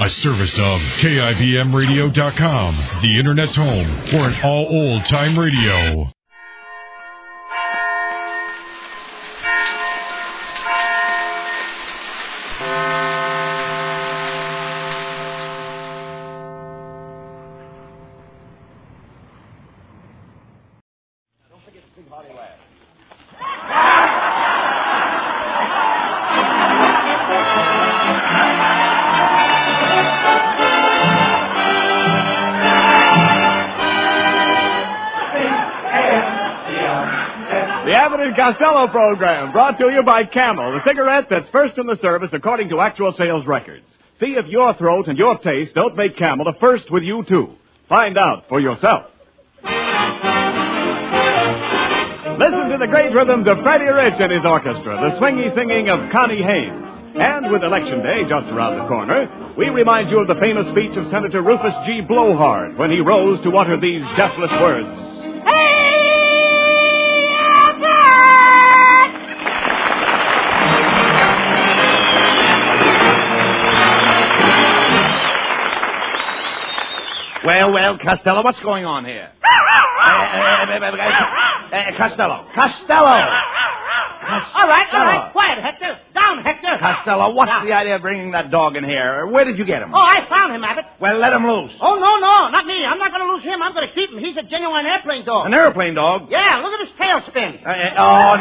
A service of KIBMradio.com, the Internet's home for an all old-time radio. Don't forget the big hearty laugh. The Abbott and Costello program, brought to you by Camel, the cigarette that's first in the service according to actual sales records. See if your throat and your taste don't make Camel the first with you, too. Find out for yourself. Listen to the great rhythms of Freddie Rich and his orchestra, the swingy singing of Connie Haynes. And with Election Day just around the corner, we remind you of the famous speech of Senator Rufus G. Blowhard when he rose to utter these deathless words. Well, Costello, what's going on here? Costello. All right. Quiet, Hector. Down, Hector. Costello, what's the idea of bringing that dog in here? Where did you get him? Oh, I found him, Abbott. Well, let him loose. Oh, no, not me. I'm not going to lose him. I'm going to keep him. He's a genuine airplane dog. An airplane dog? Yeah, look at his tail spin. No.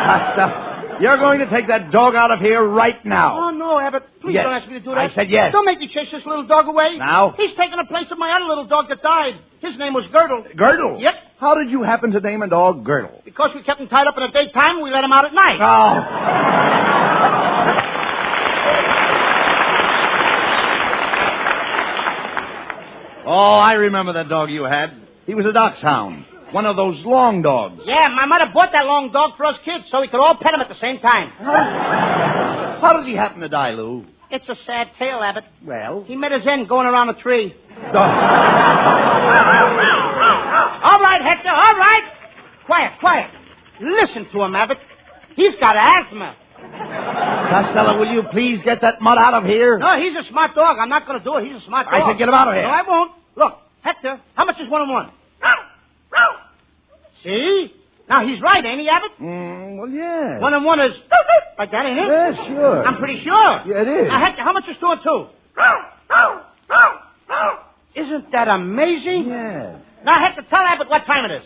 Costello, you're going to take that dog out of here right now. Oh, no, Abbott. Please Yes. don't ask me to do that. I said yes. Don't make me chase this little dog away. Now? He's taking the place of my other little dog that died. His name was Girdle. Girdle? Yep. How did you happen to name a dog Girdle? Because we kept him tied up in the daytime, we let him out at night. Oh, I remember that dog you had. He was a dachshund. One of those long dogs. Yeah, my mother bought that long dog for us kids so we could all pet him at the same time. How did he happen to die, Lou? It's a sad tale, Abbott. Well? He met his end going around a tree. Oh. All right, Hector, all right. Quiet. Listen to him, Abbott. He's got asthma. Costello, will you please get that mutt out of here? No, he's a smart dog. I'm not going to do it. He's a smart dog. I said get him out of here. No, I won't. Look, Hector, how much is 1 and 1? See? Now, he's right, ain't he, Abbott? Well, yeah. 1 and 1 is like that, ain't it? Yeah, sure. I'm pretty sure. Yeah, it is. Now, Hector, how much is 2 and 2? Isn't that amazing? Yeah. Now, Hector, tell Abbott what time it is.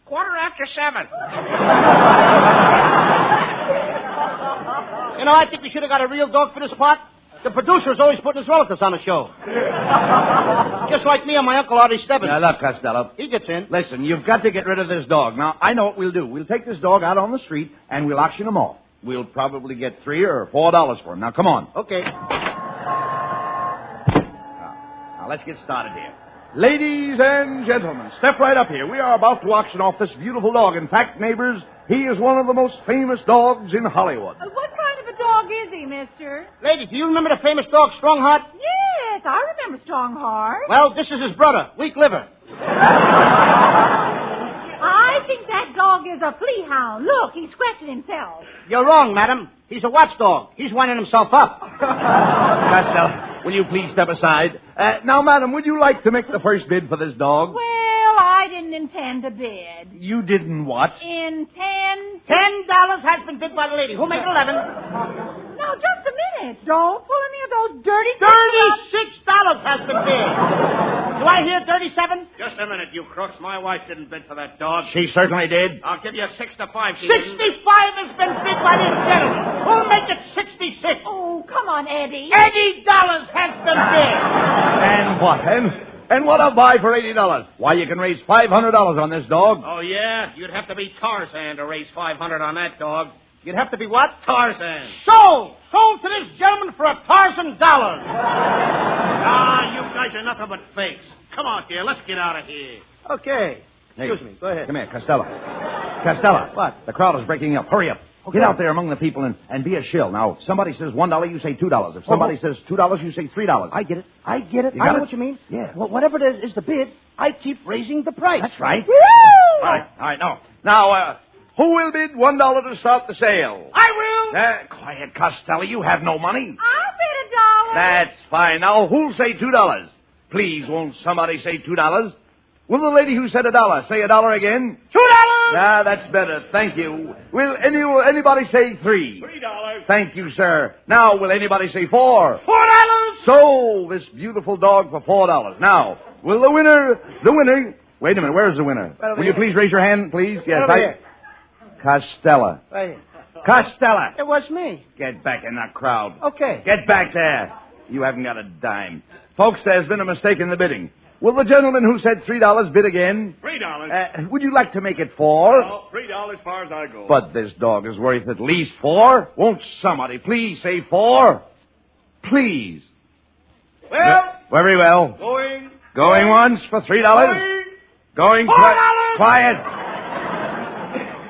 7:15. You know, I think we should have got a real dog for this part. The producer is always putting his relatives on the show. Just like me and my Uncle Artie Stebbins. Now, look, Costello. He gets in. Listen, you've got to get rid of this dog. Now, I know what we'll do. We'll take this dog out on the street, and we'll auction him off. We'll probably get $3 or $4 for him. Now, come on. Okay. Now, let's get started here. Ladies and gentlemen, step right up here. We are about to auction off this beautiful dog. In fact, neighbors, he is one of the most famous dogs in Hollywood. What kind of a dog is he, mister? Lady, do you remember the famous dog Strongheart? Yes, I remember Strongheart. Well, this is his brother, Weak Liver. I think that dog is a flea hound. Look, he's scratching himself. You're wrong, madam. He's a watchdog. He's winding himself up. Costello, will you please step aside? Now, madam, would you like to make the first bid for this dog? Well, I didn't intend to bid. You didn't what? Intend? $10 has been bid by the lady. Who'll make it 11? Now, just a minute. Don't pull any of those dirty... $36 has been bid. Do I hear 37? Just a minute, you crooks. My wife didn't bid for that dog. She certainly did. I'll give you 6 to 5. 65 has been bid by this gentleman. Who'll make it 66? Oh, come on, Eddie. $80 has been bid. And what? And what I'll buy for $80? Why, you can raise $500 on this dog. Oh, yeah? You'd have to be Tarzan to raise $500 on that dog. You'd have to be what? Tarzan. Sold to this gentleman for $1,000. Ah, you guys are nothing but fakes. Come on, dear, let's get out of here. Okay. Hey, Excuse me. Go ahead. Come here, Costello. Costello. What? The crowd is breaking up. Hurry up. Okay. Get out there among the people and be a shill. Now, if somebody says $1, you say $2. If somebody says $2, you say $3. I get it. You I got know it? what you mean. Yeah. Well, whatever it is the bid, I keep raising the price. That's right. Woo! All right, now, who will bid $1 to start the sale? I will. Quiet, Costello. You have no money. I'll bet $1. That's fine. Now, who'll say $2? Please, won't somebody say $2? Will the lady who said $1 say $1 again? $2! That's better. Thank you. Will anybody say $3? $3. Thank you, sir. Now, will anybody say $4? $4! So, this beautiful dog for $4. Now, will the winner... Wait a minute, where's the winner? Right over Will you here. please raise your hand, please? Yes, Over here. Costello. Right here. Costello. It was me. Get back in that crowd. Okay. Get back there. You haven't got a dime. Folks, there's been a mistake in the bidding. Will the gentleman who said $3 bid again? $3. Would you like to make it $4? No, $3 as far as I go. But this dog is worth at least $4. Won't somebody please say $4? Please. Well, Very well. Going once for $3. Going $4. Quiet.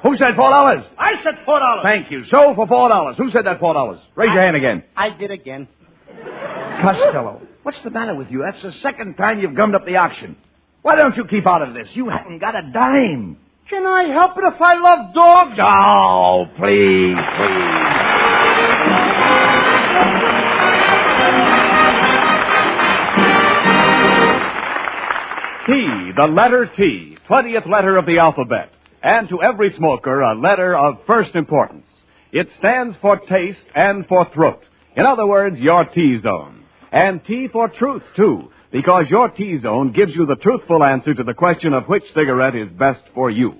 Who said $4? I said $4. Thank you. So for $4. Who said that $4? Raise your hand again. I did again. Costello, what's the matter with you? That's the second time you've gummed up the auction. Why don't you keep out of this? You haven't got a dime. Can I help it if I love dogs? Oh, please. T, the letter T, 20th letter of the alphabet. And to every smoker, a letter of first importance. It stands for taste and for throat. In other words, your T-zone. And T for truth, too, because your T-zone gives you the truthful answer to the question of which cigarette is best for you.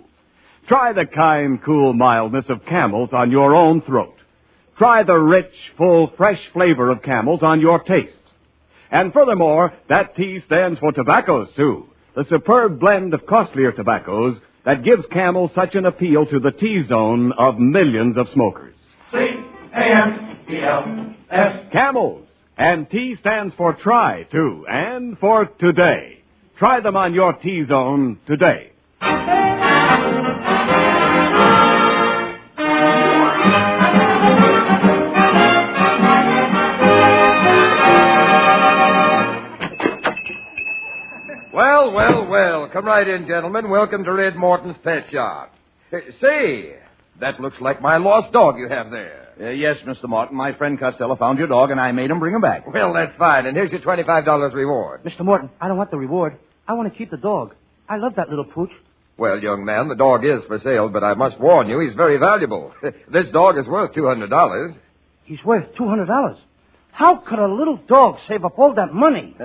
Try the kind, cool mildness of Camels on your own throat. Try the rich, full, fresh flavor of Camels on your taste. And furthermore, that T stands for tobaccos, too. The superb blend of costlier tobaccos that gives Camel such an appeal to the T-zone of millions of smokers. C-A-M-E-L-S. Camels. And T stands for try, too, and for today. Try them on your T-zone today. Well. Come right in, gentlemen. Welcome to Red Morton's Pet Shop. Say, that looks like my lost dog you have there. Yes, Mr. Morton. My friend Costello found your dog, and I made him bring him back. Well, that's fine. And here's your $25 reward. Mr. Morton, I don't want the reward. I want to keep the dog. I love that little pooch. Well, young man, the dog is for sale, but I must warn you, he's very valuable. This dog is worth $200. He's worth $200. How could a little dog save up all that money?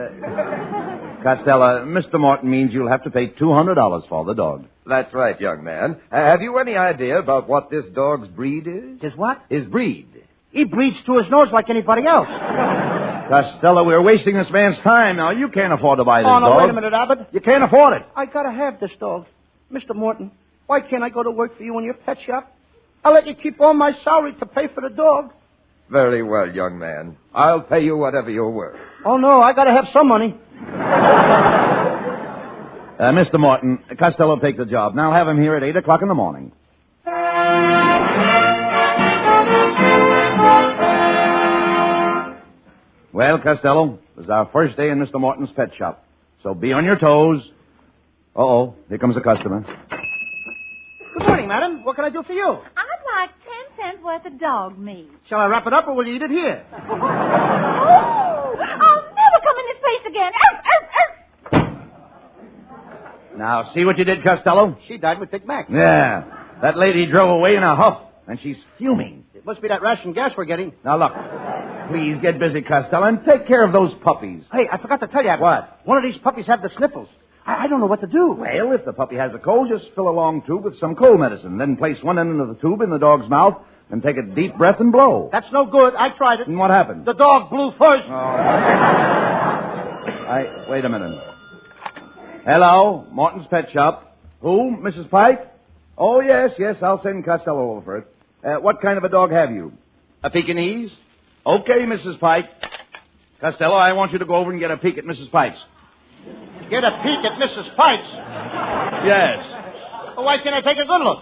Costello, Mr. Morton means you'll have to pay $200 for the dog. That's right, young man. Have you any idea about what this dog's breed is? His what? His breed. He breathes through his nose like anybody else. Costello, we're wasting this man's time now. You can't afford to buy this Oh, no, dog. wait a minute, Abbott. You can't afford it. I gotta have this dog. Mr. Morton, why can't I go to work for you in your pet shop? I'll let you keep all my salary to pay for the dog. Very well, young man. I'll pay you whatever you're worth. Oh, no, I gotta have some money. Mr. Morton, Costello take the job. Now have him here at 8 o'clock in the morning. Well, Costello, it was our first day in Mr. Morton's pet shop. So be on your toes. Uh-oh, here comes a customer. Good morning, madam. What can I do for you? I'd like 10 cents worth of dog meat. Shall I wrap it up or will you eat it here? Oh, I'll never come in this place again. Now, see what you did, Costello? She died with Dick Mack. Yeah. That lady drove away in a huff, and she's fuming. It must be that ration gas we're getting. Now, look. Please get busy, Costello, and take care of those puppies. Hey, I forgot to tell you. What? One of these puppies have the sniffles. I don't know what to do. Well, if the puppy has a cold, just fill a long tube with some cold medicine. Then place one end of the tube in the dog's mouth and take a deep breath and blow. That's no good. I tried it. And what happened? The dog blew first. Wait a minute. Hello, Morton's Pet Shop. Who? Mrs. Pike? Oh, yes, I'll send Costello over for it. What kind of a dog have you? A Pekingese? Okay, Mrs. Pike. Costello, I want you to go over and get a peek at Mrs. Pike's. Get a peek at Mrs. Pike's? Yes. Well, why can't I take a good look?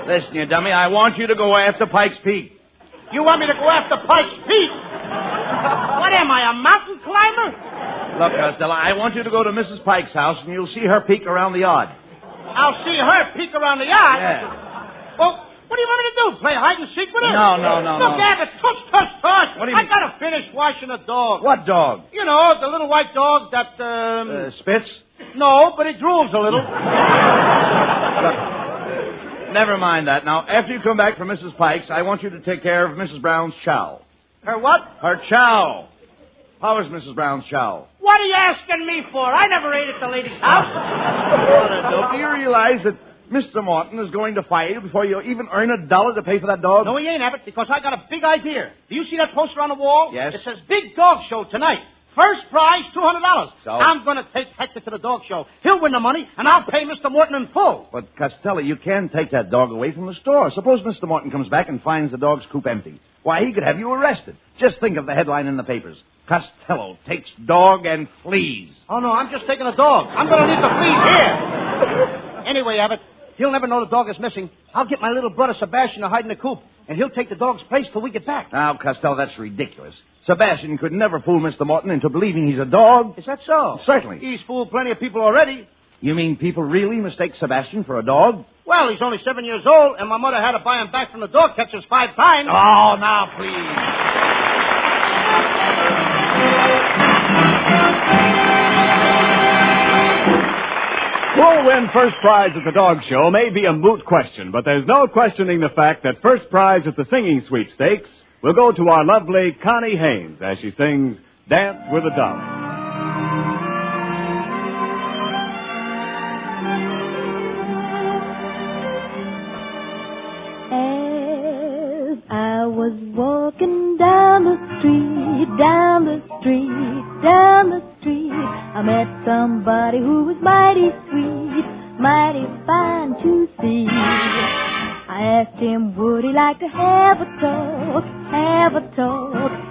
Listen, you dummy, I want you to go after Pike's Peak. You want me to go after Pike's Peak? What am I, a mountain climber? Look, Costello, I want you to go to Mrs. Pike's house, and you'll see her peek around the yard. I'll see her peek around the yard? Yeah. Well, What do you want me to do? Play hide and seek with him? No. Look, Abbott, tush. What do you mean? I gotta finish washing the dog. What dog? You know, the little white dog that, Spitz? No, but it drools a little. Never mind that. Now, after you come back from Mrs. Pike's, I want you to take care of Mrs. Brown's chow. Her what? Her chow. How is Mrs. Brown's chow? What are you asking me for? I never ate at the lady's house. Do you realize that Mr. Morton is going to fire you before you even earn $1 to pay for that dog? No, he ain't, Abbott, because I got a big idea. Do you see that poster on the wall? Yes. It says Big Dog Show tonight. First prize, $200. So? I'm going to take Hector to the dog show. He'll win the money, and I'll pay Mr. Morton in full. But, Costello, you can't take that dog away from the store. Suppose Mr. Morton comes back and finds the dog's coop empty. Why, he could have you arrested. Just think of the headline in the papers. Costello takes dog and flees. Oh, no, I'm just taking the dog. I'm going to leave the fleas here. Anyway, Abbott, he'll never know the dog is missing. I'll get my little brother Sebastian to hide in the coop, and he'll take the dog's place till we get back. Now, Costello, that's ridiculous. Sebastian could never fool Mr. Morton into believing he's a dog. Is that so? Certainly. He's fooled plenty of people already. You mean people really mistake Sebastian for a dog? Well, he's only 7 years old, and my mother had to buy him back from the dog catchers 5 times. Oh, now, please. Who'll win first prize at the dog show may be a moot question, but there's no questioning the fact that first prize at the singing sweepstakes will go to our lovely Connie Haynes as she sings Dance with a Dolly. As I was walking down the street, I met somebody who was mighty sweet, mighty fine to see. I asked him, would he like to have a talk,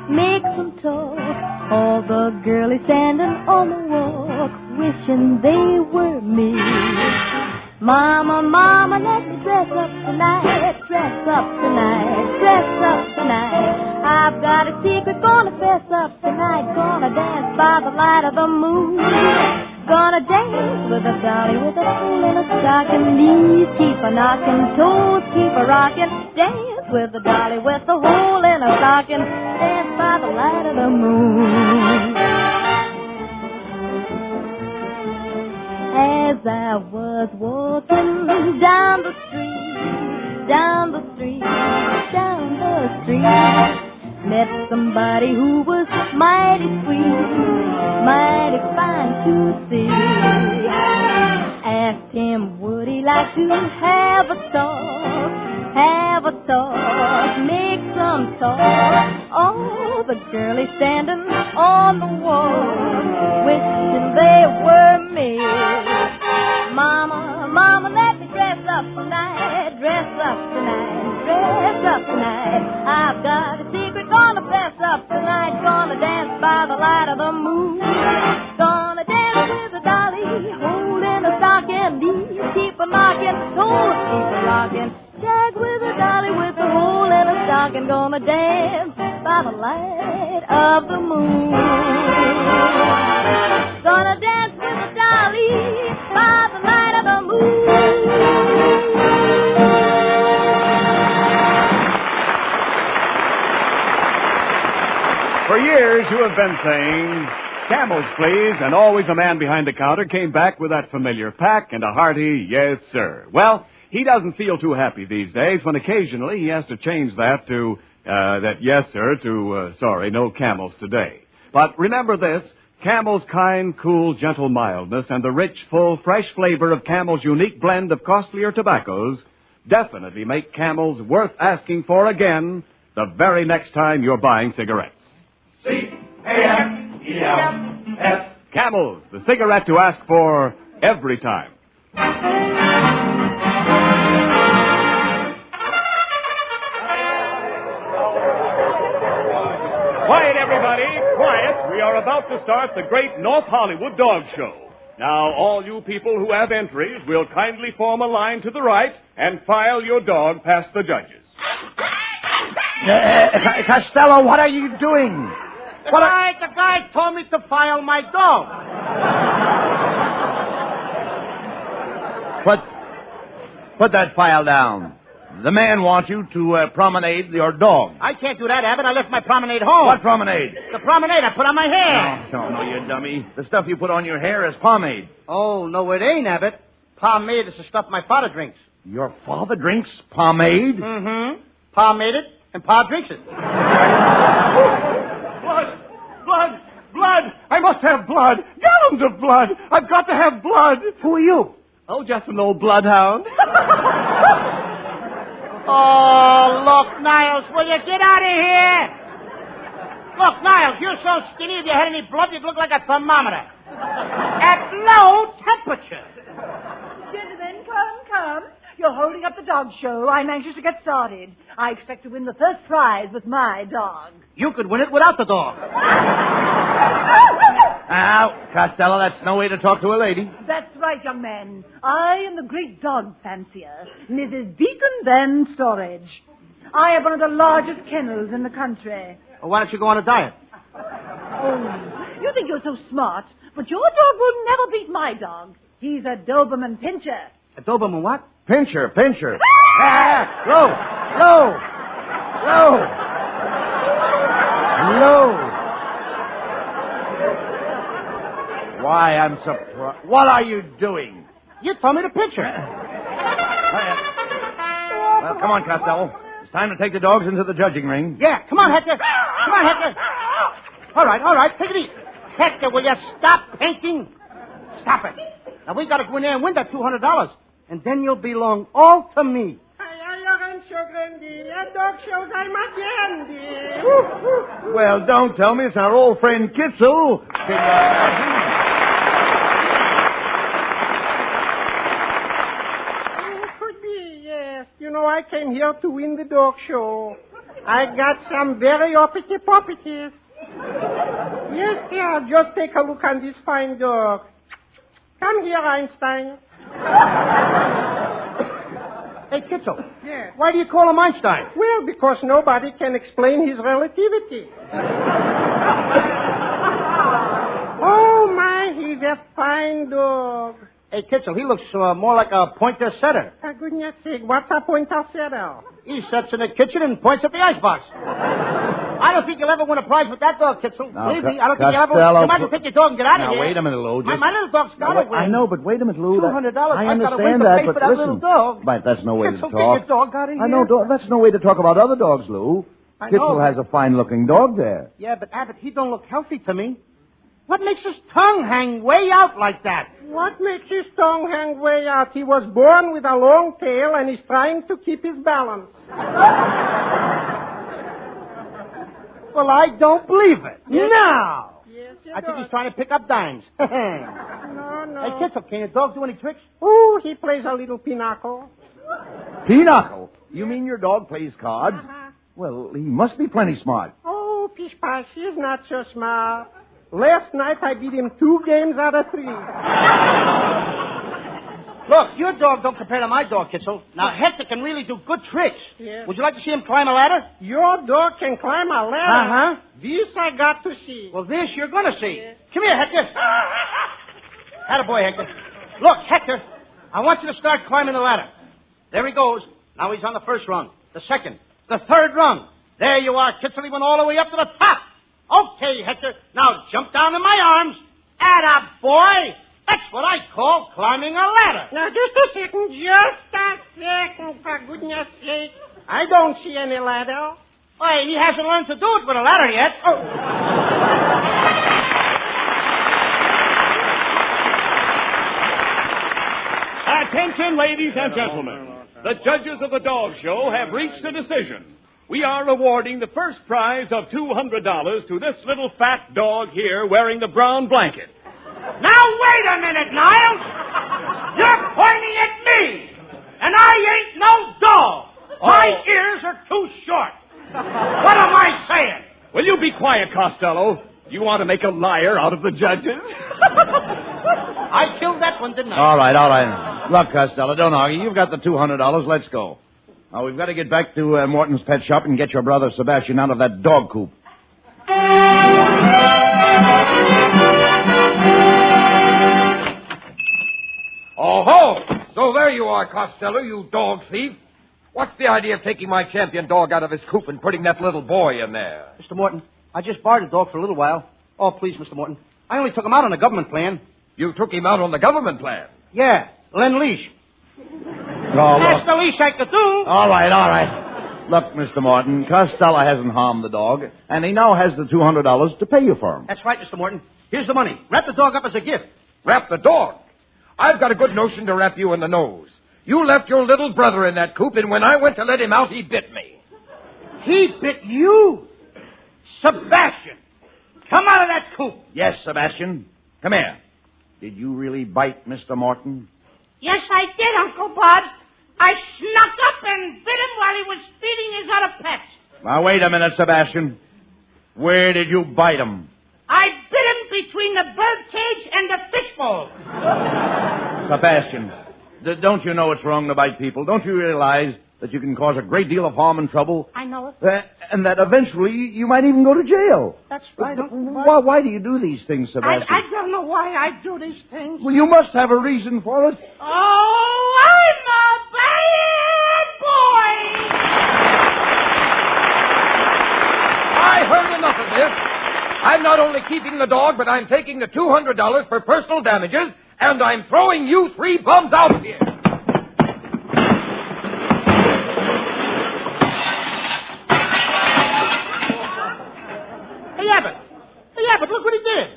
make some talk. All the girlies standing on the walk, wishing they were me. Mama, let me dress up tonight. I've got a secret, gonna fess up tonight. Gonna dance by the light of the moon. Gonna dance with a dolly with a hole in a stocking. Knees keep a knocking, toes keep a rocking. Dance with a dolly with a hole in a stocking. Dance by the light of the moon. As I was walking down the street, met somebody who was mighty sweet, mighty fine to see. Asked him, would he like to have a talk, make some talk. Oh, the girlies standing on the wall, wishing they were me. Mama, let me dress up tonight. I've got a secret, gonna fess up tonight. Gonna dance by the light of the moon. Gonna dance with a dolly, holding a stocking. Knees keep a knocking, toes keep a rocking. Jag with a dolly with a hole in a stocking. Gonna dance by the light of the moon. Gonna dance with a dolly by the light of the moon. For years, you have been saying, camels, please, and always a man behind the counter came back with that familiar pack and a hearty, yes, sir. Well, he doesn't feel too happy these days when occasionally he has to change that to, that yes, sir, to, sorry, no camels today. But remember this, Camel's kind, cool, gentle mildness and the rich, full, fresh flavor of Camel's unique blend of costlier tobaccos definitely make Camels worth asking for again the very next time you're buying cigarettes. C-A-M-E-L-S. Camels, the cigarette to ask for every time. Quiet, everybody, quiet. We are about to start the great North Hollywood Dog Show. Now, all you people who have entries will kindly form a line to the right and file your dog past the judges. Costello, what are you doing? The guy told me to file my dog. Put that file down. The man wants you to promenade your dog. I can't do that, Abbott. I left my promenade home. What promenade? The promenade I put on my hair. No, you dummy. The stuff you put on your hair is pomade. Oh, no, it ain't, Abbott. Pomade is the stuff my father drinks. Your father drinks pomade? Mm-hmm. Pa made it, and Pa drinks it. Blood! I must have blood. Gallons of blood. I've got to have blood. Who are you? Oh, just an old bloodhound. Oh, look, Niles, will you get out of here? Look, Niles, you're so skinny, if you had any blood, you'd look like a thermometer. At low temperature. Gentlemen, come. You're holding up the dog show. I'm anxious to get started. I expect to win the first prize with my dog. You could win it without the dog. Now, Costello, that's no way to talk to a lady. That's right, young man. I am the great dog fancier, Mrs. Deacon Van Storage. I have one of the largest kennels in the country. Well, why don't you go on a diet? Oh, you think you're so smart, but your dog will never beat my dog. He's a Doberman Pinscher. A Doberman what? Pincher. Low. Why, I'm surprised. What are you doing? You told me to pinch her. Well, come on, Costello. It's time to take the dogs into the judging ring. Yeah, come on, Hector. All right, take it easy. Hector, will you stop painting? Stop it. Now, we got to go in there and win that $200, and then you'll belong all to me. Well, don't tell me it's our old friend Kitzel. Could be, yes. You know, I came here to win the dog show. I got some very uppity puppities. Yes, sir. Just take a look on this fine dog. Come here, Einstein. Hey, Kitzel. Yes. Why do you call him Einstein? Well, because nobody can explain his relativity. Oh, my, he's a fine dog. Hey, Kitzel, he looks more like a pointer setter. For goodness sake, what's a pointer setter? He sits in the kitchen and points at the icebox. I don't think you'll ever win a prize with that dog, Kitzel. No, Believe me, I don't think you'll ever Costello, You might as well take your dog and get out of now, here. wait a minute, Lou. My little dog's got to win. I know, but wait a minute, Lou. $200. I I've got to win understand to that, pay but for that listen. little dog. But that's no way to Kitzel, talk. get your dog out of here. I know, that's no way to talk about other dogs, Lou. I Kitzel know. has a fine-looking dog there. Yeah, but Abbott, he don't look healthy to me. What makes his tongue hang way out like that? What makes his tongue hang way out? He was born with a long tail and he's trying to keep his balance. Well, I don't believe it. Yes. No. Yes, I think he's trying to pick up dimes. No. Hey, Kitzel, can your dog do any tricks? Oh, he plays a little pinochle. Pinochle? You mean your dog plays cards? Uh-huh. Well, he must be plenty smart. Oh, Pish Posh, he's not so smart. Last night I beat him 2 games out of 3. Look, your dog don't compare to my dog, Kitzel. Now, Hector can really do good tricks. Yeah. Would you like to see him climb a ladder? Your dog can climb a ladder. Uh-huh. This I got to see. Well, this you're going to see. Come here, Hector. Attaboy, Hector. Look, Hector, I want you to start climbing the ladder. There he goes. Now he's on the first rung, the second, the third rung. There you are, Kitzel. He went all the way up to the top. Okay, Hector. Now jump down in my arms. Attaboy. That's what I call climbing a ladder. Now, just a second. For goodness sake. I don't see any ladder. Why, he hasn't learned to do it with a ladder yet. Oh. Attention, ladies and gentlemen. The judges of the dog show have reached a decision. We are awarding the first prize of $200 to this little fat dog here wearing the brown blanket. Now, wait a minute, Niles. You're pointing at me, and I ain't no dog. My ears are too short. What am I saying? Will you be quiet, Costello? You want to make a liar out of the judges? I killed that one, didn't I? All right. Look, Costello, don't argue. You've got the $200. Let's go. Now, we've got to get back to Morton's pet shop and get your brother Sebastian out of that dog coop. Oh-ho! So there you are, Costello, you dog thief. What's the idea of taking my champion dog out of his coop and putting that little boy in there? Mr. Morton, I just borrowed the dog for a little while. Oh, please, Mr. Morton. I only took him out on a government plan. You took him out on the government plan? Yeah, lend leash. Oh, That's the least I could do. All right. Look, Mr. Morton, Costello hasn't harmed the dog, and he now has the $200 to pay you for him. That's right, Mr. Morton. Here's the money. Wrap the dog up as a gift. Wrap the dog? I've got a good notion to wrap you in the nose. You left your little brother in that coop, and when I went to let him out, he bit me. He bit you? Sebastian, come out of that coop. Yes, Sebastian. Come here. Did you really bite Mr. Morton? Yes, I did, Uncle Bud. I snuck up and bit him while he was feeding his other pets. Now, wait a minute, Sebastian. Where did you bite him? I bit him between the birdcage and the fishbowl. Sebastian, don't you know it's wrong to bite people? Don't you realize that you can cause a great deal of harm and trouble? I know it. And that eventually you might even go to jail. That's right, Uncle Bud. Why do you do these things, Sebastian? I don't know why I do these things. Well, you must have a reason for it. Oh, I'm a bad boy! I heard enough of this. I'm not only keeping the dog, but I'm taking the $200 for personal damages, and I'm throwing you 3 bums out of here. Hey, Abbott, look what he did.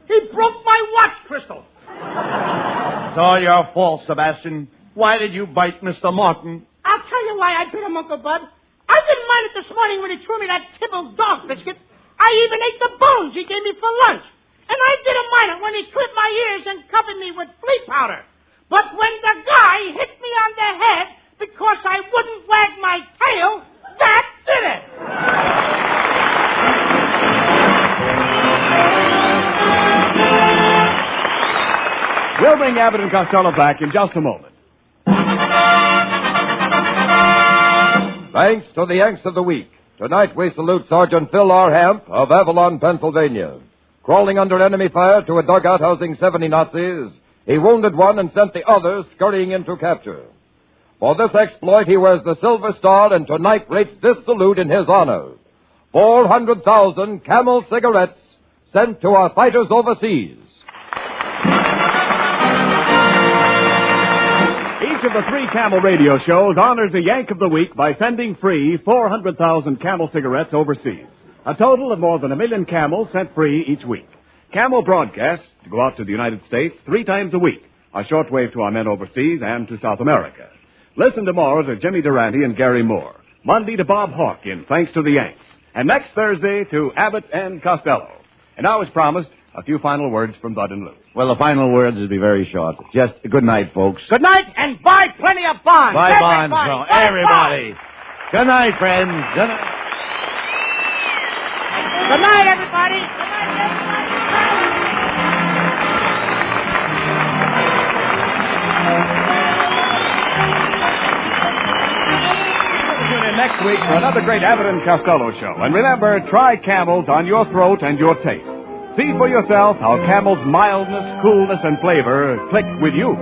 He broke my watch crystal. It's all your fault, Sebastian. Why did you bite Mr. Morton? I'll tell you why I bit him, Uncle Bud. I didn't mind it this morning when he threw me that Tibble dog biscuit. I even ate the bones he gave me for lunch. And I didn't mind it when he clipped my ears and covered me with flea powder. But when the guy hit me on the head because I wouldn't wag my tail, that did it. We'll bring Abbott and Costello back in just a moment. Thanks to the Yanks of the Week. Tonight we salute Sergeant Phil R. Hamp of Avalon, Pennsylvania. Crawling under enemy fire to a dugout housing 70 Nazis, he wounded one and sent the others scurrying into capture. For this exploit, he wears the Silver Star and tonight rates this salute in his honor. 400,000 Camel cigarettes sent to our fighters overseas. Each of the 3 Camel radio shows honors a Yank of the Week by sending free 400,000 Camel cigarettes overseas. A total of more than 1 million Camels sent free each week. Camel broadcasts to go out to the United States 3 times a week, a shortwave to our men overseas and to South America. Listen tomorrow to Jimmy Durante and Gary Moore. Monday to Bob Hawke in Thanks to the Yanks. And next Thursday to Abbott and Costello. And now, as promised, a few final words from Bud and Lou. Well, the final words will be very short. Just good night, folks. Good night, and buy plenty of bonds. Buy bonds, everybody. Good night, friends. Good night. Good night, everybody. Good night, everybody. Tune in next week for another great Abbott and Costello show. And remember, try Camels on your throat and your taste. See for yourself how Camel's mildness, coolness, and flavor click with you.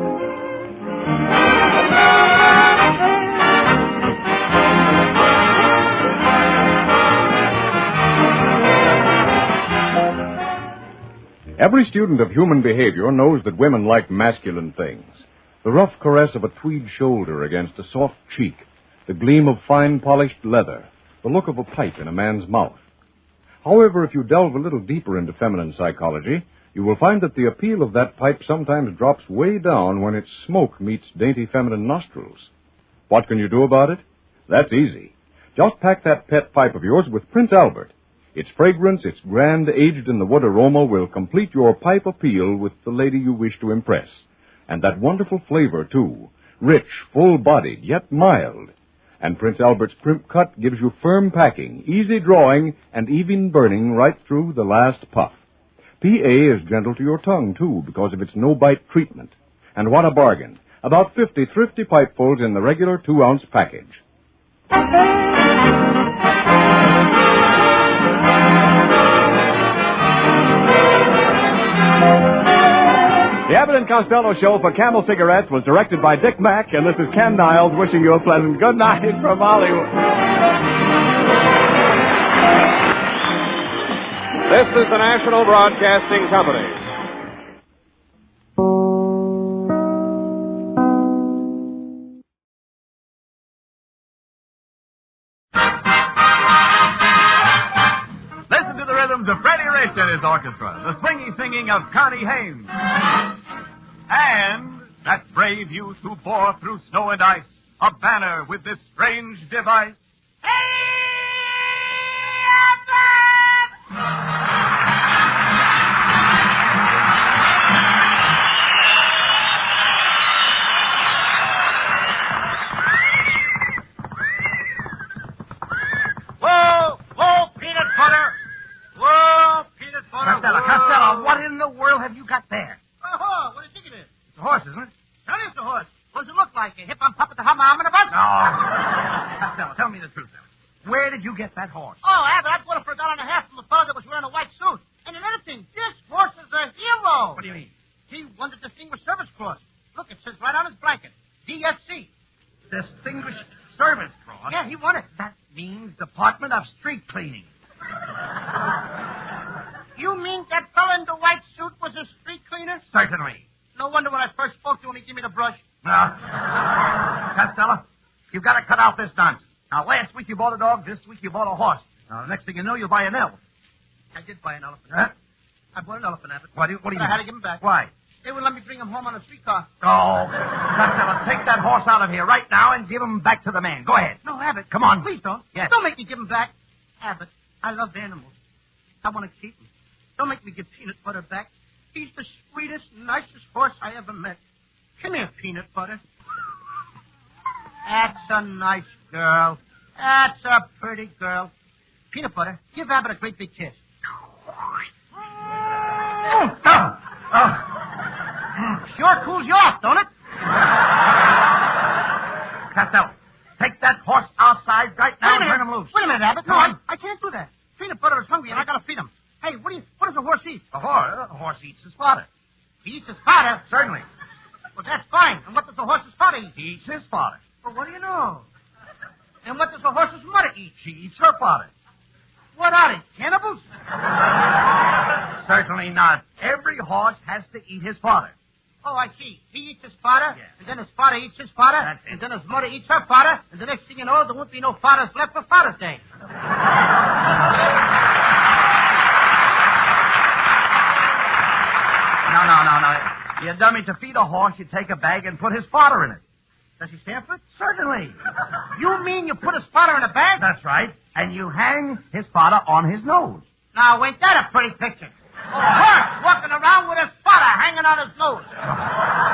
Every student of human behavior knows that women like masculine things. The rough caress of a tweed shoulder against a soft cheek, the gleam of fine polished leather, the look of a pipe in a man's mouth. However, if you delve a little deeper into feminine psychology, you will find that the appeal of that pipe sometimes drops way down when its smoke meets dainty feminine nostrils. What can you do about it? That's easy. Just pack that pet pipe of yours with Prince Albert. Its fragrance, its grand aged-in-the-wood aroma will complete your pipe appeal with the lady you wish to impress. And that wonderful flavor, too. Rich, full-bodied, yet mild. And Prince Albert's crimp cut gives you firm packing, easy drawing, and even burning right through the last puff. PA is gentle to your tongue, too, because of its no-bite treatment. And what a bargain. About 50 thrifty pipefuls in the regular 2-ounce package. The Abbott and and Costello Show for Camel Cigarettes was directed by Dick Mack, and this is Ken Niles wishing you a pleasant good night from Hollywood. This is the National Broadcasting Company. Listen to the rhythms of Freddie Rich and his orchestra, the swingy singing of Connie Haynes. And that brave youth who bore through snow and ice a banner with this strange device. Costello, what in the world have you got there? Oh, what do you think it is? It's a horse, isn't it? That is the horse. What does it look like? A hip-on puppet, the hummer-omnibus? No. Costello, tell me the truth now. Where did you get that horse? Oh, Abbott, I bought it for $1.50 from the fellow that was wearing a white suit. And another thing, this horse is a hero. What do you mean? He won the Distinguished Service Cross. Look, it says right on his blanket, DSC. Distinguished Service Cross? Yeah, he won it. That means Department of Street Cleaning. You mean that fellow in the white suit was a street cleaner? Certainly. No wonder when I first spoke to him, he gave me the brush. Costello, you've got to cut out this nonsense. Now, last week you bought a dog, this week you bought a horse. Now, the next thing you know, you'll buy an elephant. I did buy an elephant. Huh? I bought an elephant, Abbott. What do you But mean? I had to give him back. Why? They wouldn't let me bring him home on a streetcar. Oh, Costello, take that horse out of here right now and give him back to the man. Go ahead. No, Abbott. Come on. Please don't. Yes. Don't make me give him back. Abbott, I love animals. I want to keep him. Don't make me give Peanut Butter back. He's the sweetest, nicest horse I ever met. Come here, Peanut Butter. That's a nice girl. That's a pretty girl. Peanut Butter, give Abbott a great big kiss. Sure cools you off, don't it? Costello, take that horse outside right now and turn him loose. Wait a minute, Abbott. Go No, on. I can't do that. Peanut Butter is hungry, and I got to feed him. Hey, what does a horse eat? A horse eats his fodder. He eats his fodder. Certainly. Well, that's fine. And what does a horse's fodder eat? He eats his fodder. Well, what do you know? And what does a horse's mother eat? She eats her fodder. What are they, cannibals? Certainly not. Every horse has to eat his fodder. Oh, I see. He eats his fodder, Yes. and then his father eats his fodder, That's it. and then his mother eats her fodder, and the next thing you know, there won't be no fathers left for Father's Day. No. You dummy, to feed a horse, you take a bag and put his fodder in it. Does he stand for it? Certainly. You mean you put his fodder in a bag? That's right. And you hang his fodder on his nose. Now, ain't that a pretty picture? A horse walking around with his fodder hanging on his nose.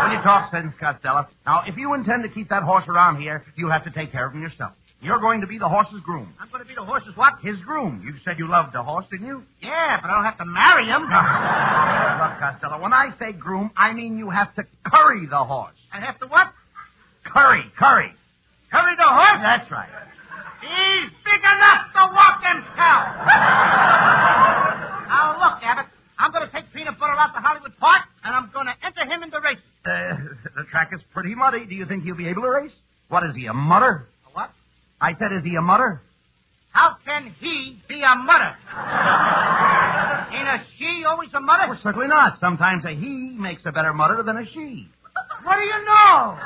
When you talk sense, Costello. Now, if you intend to keep that horse around here, you'll have to take care of him yourself. You're going to be the horse's groom. I'm going to be the horse's what? His groom. You said you loved the horse, didn't you? Yeah, but I don't have to marry him. Look, Costello, when I say groom, I mean you have to curry the horse. I have to what? Curry. Curry the horse? That's right. He's big enough to walk himself. Now, look, Abbott. I'm going to take Peanut Butter out to Hollywood Park, and I'm going to enter him in the race. The track is pretty muddy. Do you think he'll be able to race? What is he, a mutter? A what? I said, is he a mutter? How can he be a mother? Ain't a she always a mother? Well, certainly not. Sometimes a he makes a better mutter than a she. What do you know?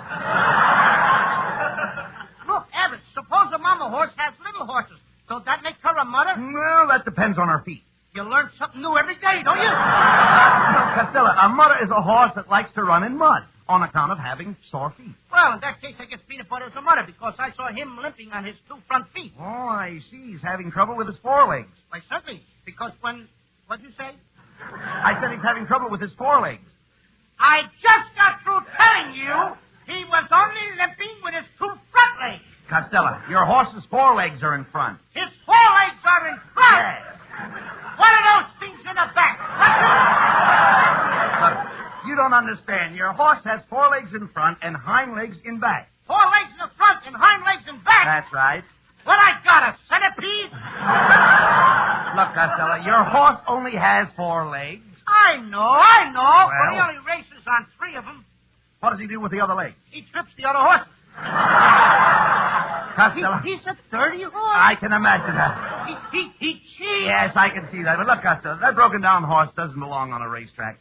Look, Abbott, suppose a mama horse has little horses. Does that make her a mother? Well, that depends on her feet. You learn something new every day, don't you? No, Costello, a mutter is a horse that likes to run in mud on account of having sore feet. Well, in that case, I guess Peanut Butter is a mother because I saw him limping on his two front feet. Oh, I see. He's having trouble with his forelegs. Why, certainly, because what'd you say? I said he's having trouble with his forelegs. I just got through telling you he was only limping with his two front legs. Costello, your horse's forelegs are in front. His forelegs are in front. Yes. What are those things in the back? Look, you don't understand. Your horse has forelegs in front and hind legs in back. Four legs in the front and hind legs in back. That's right. What I got, a centipede? Look, Costello, your horse only has 4 legs. I know. But he Well. only races on 3 of them. What does he do with the other leg? He trips the other horses. Costello. He's a 30 horse. I can imagine that. He cheats. Yes, I can see that. But look, Costello, that broken-down horse doesn't belong on a racetrack.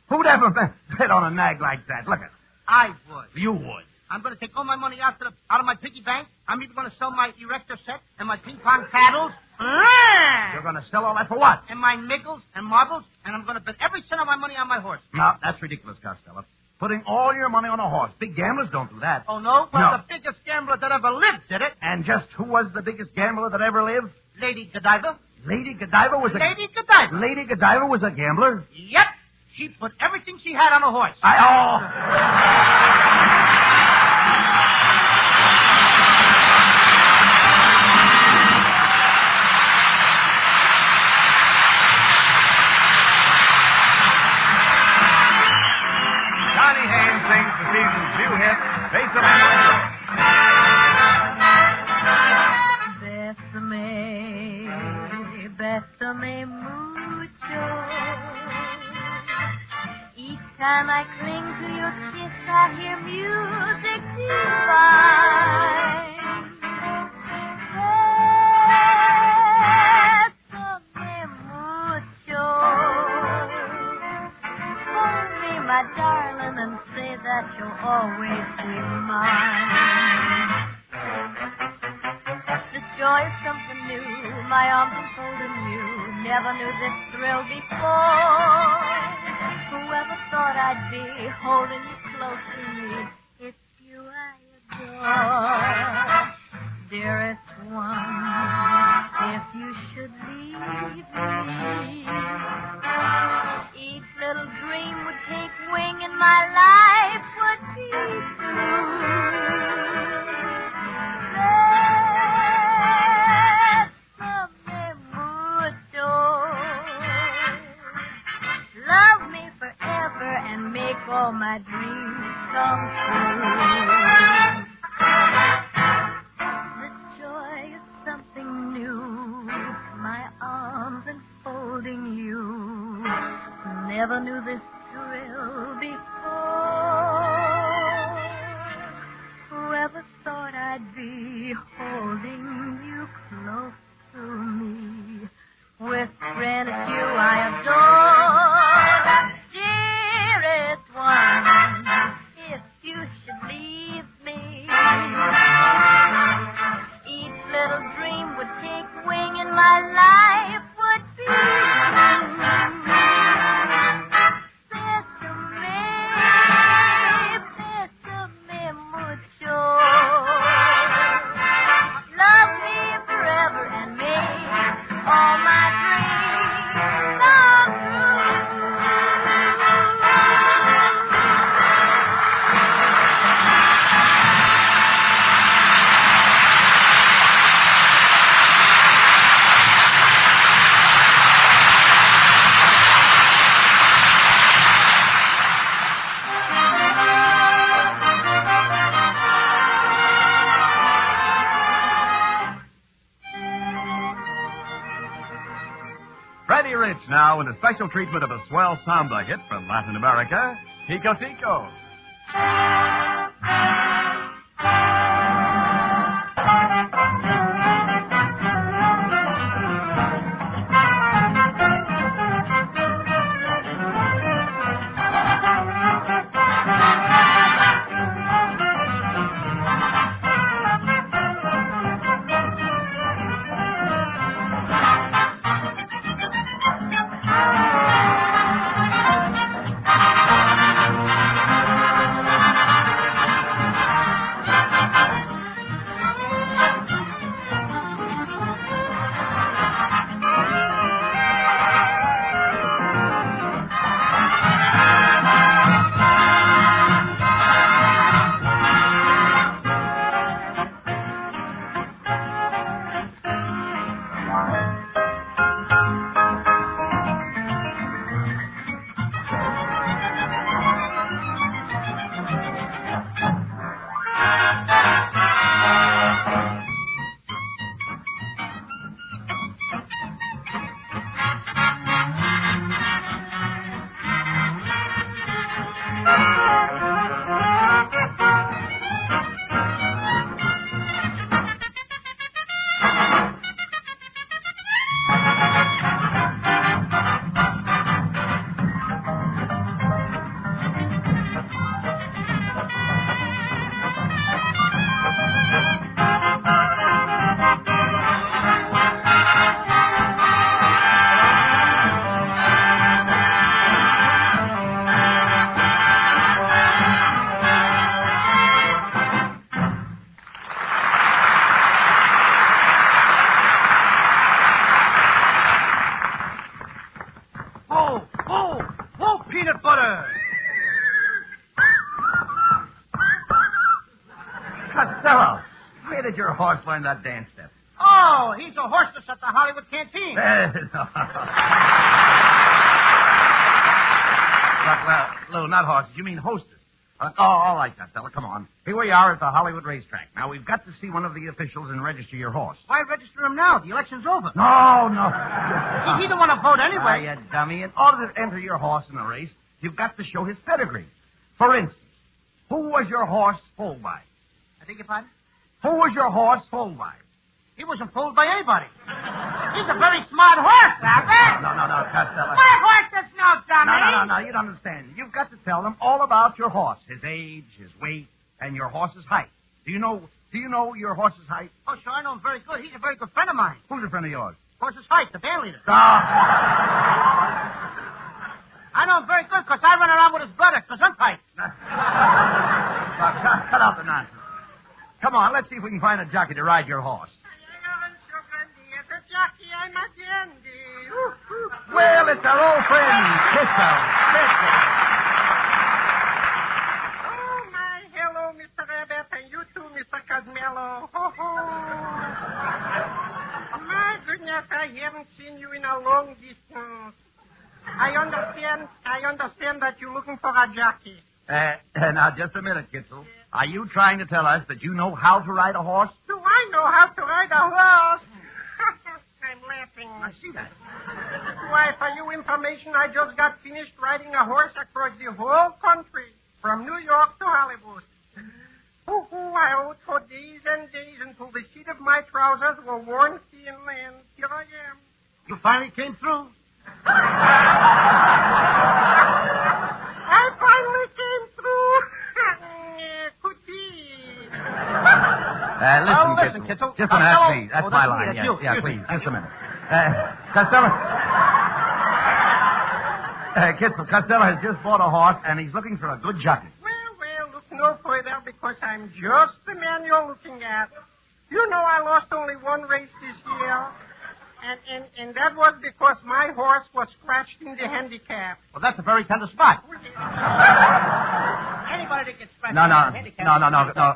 Who'd ever bet on a nag like that? Look at it. I would. You would. I'm going to take all my money out of my piggy bank. I'm even going to sell my erector set and my ping-pong paddles. You're going to sell all that for what? And my nickels and marbles, and I'm going to bet every cent of my money on my horse. No, that's ridiculous, Costello. Putting all your money on a horse. Big gamblers don't do that. Oh, no? Well, No. the biggest gambler that ever lived did it. And just who was the biggest gambler that ever lived? Lady Godiva. Lady Godiva was a... Lady Godiva. Lady Godiva was a gambler? Yep. She put everything she had on a horse. Johnny Haynes sings the season's new hit, Bésame. Bésame mucho. Each time I cling to your kiss, I hear music divine. Bésame mucho. Hold me, my darling, and say that you'll always be mine. This joy is something new. My arms enfolding you. Never knew this thrill before. Whoever thought I'd be holding you close to me? It's you I adore. Dearest one, if you should leave me, each little dream would take wing and my life would be through. Bésame mucho. Love me forever and make all my dreams come true. This joy is something new. My arms enfolding you. Never knew this thrill before. Whoever thought I'd be holding you close to me? Whispering it's you I adore. Dearest one, if you should leave me, each little dream would take wing and my life would be Bésame mucho. Love me forever and make all my dreams come Freddie Rich now in a special treatment of a swell samba hit from Latin America, Tico Tico. Where did your horse learn that dance step? Oh, he's a hostess at the Hollywood Canteen. Look, Lou, not horses. You mean hostess. All right, Costello, come on. Here we are at the Hollywood racetrack. Now, we've got to see one of the officials and register your horse. Why register him now? The election's over. No. He don't want to vote anyway. You dummy. In order to enter your horse in the race, you've got to show his pedigree. For instance, who was your horse foaled by? I beg your pardon? Who was your horse foaled by? He wasn't fooled by anybody. He's a very smart horse, Abbott. No, Costello. My horse is no dummy. No, you don't understand. You've got to tell them all about your horse, his age, his weight, and your horse's height. Do you know your horse's height? Oh, sure, I know him very good. He's a very good friend of mine. Who's a friend of yours? Horse's height, the band leader. I know him very good because I run around with his brother, Gesundheit. Cut out the nonsense. Come on, let's see if we can find a jockey to ride your horse. Well, it's our old friend, Kissel. Oh, my hello, Mr. Abbott, and you too, Mr. Cosmello. Ho, ho. My goodness, I haven't seen you in a long distance. I understand that you're looking for a jockey. Now, just a minute, Kitzel. Are you trying to tell us that you know how to ride a horse? Do I know how to ride a horse? I'm laughing. I see that. Why, for your information, I just got finished riding a horse across the whole country, from New York to Hollywood. I rode for days and days until the seat of my trousers were worn thin, and here I am. You finally came through. I finally came through. Could be. Listen, Kitzel. Just a minute, please. That's my line. Yeah, please. Just a minute. Costello. Costello has just bought a horse, and he's looking for a good jockey. Well, look no further, because I'm just the man you're looking at. You know I lost only one race this year. And that was because my horse was scratched in the handicap. Well, that's a very tender spot. Anybody that gets scratched in the handicap...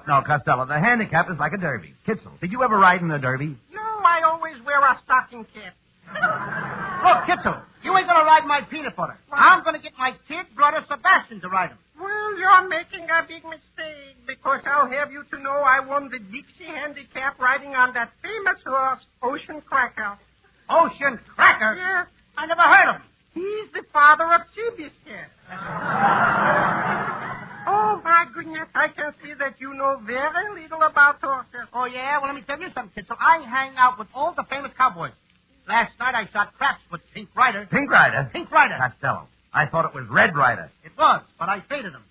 No, Costello. The handicap is like a derby. Kitzel, did you ever ride in a derby? No, I always wear a stocking cap. Look, Kitzel, you ain't going to ride my peanut butter. What? I'm going to get my kid brother Sebastian to ride him. Well, you're making a big mistake, because I'll have you to know I won the Dixie handicap riding on that famous horse, Ocean Cracker. Ocean Cracker? Yes. I never heard of him. He's the father of Seabiscuit. Oh, my goodness, I can see that you know very little about horses. Oh, yeah? Well, let me tell you something, kid. So I hang out with all the famous cowboys. Last night I shot craps with Pink Rider. Pink Rider? Pink Rider. Costello, I thought it was Red Rider. It was, but I faded him.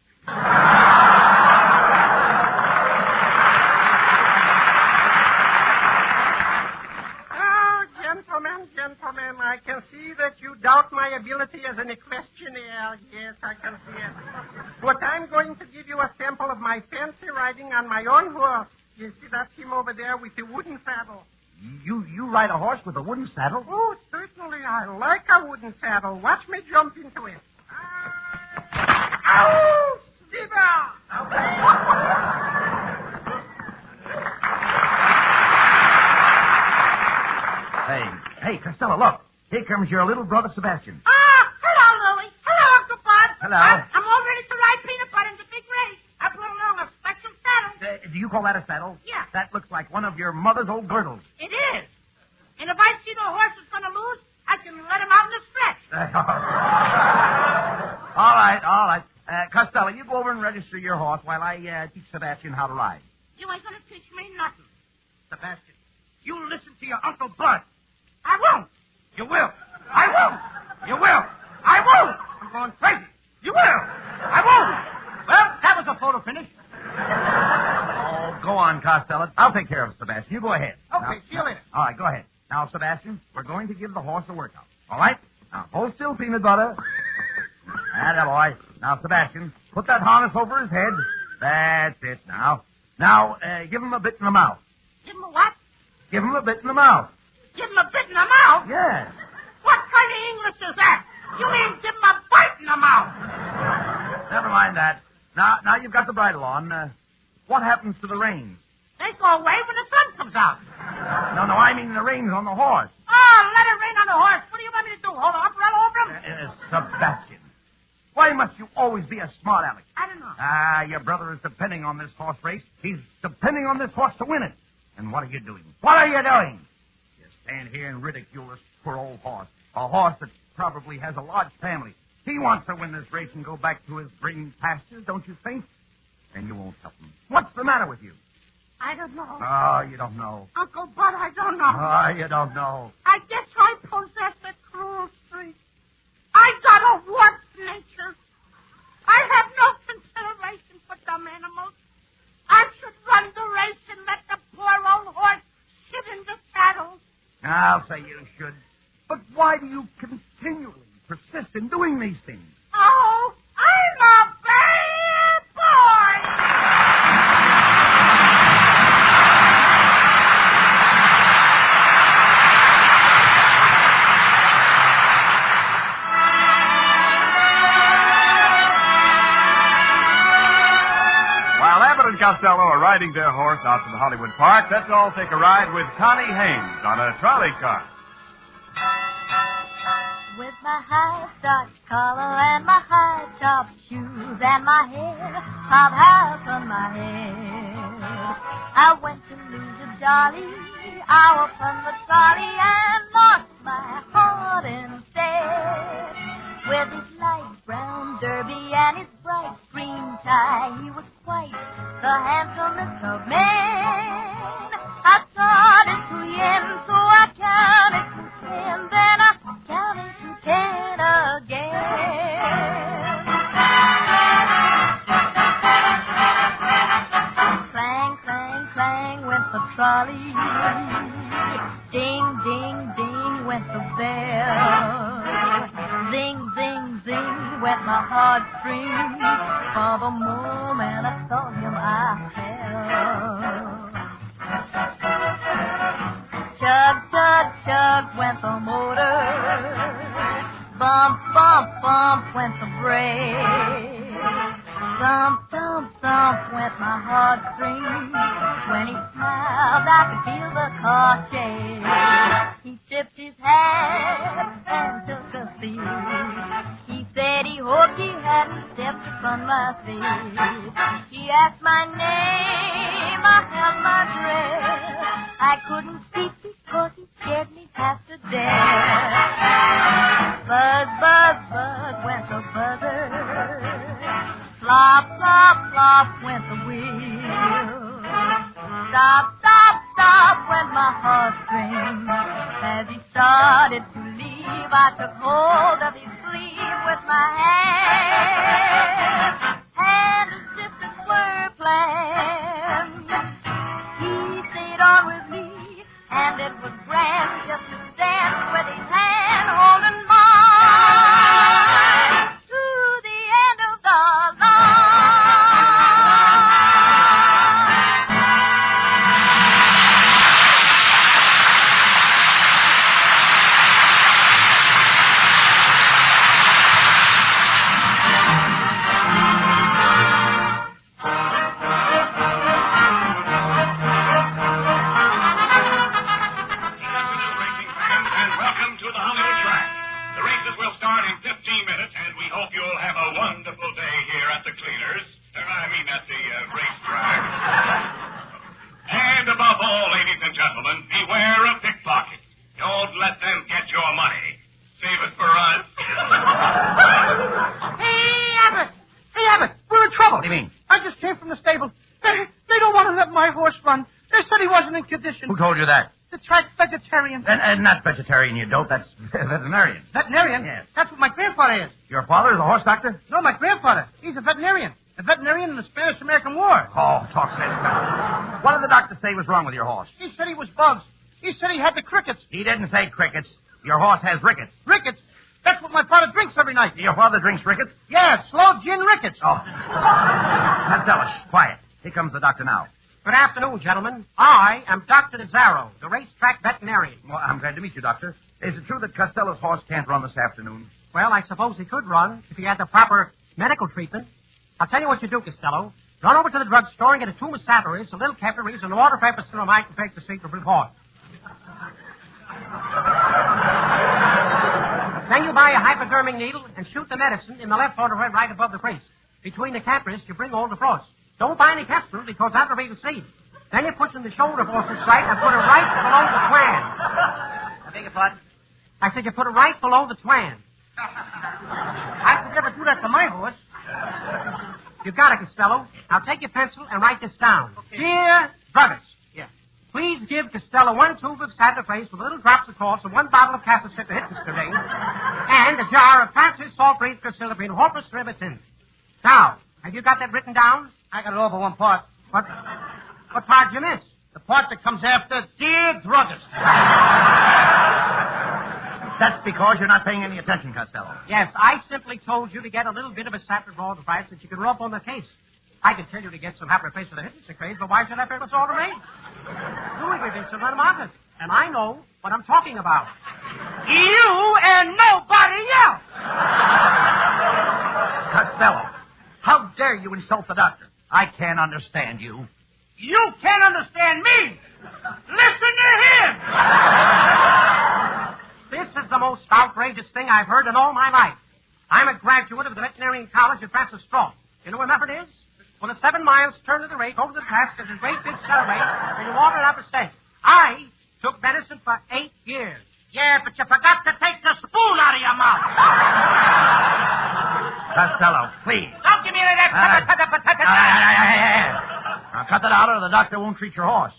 Gentlemen, I can see that you doubt my ability as an equestrian. Yes, I can see it. But I'm going to give you a sample of my fancy riding on my own horse. You see, that's him over there with the wooden saddle. You ride a horse with a wooden saddle? Oh, certainly. I like a wooden saddle. Watch me jump into it. Ow! Stever! Hey, Costello, look. Here comes your little brother, Sebastian. Hello, Louie. Hello, Uncle Bud. Hello. I'm all ready to ride peanut butter in the big race. I brought along a special saddle. Do you call that a saddle? Yeah. That looks like one of your mother's old girdles. It is. And if I see the horse is going to lose, I can let him out in the stretch. All right. Costello, you go over and register your horse while I teach Sebastian how to ride. You ain't going to teach me nothing. Sebastian, you listen to your Uncle Bud. I won't. You will. I won't. You will. I won't. I'm going crazy. You will. I won't. Well, that was a photo finish. Oh, go on, Costello. I'll take care of it, Sebastian. You go ahead. Okay, see you later. All right, go ahead. Now, Sebastian, we're going to give the horse a workout. All right? Now, hold still, peanut butter. Atta boy. Now, Sebastian, put that harness over his head. That's it now. Now, give him a bit in the mouth. Give him a what? Give him a bit in the mouth. Give him a bit in the mouth? Yes. What kind of English is that? You mean give him a bite in the mouth? Never mind that. Now you've got the bridle on. What happens to the reins? They go away when the sun comes out. No, I mean the reins on the horse. Oh, let it rain on the horse. What do you want me to do? Hold an umbrella over him? Sebastian, why must you always be a smart aleck? I don't know. Your brother is depending on this horse race. He's depending on this horse to win it. And what are you doing? What are you doing? You stand here and ridicule this poor old horse. A horse that probably has a large family. He wants to win this race and go back to his green pastures, don't you think? And you won't help him. What's the matter with you? I don't know. Oh, you don't know. Uncle Bud, I don't know. Oh, you don't know. I guess I possess a cruel streak. I got a warped nature. I have no consideration for dumb animals. I should run the race and let the poor old horse sit in the saddle. I'll say you should. But why do you continually persist in doing these things? Oh, I'm a bad boy. While Abbott and Costello are riding their horse out to the Hollywood Park, let's all take a ride with Connie Haynes on a trolley car. With my high starch collar and my high top shoes and my hair piled high on my head, I went to lose a jolly hour from the trolley and lost my heart instead. With his light brown derby and his bright green tie, he was quite the handsomest of men. I started to yen, so I counted to 10, then I counted to 10 again. Clang, clang, clang went the trolley. Ding, ding, ding went the bell. Zing, zing, zing went my heartstrings. For the moment I saw him, I fell. Chug, chug, chug went the motor. Bump, bump, bump went the brake. Thump, thump, thump went my heartstrings. When he smiled, I could feel the car shake. He tipped his hat and took a seat. He said he hoped he hadn't stepped upon my feet. He asked my name, I held my breath. I couldn't speak because he scared me half to death. Buzz, buzz, buzz went the buzzer. Flop, flop, flop went the wheel. Stop, stop, stop went my heartstrings. As he started to leave, I took hold of his sleeve with my hand. Hand as if it were planned. He stayed on with me, and it was grand just to dance with his hand holding mine to the end of the Who told you that? The track vegetarian. And not vegetarian, you dope. That's veterinarian. Veterinarian? Yes. That's what my grandfather is. Your father is a horse doctor? No, my grandfather. He's a veterinarian. A veterinarian in the Spanish-American War. Oh, talk sense. What did the doctor say was wrong with your horse? He said he was bugs. He said he had the crickets. He didn't say crickets. Your horse has rickets. Rickets? That's what my father drinks every night. Your father drinks rickets? Yeah, slow gin rickets. Oh. Now, tell us. Quiet. Here comes the doctor now. Good afternoon, gentlemen. I am Dr. Nazaro, the racetrack veterinarian. Well, I'm glad to meet you, Doctor. Is it true that Costello's horse can't run this afternoon? Well, I suppose he could run if he had the proper medical treatment. I'll tell you what you do, Costello. Run over to the drugstore and get a tube of salaries, a little capillaries, and a water peppercinomite and take the secret report. Then you buy a hypodermic needle and shoot the medicine in the left artery right above the crease. Between the capillaries, you bring all the frost. Don't buy any capsule because that'll be the seed. Then you put in the shoulder forceps right and put it right below the twan. I beg your pardon? I said you put it right below the twan. I could never do that to my horse. You got it, Costello. Now take your pencil and write this down. Okay. Dear druggist. Yeah. Please give Costello 1 tube of saturase with little drops of course and 1 bottle of capsaicin and a jar of Francis salt-free Priscillipine Horpus ribitin. Now, have you got that written down? I got it all but one part. What part did you miss? The part that comes after Dear Druggist. That's because you're not paying any attention, Costello. Yes, I simply told you to get a little bit of a saturate raw device that you can rub on the case. I can tell you to get some hyperface for the hypnosis craze, but why should I pay what's all to me? Louis Vincent on the market, and I know what I'm talking about. You and nobody else. Costello, how dare you insult the doctor? I can't understand you. You can't understand me. Listen to him. This is the most outrageous thing I've heard in all my life. I'm a graduate of the veterinary college at Francis Straw. You know where Mefford is? Well, the 7 miles, turn to the right, over the pass, there's a great big celebrate, and you water it up a cent. I took medicine for 8 years. Yeah, but you forgot to take the spoon out of your mouth. Costello, please. Don't give me any of that. Now, cut that out or the doctor won't treat your horse.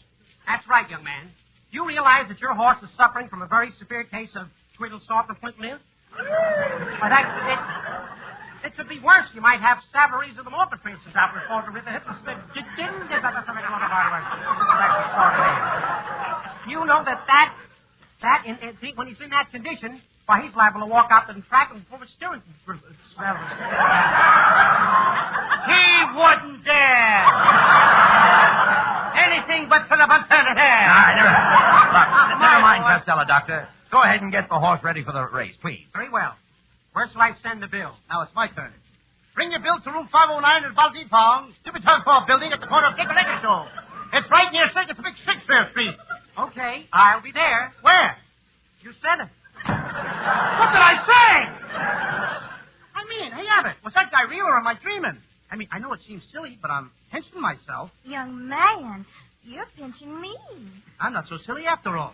That's right, young man. You realize that your horse is suffering from a very severe case of twiddle salt and flint live? Well, it could be worse. You might have Savaries of the mortar princes out reported with the hypnosis. You know that when he's in that condition, why, he's liable to walk out and track him for a steering. He wouldn't dare. Anything but for the alternative. Never mind, Costello, doctor. Go ahead and get the horse ready for the race, please. Very well. Where shall I send the bill? Now it's my turn. Bring your bill to room 509 at Baldy Pong, Stupid Hall building at the corner of Dick and Legger Show. It's right near Circus Big Shakespeare Street. Okay, I'll be there. Where? You said it. What did I say? I mean, hey, Abbott, was that guy real or am I dreaming? I mean, I know it seems silly, but I'm pinching myself. Young man, you're pinching me. I'm not so silly after all.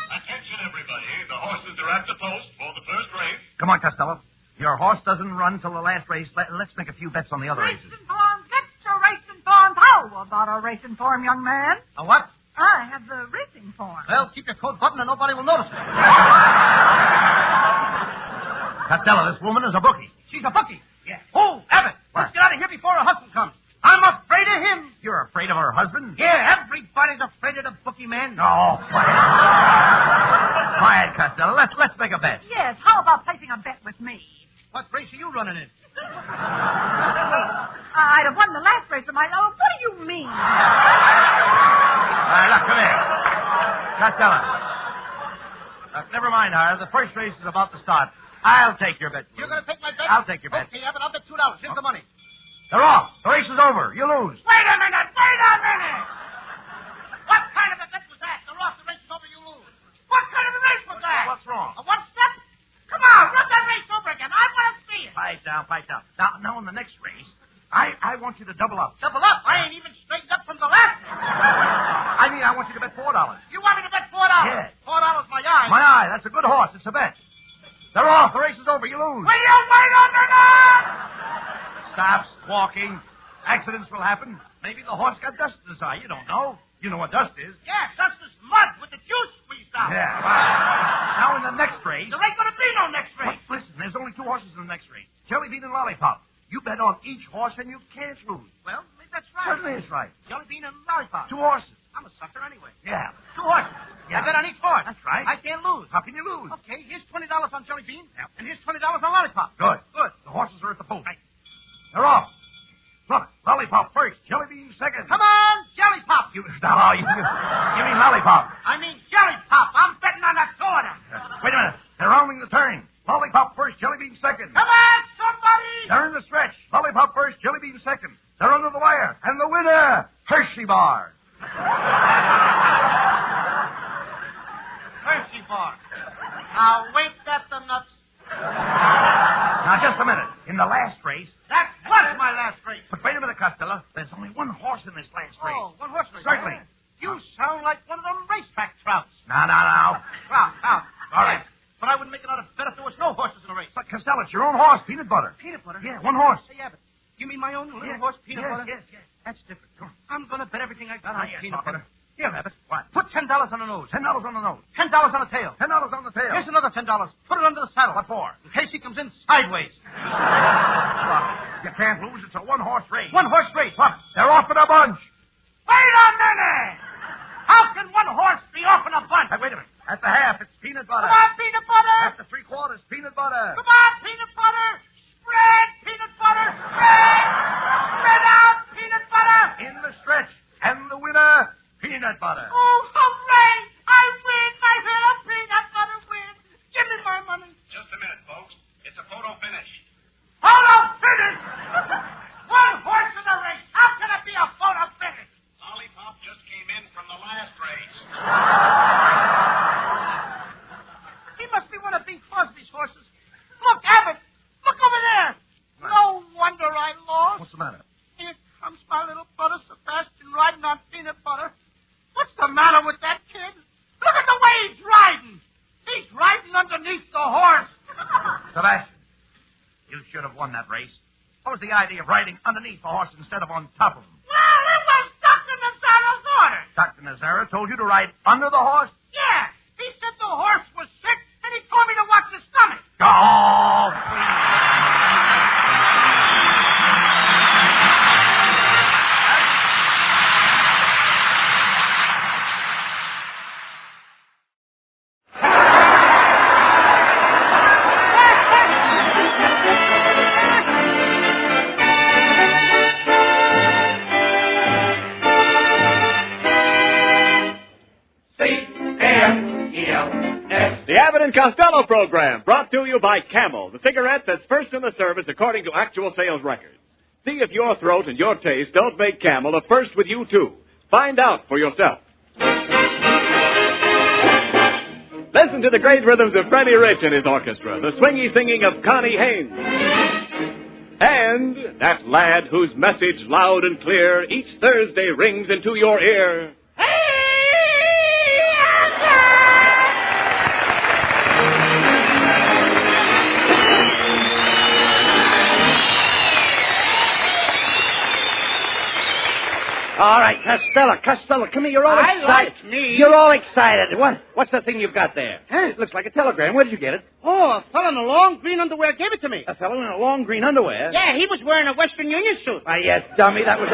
Attention, everybody. The horses are at the post for the first race. Come on, Costello. Your horse doesn't run till the last race. Let's make a few bets on the other races. Racing forms, get your racing forms. How about a racing form, young man? A what? I have the racing form. Well, keep your coat buttoned and nobody will notice it. Costello, this woman is a bookie. She's a bookie. Yeah. Oh, Abbott, let's get out of here before her husband comes. I'm afraid of him. You're afraid of her husband? Yeah, everybody's afraid of the bookie man. Oh, quiet. Quiet, Costello. Let's make a bet. Yes, how about placing a bet with me? What race are you running in? I'd have won the last race of my life. What do you mean? All right, look, come here. Costello. Never mind, Hire. The first race is about to start. I'll take your bet. You're going to take my bet? I'll take your bet. Okay, Abbott, I'll bet $2. Here's the money. They're off. The race is over. You lose. Wait a minute! What kind of a bet was that? They're off, the race is over, you lose. What kind of a race was that? What's wrong? A one-step? Come on, run that race over again. I want to see it. Pipe down. Now, in the next race, I want you to double up. Double up? I ain't even straightened up from the last one. I mean, I want you to bet $4. You want me to bet $4? Yeah. $4 my eye. My eye. That's a good horse. It's a bet. They're off. The race is over. You lose. Will you wait a minute? Stops walking. Accidents will happen. Maybe the horse got dust in his eye. You don't know. You know what dust is. Yeah, dust is mud with the juice squeezed out. Yeah, right. Now, in the next race... There ain't going to be no next race. But listen, there's only 2 horses in the next race. Jelly Bean and Lollipop. You bet on each horse and you can't lose. Well, that's right. Certainly it's right. Jelly Bean and Lollipop. 2 horses. I'm a sucker anyway. Yeah. 2 horses. Yeah. I bet on each horse. That's right. I can't lose. How can you lose? Okay, here's $20 on Jelly Bean. Yep. And here's $20 on Lollipop. Good. The horses are at the post. Right. They're off. Look, Lollipop first, Jelly Bean second. Come on, Jelly Pop. You mean Lollipop. I mean Jelly Pop. I'm betting on the 2 of them. Wait a minute. They're rounding the turn. Lollipop first, Jelly Bean second. Come on, somebody. They're in the stretch. Lollipop bar. Mercy bar. Now, wait at the nuts. Now, just a minute. In the last race... That was my last race. But wait a minute, Costello. There's only one horse in this last race. Oh, one horse race. Certainly. You sound like one of them racetrack trouts. No. Trout. All right. But I wouldn't make another bet if there was no horses in the race. But, Costello, it's your own horse, Peanut Butter. Peanut butter? Yeah, one horse. Say, Abbott, you mean my own little horse, Peanut Butter? Yes. That's different. I'm going to bet everything I got on yes, Peanut Butter. Butter. Here, Abbott. What? Put $10 on the nose. $10 on the nose. $10 on the tail. $10 on the tail. Here's another $10. Put it under the saddle. What for? In case he comes in sideways. Look, you can't lose. It's a one-horse race. One horse race. Look, they're off in a bunch. Wait a minute! How can one horse be off in a bunch? Hey, wait a minute. At the half, it's Peanut Butter. Come on, Peanut Butter! At the three-quarters, Peanut Butter. Come on, Peanut Butter! Spread, Peanut Butter! Spread! Spread out, Peanut Butter! In the stretch. And the winner, Peanut Butter. Oh, hooray! I win! I hear a Peanut Butter win! Give me my money. Just a minute, folks. It's a photo finish. Photo finish! One horse in the race. How can it be a photo finish? Lollipop just came in from the last race. He must be one of Bing Crosby's horses. Look, Abbott! Look over there! No wonder I lost. What's the matter? Here comes my little brother Sebastian riding on Peanut Butter. What's the matter with that kid? Look at the way he's riding. He's riding underneath the horse. Sebastian, you should have won that race. What was the idea of riding underneath the horse instead of on top of him? Well, it was Dr. Nazzaro's order. Dr. Nazzaro told you to ride under the horse? Yeah, he said the horse was sick, and he told me to watch his stomach. Oh, please. The Abbott and Costello program, brought to you by Camel, the cigarette that's first in the service according to actual sales records. See if your throat and your taste don't make Camel a first with you, too. Find out for yourself. Listen to the great rhythms of Freddie Rich and his orchestra, the swingy singing of Connie Haynes. And that lad whose message loud and clear each Thursday rings into your ear. All right, Costello, come here. You're all excited. like me. You're all excited. What's the thing you've got there? Huh? It looks like a telegram. Where did you get it? Oh, a fellow in a long green underwear gave it to me. A fellow in a long green underwear? Yeah, he was wearing a Western Union suit. Why, yes, dummy. That was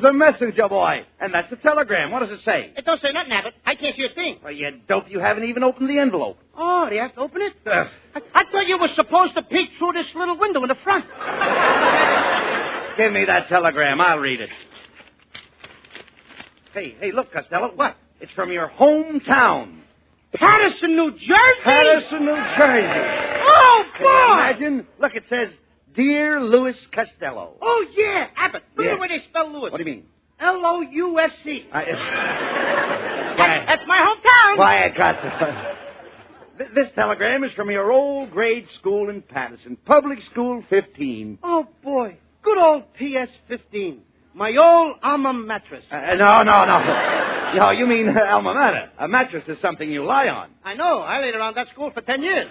a messenger boy. And that's a telegram. What does it say? It don't say nothing, Abbott. I can't see a thing. Well, you dope. You haven't even opened the envelope. Oh, do you have to open it? I thought you were supposed to peek through this little window in the front. Give me that telegram. I'll read it. Hey, look, Costello. What? It's from your hometown. Patterson, New Jersey? Patterson, New Jersey. Oh, boy! Can you imagine? Look, it says, Dear Louis Costello. Oh, yeah, Abbott. Look Yeah. at the way they spell Louis. What do you mean? L-O-U-S-C. Quiet. That's my hometown. Quiet, Costello. This telegram is from your old grade school in Patterson, Public School 15. Oh, boy. Good old PS-15. My old alma mattress. No. No, you mean alma mater. A mattress is something you lie on. I know. I laid around that school for 10 years.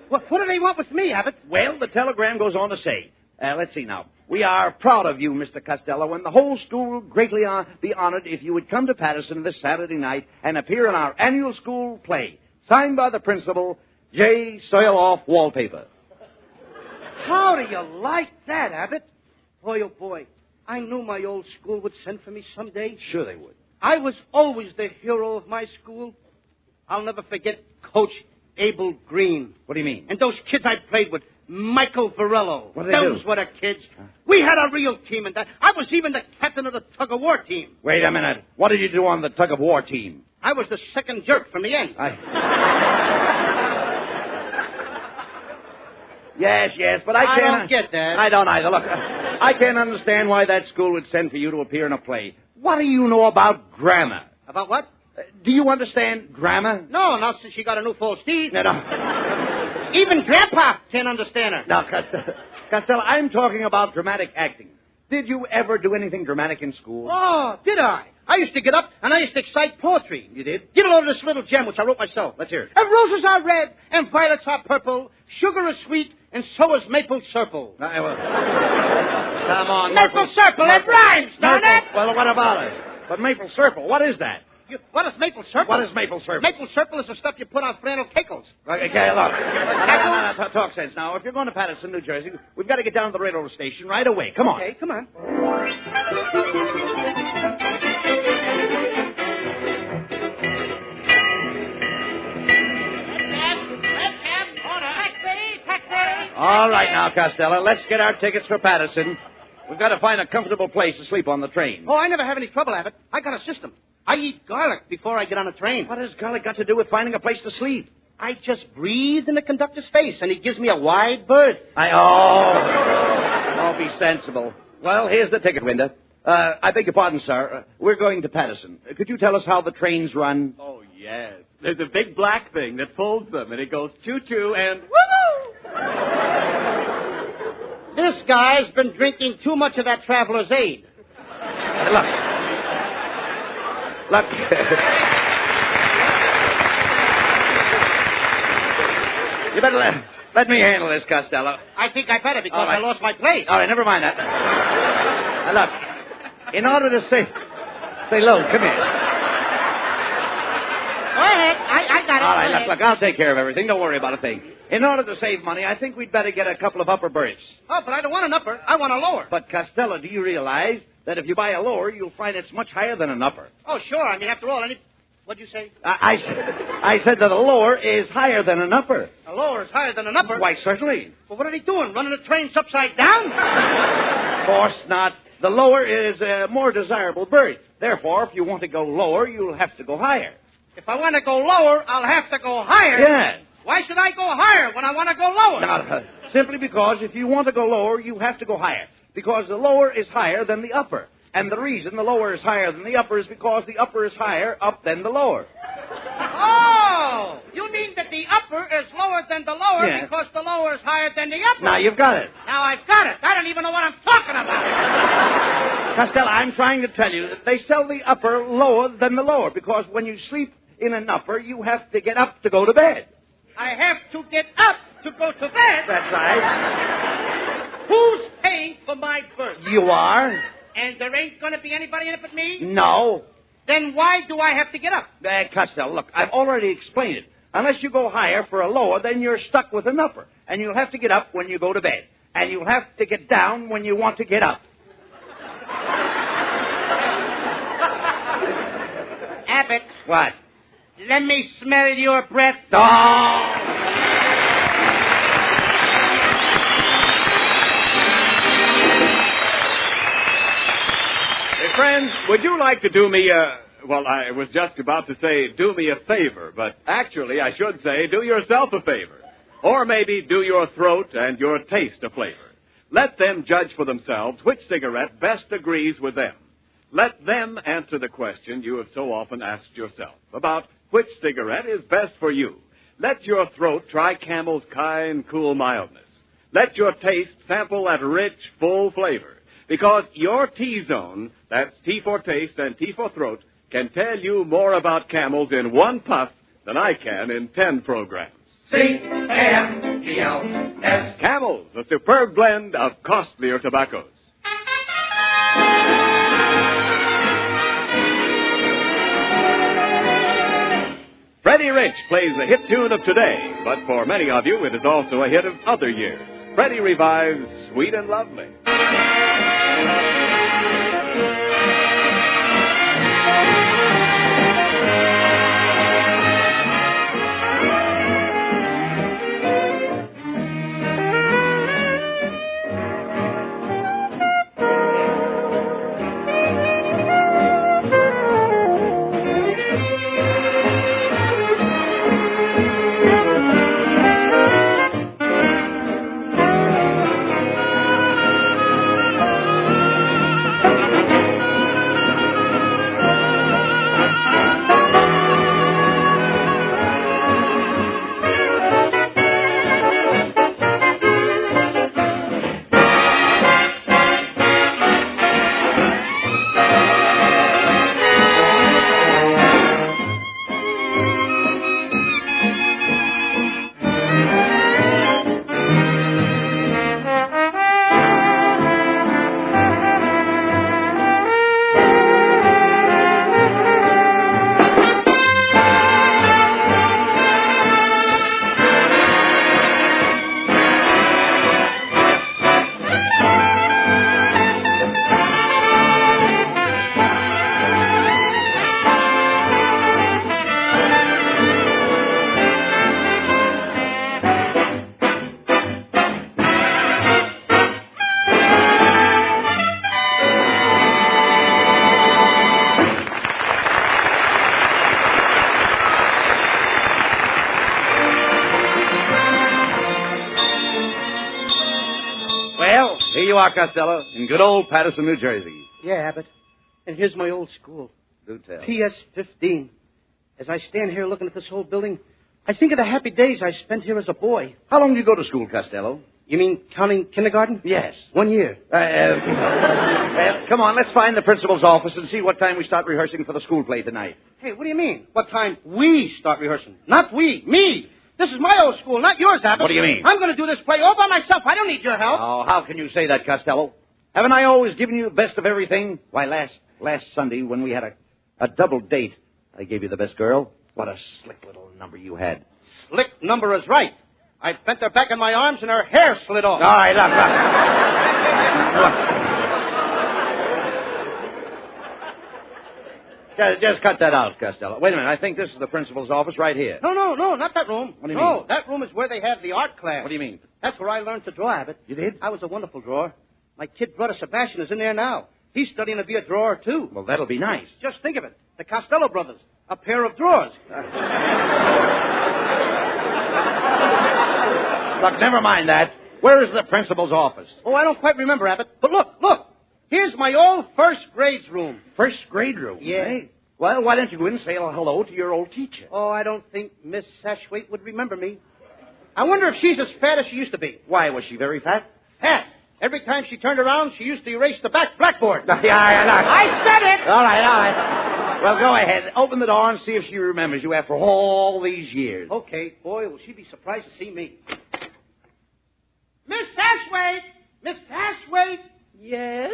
What do they want with me, Abbott? Well, the telegram goes on to say, let's see now. We are proud of you, Mr. Costello, and the whole school will greatly be honored if you would come to Patterson this Saturday night and appear in our annual school play, signed by the principal, J. Soil-Off Wallpaper. How do you like that, Abbott? Boy, oh, boy. I knew my old school would send for me someday. Sure they would. I was always the hero of my school. I'll never forget Coach Abel Green. What do you mean? And those kids I played with, Michael Varello. What did they do? Those were the kids. We had a real team, and I was even the captain of the tug-of-war team. Wait a minute. What did you do on the tug-of-war team? I was the second jerk from the end. Yes, but I can't... I don't get that. I don't either. Look, I can't understand why that school would send for you to appear in a play. What do you know about grammar? About what? Do you understand grammar? No, not since she got a new false teeth. No. Even Grandpa can't understand her. No, Costello, I'm talking about dramatic acting. Did you ever do anything dramatic in school? Oh, did I? I used to get up and I used to excite poetry. You did? Get a load of this little gem, which I wrote myself. Let's hear it. And roses are red, and violets are purple. Sugar is sweet, and so is maple syrup. Come on, Maple syrup, it rhymes, don't it? Well, what about it? But maple syrup, what is that? What is maple syrup? What is maple syrup? Maple syrup is the stuff you put on flannel cakes. Okay, look. No, talk sense now. If you're going to Patterson, New Jersey, we've got to get down to the railroad station right away. Come on. Okay, come on. All right now, Costello, let's get our tickets for Patterson. We've got to find a comfortable place to sleep on the train. Oh, I never have any trouble, Abbott. I got a system. I eat garlic before I get on a train. What has garlic got to do with finding a place to sleep? I just breathe in the conductor's face, and he gives me a wide berth. Oh, be sensible. Well, here's the ticket window. I beg your pardon, sir. We're going to Patterson. Could you tell us how the trains run? Oh, yes. There's a big black thing that folds them, and it goes choo-choo and woo-hoo! This guy's been drinking too much of that Traveler's Aid. Look. You better let me handle this, Costello. I think I better because I lost my place. All right, never mind that. Now, look, in order to say, Lou, come here. Go ahead. I got it. All right, look, I'll take care of everything. Don't worry about a thing. In order to save money, I think we'd better get a couple of upper berths. Oh, but I don't want an upper. I want a lower. But, Costello, do you realize that if you buy a lower, you'll find it's much higher than an upper? Oh, sure. I mean, after all, what'd you say? I said that a lower is higher than an upper. A lower is higher than an upper? Why, certainly. Well, what are they doing? Running the trains upside down? Of course not. The lower is a more desirable berth. Therefore, if you want to go lower, you'll have to go higher. If I want to go lower, I'll have to go higher. Yeah. Why should I go higher when I want to go lower? No, simply because if you want to go lower, you have to go higher. Because the lower is higher than the upper. And the reason the lower is higher than the upper is because the upper is higher up than the lower. Oh! You mean that the upper is lower than the lower because the lower is higher than the upper? Now you've got it. Now I've got it. I don't even know what I'm talking about. Costello, I'm trying to tell you that they sell the upper lower than the lower because when you sleep in an upper, you have to get up to go to bed. I have to get up to go to bed? That's right. Who's paying for my berth? You are. And there ain't going to be anybody in it but me? No. Then why do I have to get up? Costello, look, I've already explained it. Unless you go higher for a lower, then you're stuck with an upper. And you'll have to get up when you go to bed. And you'll have to get down when you want to get up. Abbott. What? Let me smell your breath. Oh! Friends, would you like to do me a... Well, I was just about to say do me a favor, but actually I should say do yourself a favor. Or maybe do your throat and your taste a flavor. Let them judge for themselves which cigarette best agrees with them. Let them answer the question you have so often asked yourself about which cigarette is best for you. Let your throat try Camel's kind, cool mildness. Let your taste sample that rich, full flavor. Because your T-zone, that's T for taste and T for throat, can tell you more about Camels in one puff than I can in 10 programs. C-A-M-E-L-S. Camels, a superb blend of costlier tobaccos. Freddie Rich plays the hit tune of today, but for many of you, it is also a hit of other years. Freddie revives Sweet and Lovely. you are, Costello, in good old Patterson, New Jersey. Yeah, Abbott. And here's my old school. Do tell. PS 15. As I stand here looking at this old building, I think of the happy days I spent here as a boy. How long do you go to school, Costello? You mean counting kindergarten? Yes. 1 year. Come on, let's find the principal's office and see what time we start rehearsing for the school play tonight. Hey, what do you mean? What time we start rehearsing? Not we. Me. This is my old school, not yours, Abbott. What do you mean? I'm going to do this play all by myself. I don't need your help. Oh, how can you say that, Costello? Haven't I always given you the best of everything? Why, last Sunday when we had a double date, I gave you the best girl. What a slick little number you had. Slick number is right. I bent her back in my arms and her hair slid off. All right, look. Just cut that out, Costello. Wait a minute. I think this is the principal's office right here. No, not that room. What do you mean? No, that room is where they have the art class. What do you mean? That's where I learned to draw, Abbott. You did? I was a wonderful drawer. My kid brother Sebastian is in there now. He's studying to be a drawer, too. Well, that'll be nice. Just think of it. The Costello brothers. A pair of drawers. Look, never mind that. Where is the principal's office? Oh, I don't quite remember, Abbott. But look. Here's my old first grades room. First grade room? Yeah. Hey. Well, why don't you go in and say hello to your old teacher? Oh, I don't think Miss Sashwaite would remember me. I wonder if she's as fat as she used to be. Why, was she very fat? Fat. Every time she turned around, she used to erase the back blackboard. Yeah. I said it! All right. Well, go ahead. Open the door and see if she remembers you after all these years. Okay. Boy, will she be surprised to see me. Miss Ashwaite! Miss Ashwaite! Yes?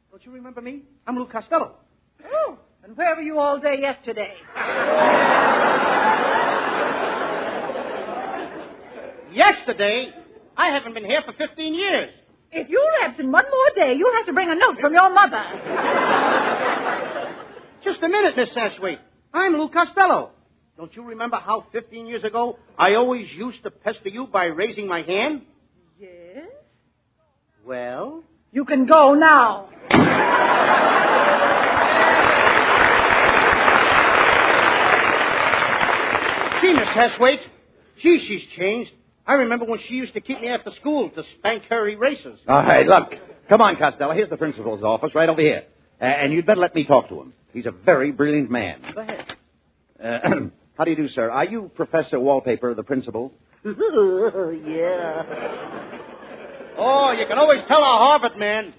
Don't you remember me? I'm Lou Costello. Oh, and where were you all day yesterday? Yesterday? I haven't been here for 15 years. If you're absent one more day, you'll have to bring a note from your mother. Just a minute, Miss Ashwaite. I'm Lou Costello. Don't you remember how 15 years ago I always used to pester you by raising my hand? Yes? Well? You can go now. Gee, Miss Ashwaite. Gee, she's changed. I remember when she used to keep me after school to spank her erasers. All right, look. Come on, Costello. Here's the principal's office right over here. And you'd better let me talk to him. He's a very brilliant man. Go ahead. How do you do, sir? Are you Professor Wallpaper, the principal? Yeah. Oh, you can always tell a Harvard man.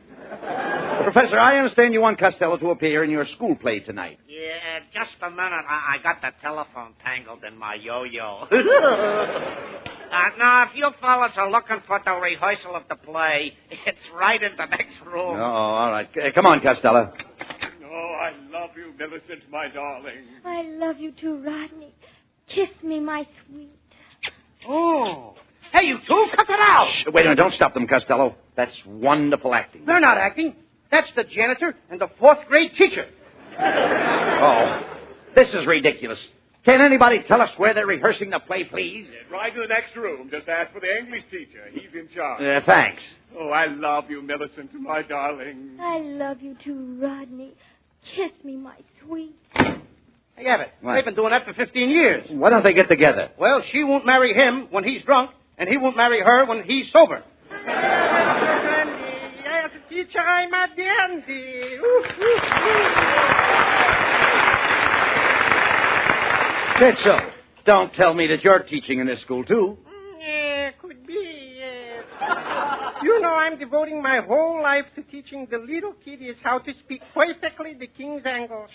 Professor, I understand you want Costello to appear in your school play tonight. Yeah, just a minute. I got the telephone tangled in my yo-yo. Now, if you fellas are looking for the rehearsal of the play, it's right in the next room. Oh, all right. Come on, Costello. Oh, I love you, Millicent, my darling. I love you too, Rodney. Kiss me, my sweet. Oh. Hey, you two, cut it out. Shh, wait a minute. Don't stop them, Costello. That's wonderful acting. They're not acting. That's the janitor and the fourth grade teacher. Oh, this is ridiculous. Can anybody tell us where they're rehearsing the play, please? Right in the next room. Just ask for the English teacher. He's in charge. Thanks. Oh, I love you, Millicent, my darling. I love you too, Rodney. Kiss me, my sweet. Hey, Abbott, What? they've been doing that for 15 years. Why don't they get together? Well, she won't marry him when he's drunk, and he won't marry her when he's sober. Yes, teacher, I'm a dandy. Mitchell, don't tell me that you're teaching in this school, too. Yeah, could be, yes. You know, I'm devoting my whole life to teaching the little kiddies how to speak perfectly the King's English.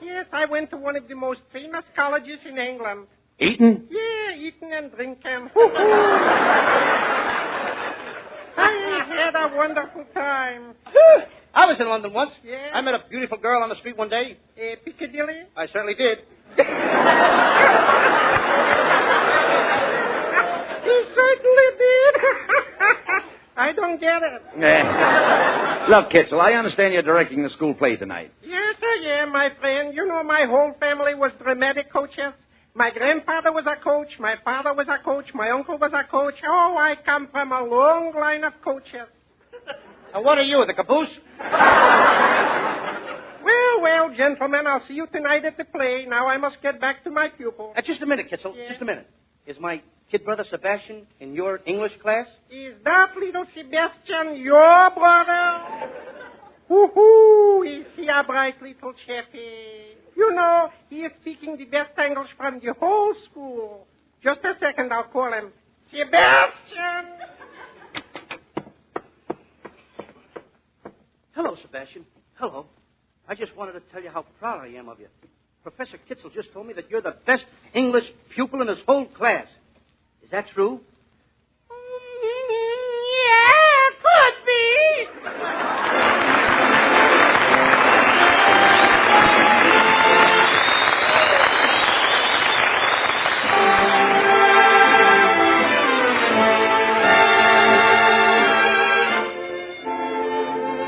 Yes, I went to one of the most famous colleges in England. Eton? Yeah, Eton and Brinkham. I had a wonderful time. I was in London once. Yeah? I met a beautiful girl on the street one day. Piccadilly? I certainly did. He certainly did. I don't get it. Look, Kitzel, I understand you're directing the school play tonight. Yes, I am, my friend. You know, my whole family was dramatic coaches. My grandfather was a coach. My father was a coach. My uncle was a coach. Oh, I come from a long line of coaches. And what are you, the caboose? Well, gentlemen, I'll see you tonight at the play. Now I must get back to my pupil. Just a minute, Kitzel. Yeah. Just a minute. Is my kid brother Sebastian in your English class? Is that little Sebastian your brother? Hoo-hoo, is he a bright little chappie? You know, he is speaking the best English from the whole school. Just a second, I'll call him. Sebastian! Hello, Sebastian. Hello. I just wanted to tell you how proud I am of you. Professor Kitzel just told me that you're the best English pupil in his whole class. Is that true? Yeah, could be.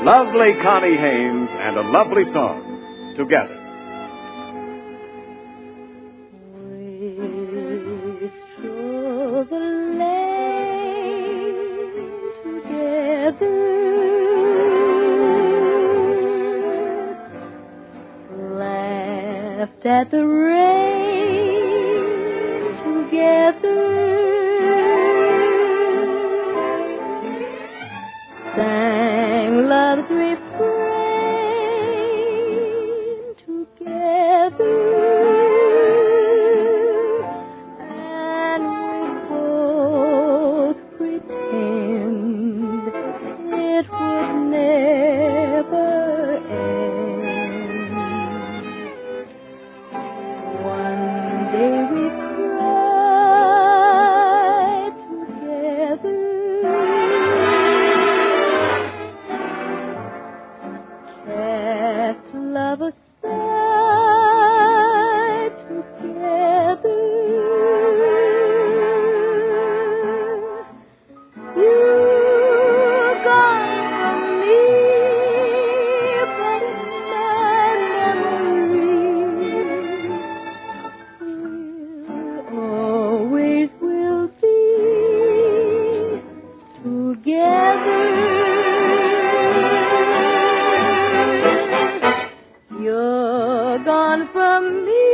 Lovely Connie Haynes and a lovely song together. At the rain together, sang love's refrain together, and we both pretend it would never end. We cried together, cast love aside together. You're gone from me, but in my memory always will be together. You're gone from me,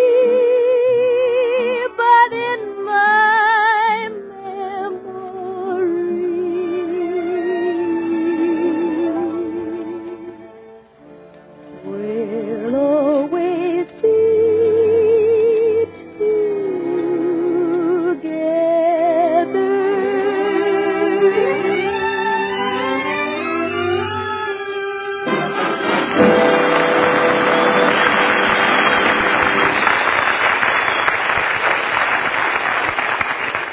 but in my memory will always be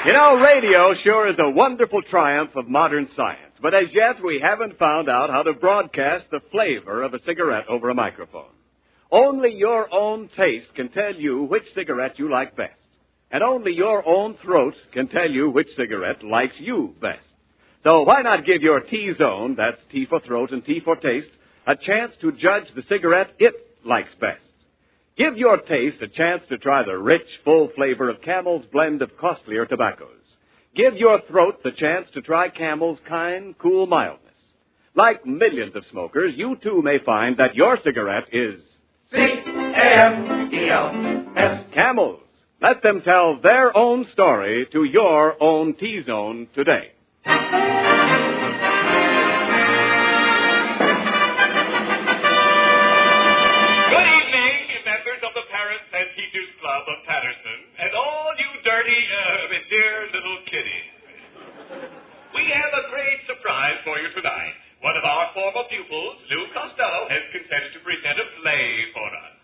You know, radio sure is a wonderful triumph of modern science, but as yet we haven't found out how to broadcast the flavor of a cigarette over a microphone. Only your own taste can tell you which cigarette you like best, and only your own throat can tell you which cigarette likes you best. So why not give your T-zone, that's T for throat and T for taste, a chance to judge the cigarette it likes best. Give your taste a chance to try the rich, full flavor of Camel's blend of costlier tobaccos. Give your throat the chance to try Camel's kind, cool mildness. Like millions of smokers, you too may find that your cigarette is C-A-M-E-L-S. Camels. Let them tell their own story to your own T-zone today. Of Patterson, and all you dirty, dear little kiddies. We have a great surprise for you tonight. One of our former pupils, Lou Costello, has consented to present a play for us.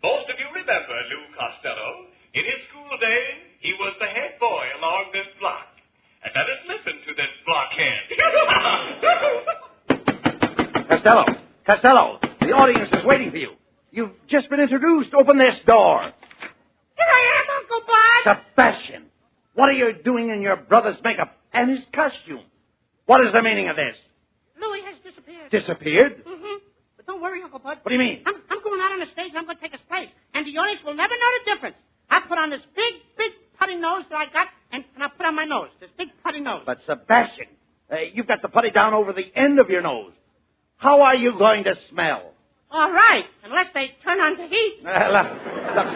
Most of you remember Lou Costello. In his school days, he was the head boy along this block. And let us listen to this blockhead. Costello, the audience is waiting for you. You've just been introduced. Open this door. Here I am, Uncle Bud. Sebastian, what are you doing in your brother's makeup and his costume? What is the meaning of this? Louis has disappeared. Disappeared? Mm-hmm. But don't worry, Uncle Bud. What do you mean? I'm going out on the stage and I'm going to take his place. And the audience will never know the difference. I put on this big putty nose that I got, and I put on my nose. This big putty nose. But, Sebastian, you've got the putty down over the end of your nose. How are you going to smell? All right, unless they turn on the heat. Look,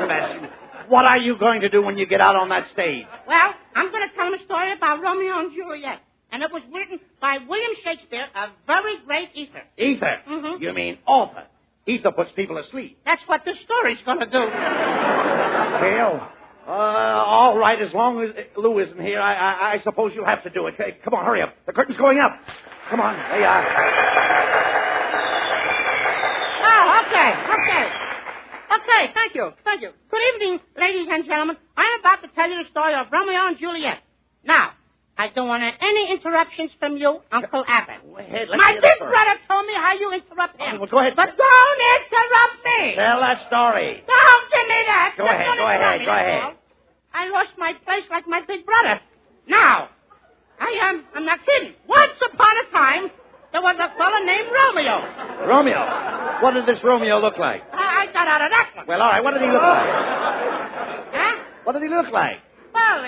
Sebastian, What are you going to do when you get out on that stage? Well, I'm going to tell him a story about Romeo and Juliet. And it was written by William Shakespeare, a very great ether. Ether? Mm-hmm. You mean author. Ether puts people asleep. That's what this story's going to do. Well, all right, as long as Lou isn't here, I suppose you'll have to do it. Hey, come on, hurry up. The curtain's going up. Come on, there you are. Oh, okay, thank you. Good evening, ladies and gentlemen. I'm about to tell you the story of Romeo and Juliet. Now, I don't want any interruptions from you, Uncle Abbott. Go ahead, let's My hear big the brother told me how you interrupt him. Well, go ahead. But don't interrupt me. Tell that story. Don't give me that. Go ahead. I lost my place like my big brother. Now, I'm not kidding. Once upon a time, there was a fellow named Romeo. Romeo? What did this Romeo look like? I got out of that one. Well, all right, what did he look like? Huh? What did he look like? Well,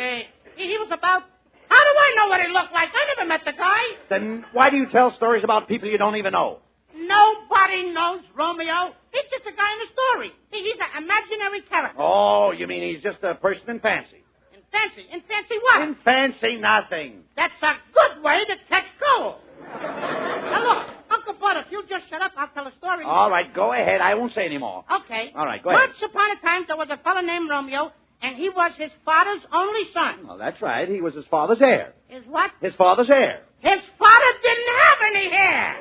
he was about... How do I know what he looked like? I never met the guy. Then why do you tell stories about people you don't even know? Nobody knows Romeo. He's just a guy in the story. He's an imaginary character. Oh, you mean he's just a person in fancy? In fancy? In fancy what? In fancy nothing. That's a good way to catch cold. Now, look, Uncle Bud, if you just shut up, I'll tell a story. All right, go ahead. I won't say any more. Okay. All right, go ahead. Once upon a time, there was a fellow named Romeo, and he was his father's only son. Well, that's right. He was his father's heir. His what? His father's heir. His father didn't have any hair.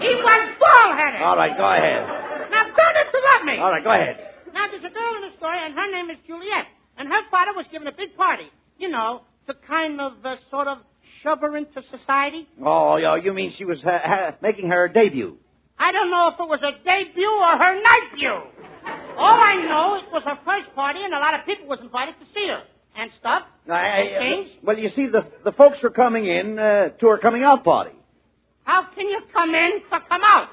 He was bald-headed. All right, go ahead. Now, don't interrupt me. All right, go ahead. Now, there's a girl in the story, and her name is Juliet. And her father was giving a big party. You know, to kind of, sort of shove her into society. Oh, you mean she was making her debut? I don't know if it was a debut or her night view. All I know, it was her first party, and a lot of people was invited to see her. And stuff. Well, you see, the folks were coming in to her coming out party. How can you come in to come out?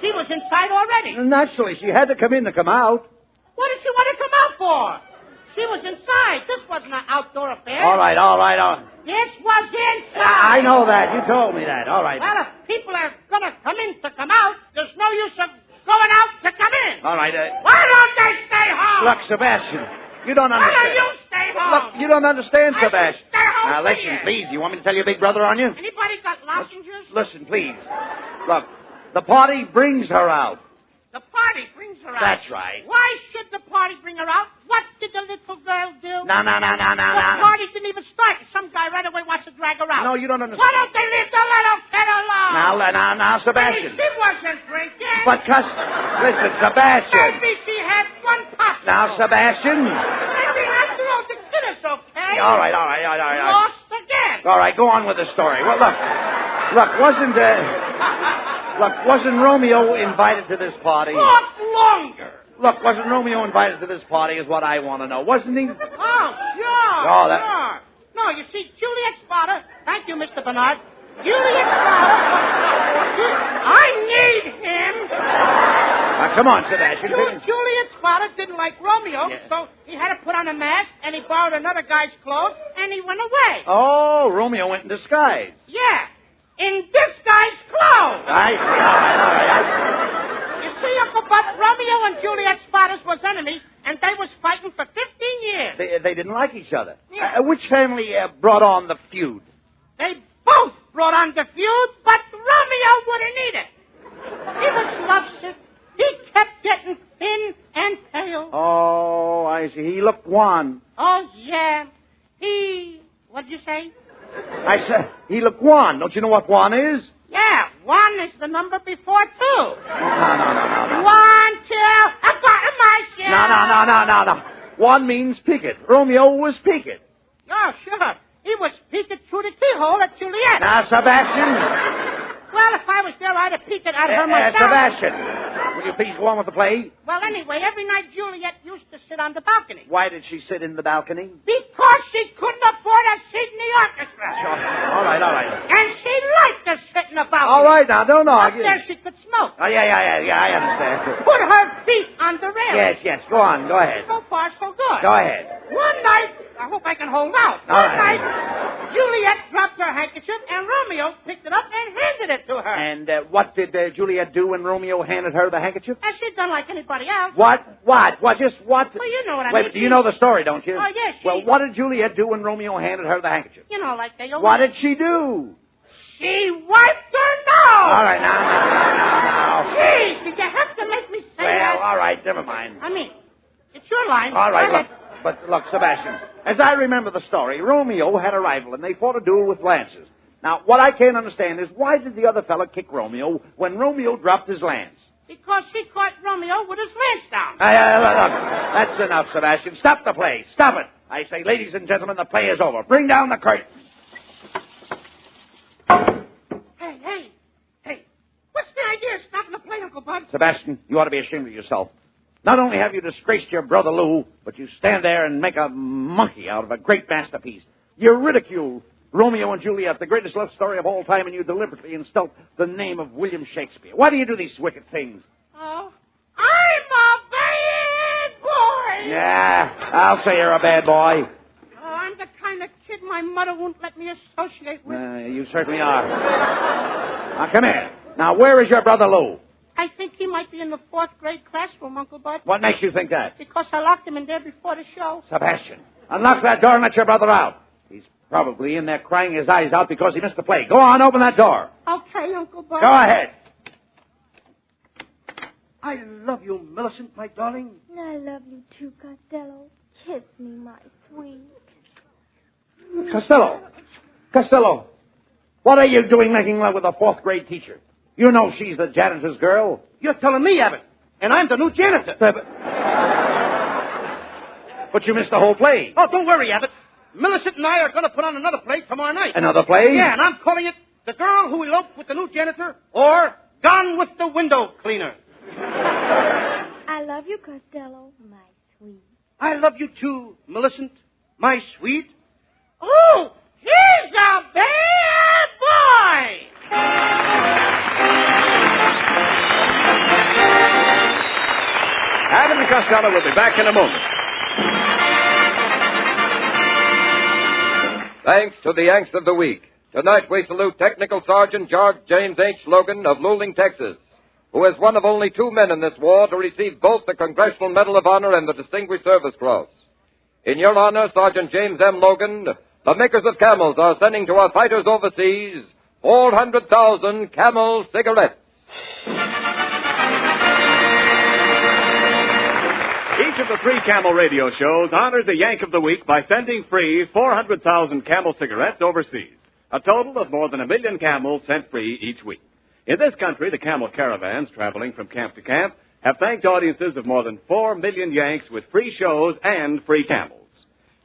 She was inside already. Naturally, she had to come in to come out. What did she want to come out for? She was inside. This wasn't an outdoor affair. All right. This was inside. I know that. You told me that. All right. Well, if people are going to come in to come out, there's no use of going out to come in. All right. Why don't they stay home? Look, Sebastian, you don't understand. Why don't you stay home? Look, you don't understand, I Sebastian. stay home. Now, listen, please. You want me to tell your big brother on you? Anybody got lozenges? Listen, please. Look, the party brings her out. The party brings her out. That's right. Why should the party bring her out? What did the little girl do? No. The party didn't even start. Some guy right away wants to drag her out. No, you don't understand. Why don't they leave the little kid alone? Now, Sebastian. Maybe she wasn't drinking. But, listen, Sebastian. Maybe she had one pop. Now, Sebastian. Maybe after all, the kid is okay. All right. Lost again. All right, go on with the story. Well, look, wasn't Romeo invited to this party? Talk longer. Look, wasn't Romeo invited to this party is what I want to know. Wasn't he? Oh, sure. Oh, Sure. No, you see, Juliet's father... Thank you, Mr. Bernard. Juliet's father... I need him. Now, come on, Sebastian. Juliet's father didn't like Romeo, so he had to put on a mask, and he borrowed another guy's clothes, and he went away. Oh, Romeo went in disguise. Yeah. In this guy's clothes. I see. All right. You see, Uncle Bud, Romeo and Juliet's fathers was enemies, and they was fighting for 15 years. They didn't like each other. Yeah. Which family brought on the feud? They both brought on the feud, but Romeo wouldn't need it. He was lovesick. He kept getting thin and pale. Oh, I see. He looked wan. Oh, yeah. What'd you say? I said, he looked wan. Don't you know what wan is? Yeah, 1 is the number before 2. No. 1, 2, I've gotten my share. No. 1 means picket. Romeo was picket. Oh, sure. He was peeked through the keyhole at Juliet. Now, Sebastian. Well, if I was there, I'd have peeked at her myself. Sebastian, will you please go on with the play? Well, anyway, every night Juliet used to sit on the balcony. Why did she sit in the balcony? Because she couldn't afford a seat in the orchestra. Sure. All right. And she liked to sit in the balcony. All right, now, don't argue. Up there she could smoke. Oh, yeah, I understand. Put her feet on the rail. Yes, go on, go ahead. So far, so good. Go ahead. One night, I hope I can hold out. All One right. night, Juliet dropped her handkerchief, and Romeo picked it up and handed it to her. And what did Juliet do when Romeo handed her the handkerchief? And she'd done like anybody else. What? Just what? Well, you know what I Wait, mean. do you know the story, don't you? Oh, yes. Well, what did Juliet do when Romeo handed her the handkerchief? You know, like they always... What did she do? She wiped her nose. All right, now. Gee, did you have to make me say that? Well, all right, never mind. I mean, it's your line. All right, Go ahead. look, Sebastian, as I remember the story, Romeo had a rival, and they fought a duel with lances. Now, what I can't understand is why did the other fella kick Romeo when Romeo dropped his lance? Because he caught Romeo with his lance down. Look, that's enough, Sebastian. Stop the play. Stop it. I say, ladies and gentlemen, the play is over. Bring down the curtain. Hey, what's the idea of stopping the play, Uncle Bud? Sebastian, you ought to be ashamed of yourself. Not only have you disgraced your brother Lou, but you stand there and make a monkey out of a great masterpiece. You ridicule Romeo and Juliet, the greatest love story of all time, and you deliberately insult the name of William Shakespeare. Why do you do these wicked things? Oh, I'm a bad boy. Yeah, I'll say you're a bad boy. Oh, I'm the kind of kid my mother won't let me associate with. You certainly are. Now, come here. Now, where is your brother Lou? I think he might be in the 4th grade classroom, Uncle Bud. What makes you think that? Because I locked him in there before the show. Sebastian, unlock that door and let your brother out. He's probably in there crying his eyes out because he missed the play. Go on, open that door. Okay, Uncle Bud. Go ahead. I love you, Millicent, my darling. I love you too, Costello. Kiss me, my sweet. Costello, what are you doing making love with a 4th grade teacher? You know she's the janitor's girl. You're telling me, Abbott, and I'm the new janitor. But you missed the whole play. Oh, don't worry, Abbott. Millicent and I are going to put on another play tomorrow night. Another play? Yeah, and I'm calling it The Girl Who Eloped with the New Janitor or Gone with the Window Cleaner. I love you, Costello, my sweet. I love you too, Millicent, my sweet. Oh, he's a bad boy. Abbott and Costello will be back in a moment. Thanks to the Yanks of the Week. Tonight we salute Technical Sergeant George James H. Logan of Luling, Texas, who is one of only 2 men in this war to receive both the Congressional Medal of Honor and the Distinguished Service Cross. In your honor, Sergeant James M. Logan, the makers of Camels are sending to our fighters overseas 400,000 Camel cigarettes. Each of the 3 Camel radio shows honors a Yank of the Week by sending free 400,000 Camel cigarettes overseas. A total of more than 1 million Camels sent free each week. In this country, the Camel caravans traveling from camp to camp have thanked audiences of more than 4 million Yanks with free shows and free Camels.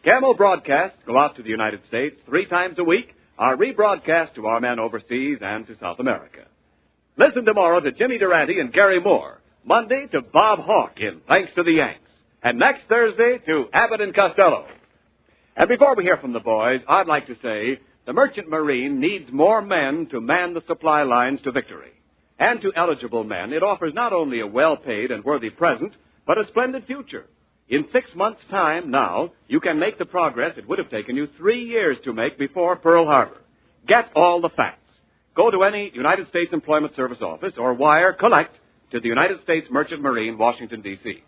Camel broadcasts go out to the United States 3 times a week, are rebroadcast to our men overseas and to South America. Listen tomorrow to Jimmy Durante and Gary Moore. Monday to Bob Hawke in Thanks to the Yanks. And next Thursday to Abbott and Costello. And before we hear from the boys, I'd like to say the Merchant Marine needs more men to man the supply lines to victory. And to eligible men, it offers not only a well-paid and worthy present, but a splendid future. In 6 months' time now, you can make the progress it would have taken you 3 years to make before Pearl Harbor. Get all the facts. Go to any United States Employment Service office or wire collect to the United States Merchant Marine, Washington, D.C.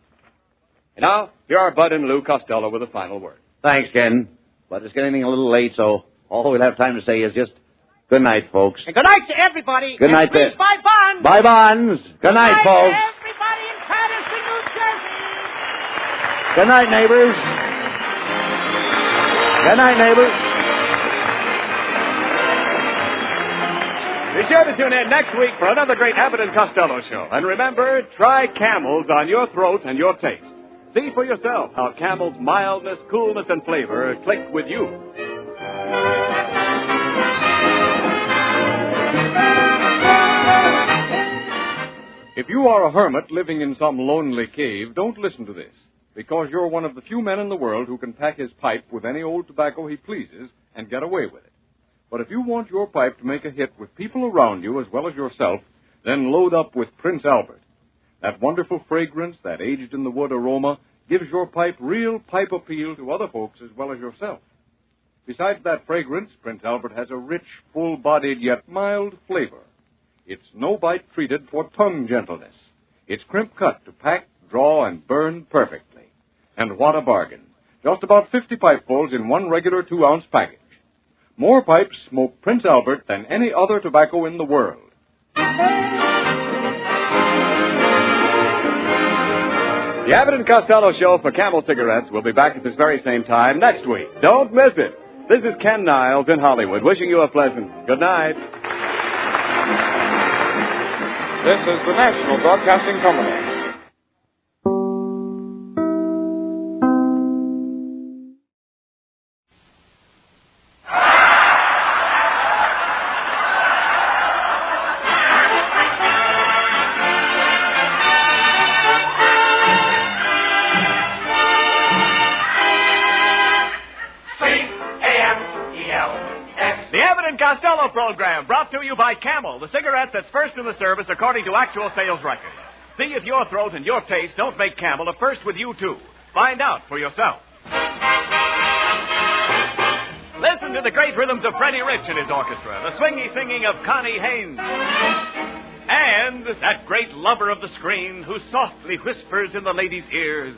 And now, here are Bud and Lou Costello with a final word. Thanks, Ken. But it's getting a little late, so all we'll have time to say is just good night, folks. And good night to everybody. Good night, please buy bonds. Bye, bonds. Good night, folks. To everybody in Patterson, New Jersey. Good night, neighbors. Good night, neighbors. Be sure to tune in next week for another great Abbott and Costello show. And remember, try Camels on your throat and your taste. See for yourself how Camel's mildness, coolness, and flavor click with you. If you are a hermit living in some lonely cave, don't listen to this, because you're one of the few men in the world who can pack his pipe with any old tobacco he pleases and get away with it. But if you want your pipe to make a hit with people around you as well as yourself, then load up with Prince Albert. That wonderful fragrance, that aged-in-the-wood aroma, gives your pipe real pipe appeal to other folks as well as yourself. Besides that fragrance, Prince Albert has a rich, full-bodied, yet mild flavor. It's no-bite treated for tongue gentleness. It's crimp-cut to pack, draw, and burn perfectly. And what a bargain. Just about 50 pipefuls in one regular 2-ounce package. More pipes smoke Prince Albert than any other tobacco in the world. The Abbott and Costello Show for Camel Cigarettes will be back at this very same time next week. Don't miss it. This is Ken Niles in Hollywood, wishing you a pleasant good night. This is the National Broadcasting Company. Costello program brought to you by Camel, the cigarette that's first in the service according to actual sales records. See if your throat and your taste don't make Camel a first with you, too. Find out for yourself. Listen to the great rhythms of Freddie Rich and his orchestra, the swingy singing of Connie Haynes, and that great lover of the screen who softly whispers in the ladies' ears.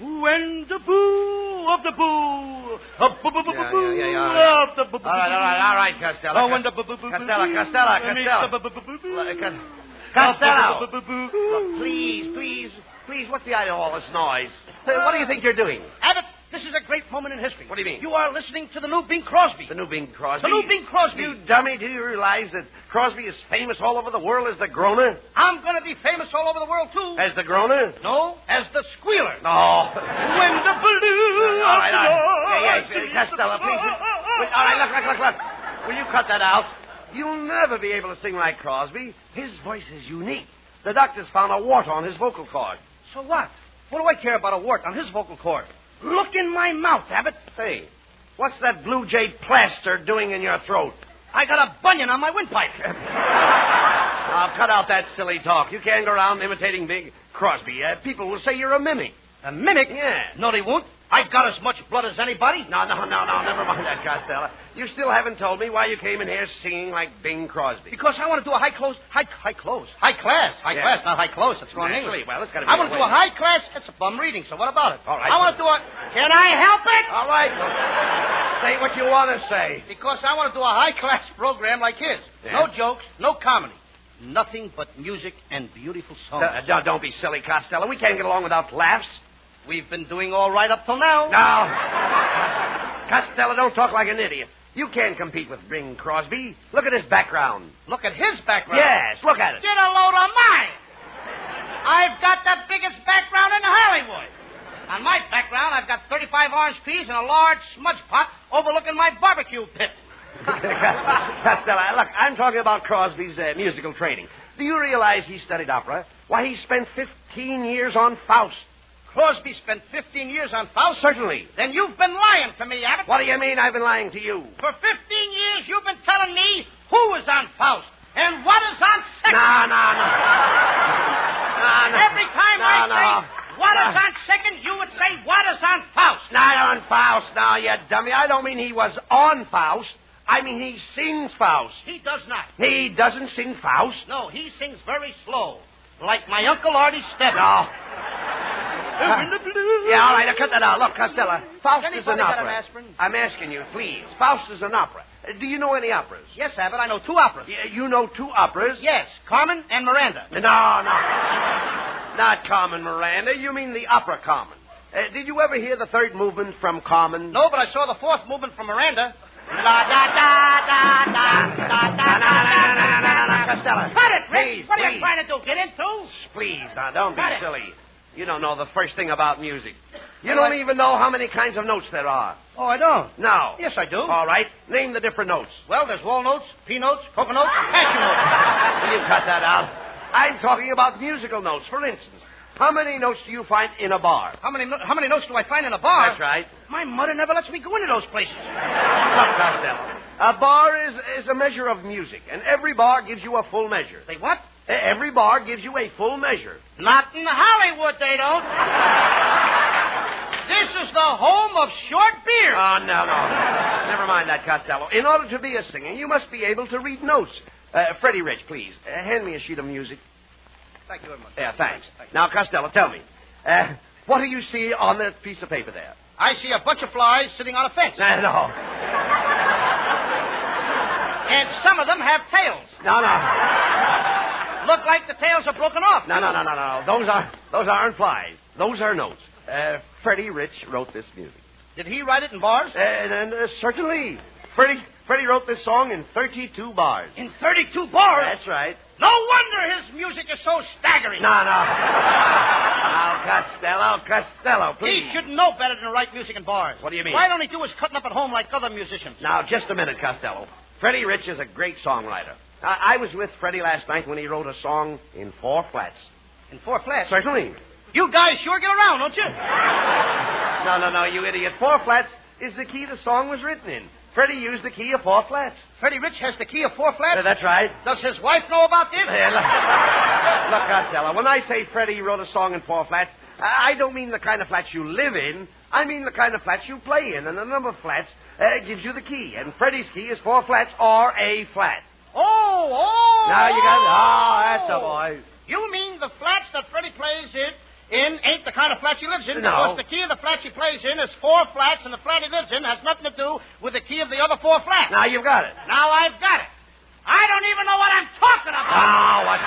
When the boo of the boo, of the boo, All right, Costello. Oh, when the boo, Costello. Look, please, what's the idea of all this noise? What do you think you're doing? Abbott, this is a great moment in history. What do you mean? You are listening to the new Bing Crosby. The new Bing Crosby? The new Bing Crosby. You dummy, do you realize that Crosby is famous all over the world as the groaner? I'm going to be famous all over the world, too. As the groaner? No, as the squealer. No. When the blue All right. Hey, Costello, please. All right, look. Will you cut that out? You'll never be able to sing like Crosby. His voice is unique. The doctors found a wart on his vocal cord. So what? What do I care about a wart on his vocal cord? Look in my mouth, Abbott. Hey, what's that blue jay plaster doing in your throat? I got a bunion on my windpipe. Now, cut out that silly talk. You can't go around imitating Big Crosby. People will say you're a mimic. A mimic? Yeah. No, they won't. I got as much blood as anybody. No, never mind that, Costello. You still haven't told me why you came in here singing like Bing Crosby. Because I want to do a high class, not high close. That's wrong English. Well, it's got to be. I want to do a high class. It's a bum reading. So what about it? All right. I want to do a. Can I help it? All right. Say what you want to say. Because I want to do a high class program like his. Yeah. No jokes, no comedy. Nothing but music and beautiful songs. Don't be silly, Costello. We can't get along without laughs. We've been doing all right up till now. No. Costello, don't talk like an idiot. You can't compete with Bing Crosby. Look at his background. Look at his background? Yes, look at it. Get a load of mine. I've got the biggest background in Hollywood. On my background, I've got 35 orange peas and a large smudge pot overlooking my barbecue pit. Costello, look, I'm talking about Crosby's musical training. Do you realize he studied opera? Why, he spent 15 years on Faust. Crosby spent 15 years on Faust? Certainly. Then you've been lying to me, Abbott. What do you mean I've been lying to you? For 15 years, you've been telling me who is on Faust and what is on second. No. Every time I say what is on second, you would say what is on Faust. Not on Faust, now, you dummy. I don't mean he was on Faust. I mean he sings Faust. He does not. He doesn't sing Faust? No, he sings very slow, like my Uncle Artie Stebbins. No. Yeah, all right, now cut that out. Look, Costello, Faust is an opera. Got an aspirin? I'm asking you, please. Faust is an opera. Do you know any operas? Yes, Abbott, I know 2 operas. You know 2 operas? Yes, Carmen and Miranda. No. Not Carmen Miranda. You mean the opera Carmen. Did you ever hear the 3rd movement from Carmen? No, but I saw the 4th movement from Miranda. La da da da da da da da. Costello. Cut it, Rick. Please, What are you trying to do? Get into? Please, now, don't be Cut it. silly. You don't know the first thing about music. You don't even know how many kinds of notes there are. Oh, I don't? No. Yes, I do. All right. Name the different notes. Well, there's walnuts, peanuts, coconuts, and cashew nuts. Will you cut that out? I'm talking about musical notes. For instance, How many notes do you find in a bar? How many notes do I find in a bar? That's right. My mother never lets me go into those places. Look, Costello, a bar is a measure of music, and every bar gives you a full measure. Say what? Every bar gives you a full measure. Not in Hollywood, they don't. This is the home of short beer. Oh, no. Never mind that, Costello. In order to be a singer, you must be able to read notes. Freddie Rich, please, hand me a sheet of music. Thank you very much. Yeah, thanks. Now, Costello, tell me, what do you see on that piece of paper there? I see a bunch of flies sitting on a fence. No. And some of them have tails. No. Look like the tails are broken off. No. Those aren't flies. Those are notes. Freddie Rich wrote this music. Did he write it in bars? Certainly. Freddie wrote this song in 32 bars. In 32 bars? That's right. No wonder his music is so staggering. No. Now, Costello, please. He should know better than to write music in bars. What do you mean? Why don't he do his cutting up at home like other musicians? Now, just a minute, Costello. Freddie Rich is a great songwriter. I was with Freddie last night when he wrote a song in 4 flats. In 4 flats? Certainly. You guys sure get around, don't you? No, you idiot. 4 flats is the key the song was written in. Freddie used the key of 4 flats. Freddie Rich has the key of 4 flats? That's right. Does his wife know about this? Look, Costello, when I say Freddie wrote a song in 4 flats, I don't mean the kind of flats you live in. I mean the kind of flats you play in. And the number of flats gives you the key. And Freddie's key is 4 flats or A flat. Oh! Now you got it. Oh, that's the boy. You mean the flats that Freddie plays in ain't the kind of flats he lives in? No. Because the key of the flats he plays in is 4 flats, and the flat he lives in has nothing to do with the key of the other 4 flats. Now you've got it. Now I've got it. I don't even know what I'm talking about. Oh, what?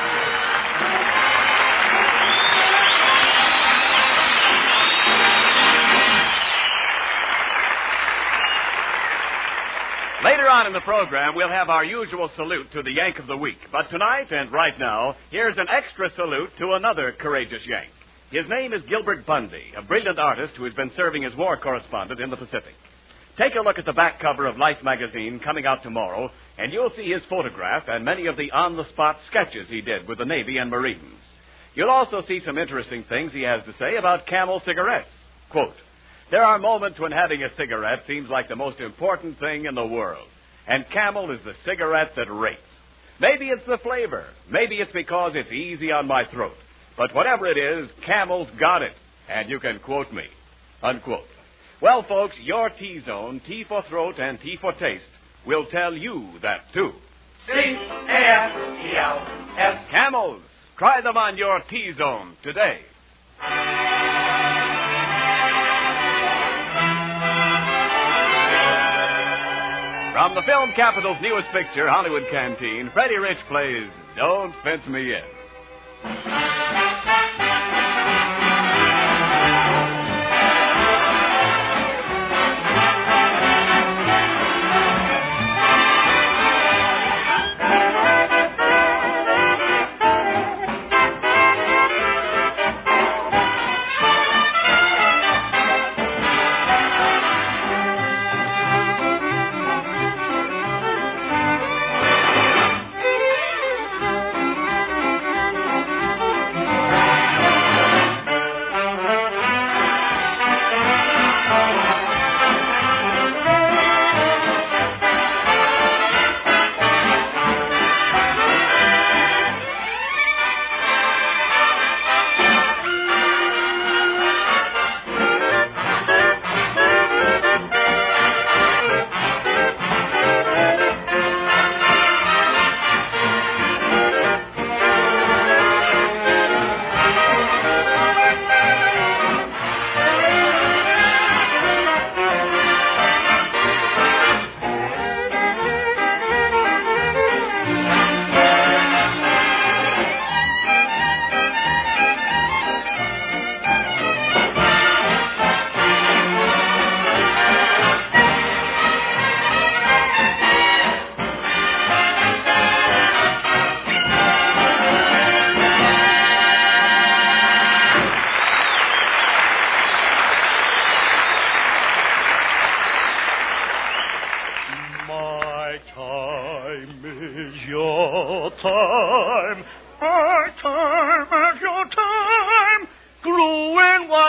Later on in the program, we'll have our usual salute to the Yank of the Week. But tonight and right now, here's an extra salute to another courageous Yank. His name is Gilbert Bundy, a brilliant artist who has been serving as war correspondent in the Pacific. Take a look at the back cover of Life magazine coming out tomorrow, and you'll see his photograph and many of the on-the-spot sketches he did with the Navy and Marines. You'll also see some interesting things he has to say about Camel cigarettes. Quote, "There are moments when having a cigarette seems like the most important thing in the world. And Camel is the cigarette that rates. Maybe it's the flavor. Maybe it's because it's easy on my throat. But whatever it is, Camel's got it. And you can quote me." Unquote. Well, folks, your T-Zone, T for throat and T for taste, will tell you that, too. C-A-M-E-L-S. Camels. Try them on your T-Zone today. From the film capital's newest picture, Hollywood Canteen, Freddie Rich plays Don't Fence Me In.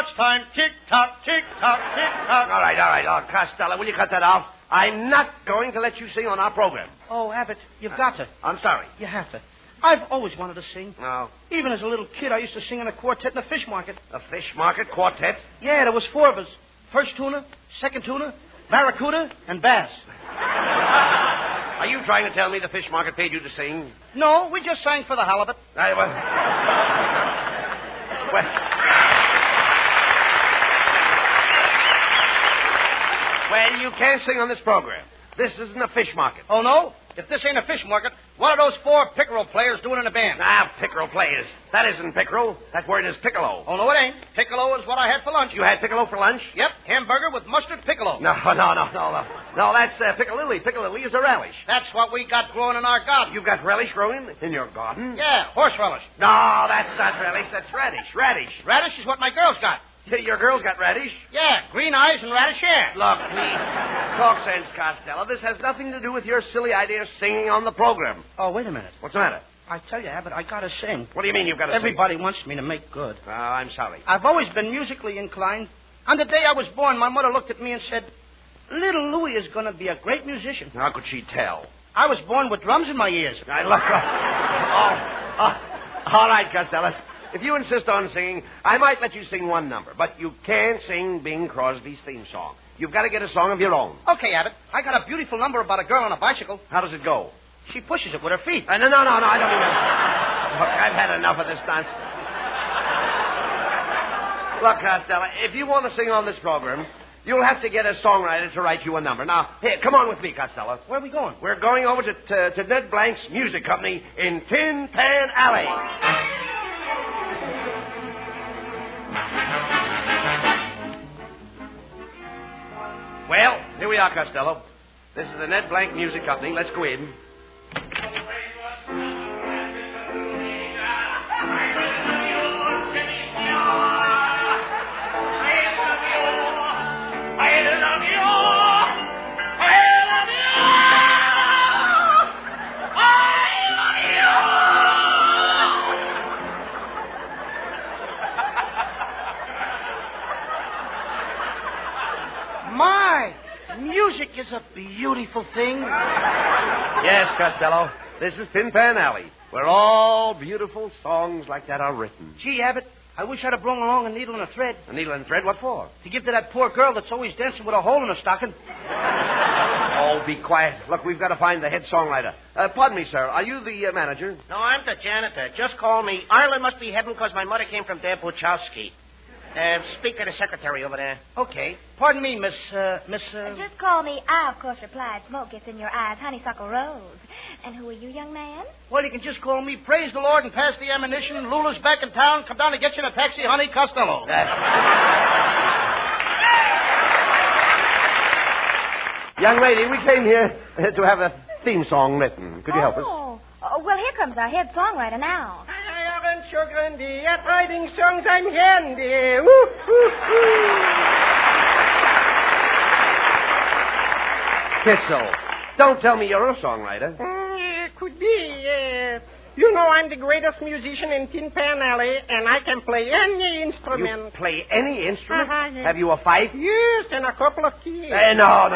watch time. Tick-tock, tick-tock, tick-tock. All right. Oh, Costello, will you cut that off? I'm not going to let you sing on our program. Oh, Abbott, you've got to. I'm sorry. You have to. I've always wanted to sing. No. Even as a little kid, I used to sing in a quartet in the fish market. A fish market quartet? Yeah, there was 4 of us. First tuna, second tuna, barracuda, and bass. Are you trying to tell me the fish market paid you to sing? No, we just sang for the halibut. Well, you can't sing on this program. This isn't a fish market. Oh, no? If this ain't a fish market, what are those 4 pickerel players doing in a band? Pickerel players. That isn't pickerel. That word is piccolo. Oh, no, it ain't. Piccolo is what I had for lunch. You had piccolo for lunch? Yep, hamburger with mustard piccolo. No, that's piccalilli. Piccalilli is a relish. That's what we got growing in our garden. You've got relish growing in your garden? Yeah, horse relish. No, that's not relish. That's radish. Radish is what my girl's got. Your girl's got radish? Yeah, green eyes and radish hair. Look, please. Talk sense, Costello. This has nothing to do with your silly idea of singing on the program. Oh, wait a minute. What's the matter? I tell you, Abbott, I gotta sing. What do you mean you've got to sing? Everybody wants me to make good. Oh, I'm sorry. I've always been musically inclined. On the day I was born, my mother looked at me and said, little Louis is going to be a great musician. How could she tell? I was born with drums in my ears. All right, Costello. If you insist on singing, I might let you sing one number, but you can't sing Bing Crosby's theme song. You've got to get a song of your own. Okay, Abbott. I got a beautiful number about a girl on a bicycle. How does it go? She pushes it with her feet. No, I don't mean that. Look, I've had enough of this nonsense. Look, Costello, if you want to sing on this program, you'll have to get a songwriter to write you a number. Now, here, come on with me, Costello. Where are we going? We're going over to Ned Blank's music company in Tin Pan Alley. Well, here we are, Costello. This is the Ned Blank Music Company. Let's go in. Music is a beautiful thing. Yes, Costello. This is Tin Pan Alley, where all beautiful songs like that are written. Gee, Abbott, I wish I'd have brought along a needle and a thread. A needle and thread? What for? To give to that poor girl that's always dancing with a hole in her stocking. Oh, be quiet. Look, we've got to find the head songwriter. Pardon me, sir. Are you the manager? No, I'm the janitor. Just call me. Ireland must be heaven because my mother came from Der Buchowski. Speak to the secretary over there. Okay. Pardon me, Miss... Just call me. I, of course, replied. Smoke gets in your eyes. Honeysuckle Rose. And who are you, young man? Well, you can just call me Praise the Lord and pass the ammunition. Lula's back in town. Come down to get you in a taxi, honey, Costello. Young lady, we came here to have a theme song written. Could you help us? Oh, well, here comes our head songwriter now. Children, at writing songs I'm handy. Woo, woo, woo. Kitzel, don't tell me you're a songwriter. It could be. You know I'm the greatest musician in Tin Pan Alley, and I can play any instrument. You play any instrument? Yeah. Have you a fife? Yes, and a couple of keys. No.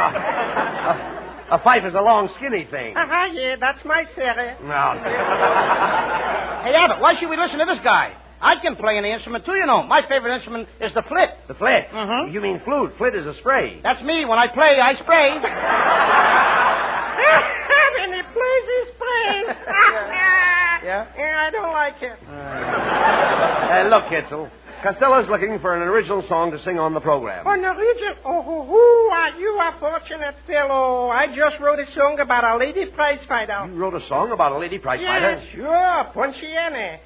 A fife is a long, skinny thing. Yeah, that's my Sarah. No. Hey, Abbott, why should we listen to this guy? I can play any instrument, too, you know. My favorite instrument is the flit. The flit? Mm-hmm. You mean flute. Flit is a spray. That's me. When I play, I spray. When he plays, he sprays. Yeah? I don't like it. Look, Kitzel. Costello's looking for an original song to sing on the program. An original? Oh, you a fortunate fellow. I just wrote a song about a lady prize fighter. You wrote a song about a lady prize fighter? Yes, sure. Ponciene.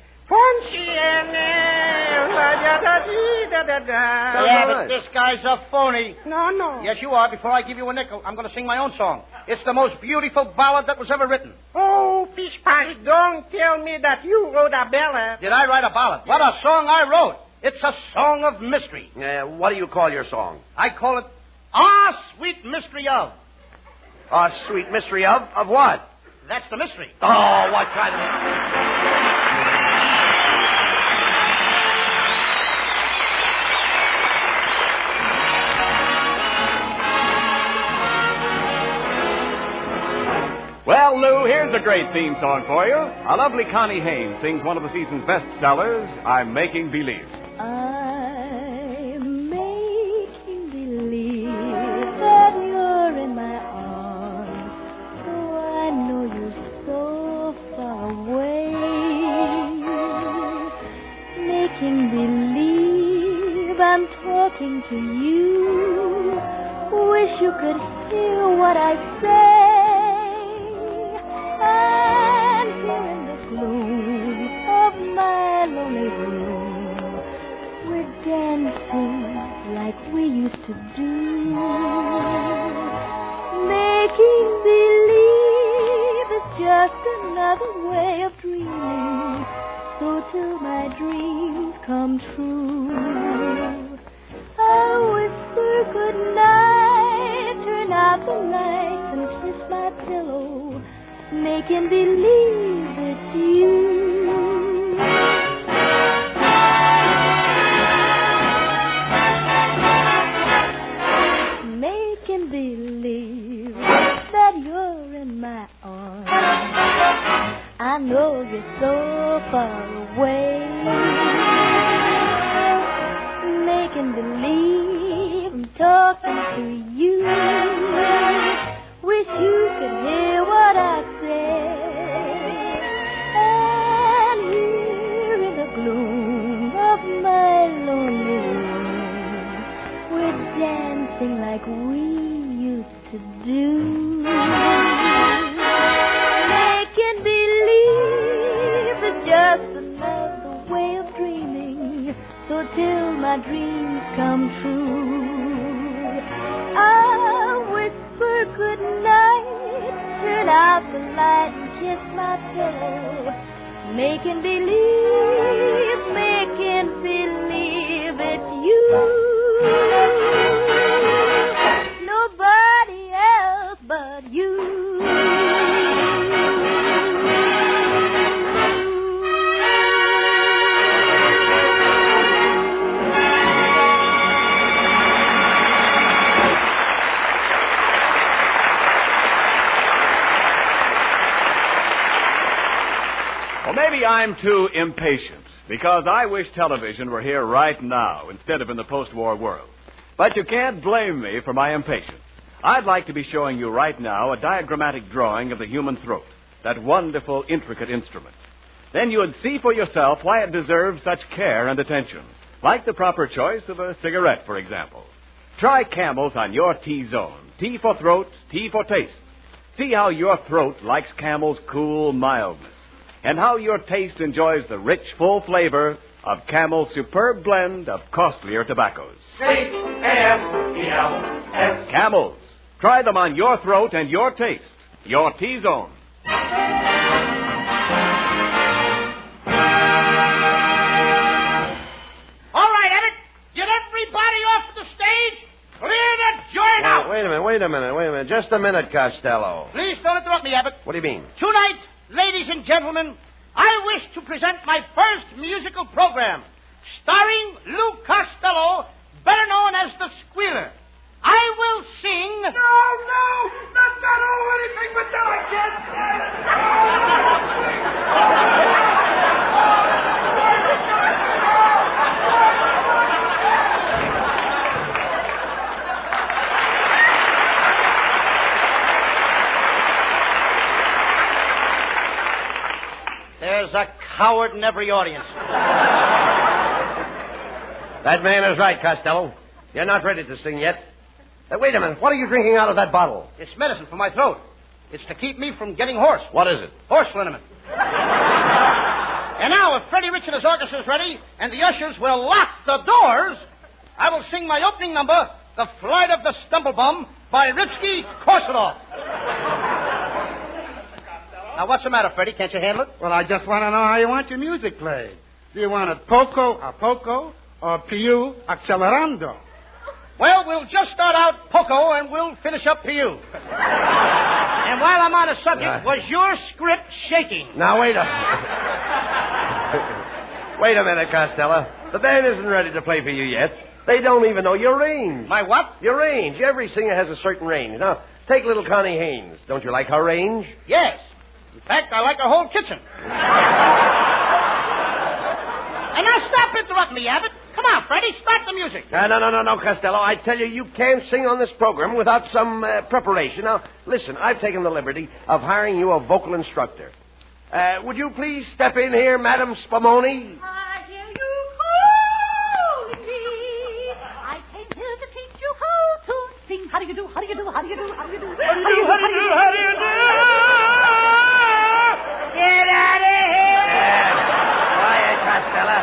Yeah, but this guy's a phony. No. Yes, you are. Before I give you a nickel, I'm going to sing my own song. It's the most beautiful ballad that was ever written. Oh, Fish Pie, don't tell me that you wrote a ballad. Did I write a ballad? What a song I wrote. It's a song of mystery. What do you call your song? I call it Ah, Sweet Mystery of. Ah, Sweet Mystery of? Of what? That's the mystery. Oh, what kind of... Well, Lou, here's a great theme song for you. A lovely Connie Haynes sings one of the season's best sellers, I'm Making Believe. I'm making believe that you're in my arms, though I know you're so far away. Making believe I'm talking to you. Wish you could hear what I say. And here in the gloom of my lonely room, we're dancing like we used to do. Making believe is just another way of dreaming. So till my dreams come true, I'll whisper good night, turn out the lights and kiss my pillow, making believe it's you. Making believe that you're in my arms. I know you're so far away. Making believe I'm talking to you. Wish you could hear what I say. And here in the gloom of my lonely room, we're dancing like we used to do. Making believe is just another way of dreaming. So till my dreams come true, I'll whisper good night, turn out the light and kiss my pillow, making believe it's you. Nobody else but you. Well, maybe I'm too impatient, because I wish television were here right now instead of in the post-war world. But you can't blame me for my impatience. I'd like to be showing you right now a diagrammatic drawing of the human throat, that wonderful, intricate instrument. Then you would see for yourself why it deserves such care and attention, like the proper choice of a cigarette, for example. Try Camels on your T-zone. T for throat, T for taste. See how your throat likes Camel's cool mildness, and how your taste enjoys the rich, full flavor of Camel's superb blend of costlier tobaccos. C-A-M-E-L-S. Camels. Try them on your throat and your taste. Your T-zone. All right, Abbott. Get everybody off the stage. Clear the joint out. Wait a minute. Just a minute, Costello. Please don't interrupt me, Abbott. What do you mean? Tonight, ladies and gentlemen, I wish to present my first musical program, starring Lou Costello, better known as the Squealer. I will sing... No, that's not all anything but that, I can't There's a coward in every audience. That man is right, Costello. You're not ready to sing yet. Wait a minute. What are you drinking out of that bottle? It's medicine for my throat. It's to keep me from getting hoarse. What is it? Horse liniment. And now, if Freddie Rich and his orchestra is ready, and the ushers will lock the doors, I will sing my opening number, The Flight of the Stumblebum, by Ripsky-Korsakov. Now, what's the matter, Freddie? Can't you handle it? Well, I just want to know how you want your music played. Do you want it poco a poco or più accelerando? Well, we'll just start out poco and we'll finish up Piu. And while I'm on the subject, was your script shaking? Now, wait a minute, Costello. The band isn't ready to play for you yet. They don't even know your range. My what? Your range. Every singer has a certain range. Now, Take little Connie Haynes. Don't you like her range? Yes. In fact, I like her whole kitchen. And now stop interrupting me, Abbott. Come on, Freddie, start the music. No, Costello. I tell you, you can't sing on this program without some preparation. Now, listen, I've taken the liberty of hiring you a vocal instructor. Would you please step in here, Madam Spumoni? I hear you calling me. I came here to teach you how to sing. How do you do? How do you do? How do you do? How do you do? How do you do? How do you do? Get out of here! Quiet, Costello.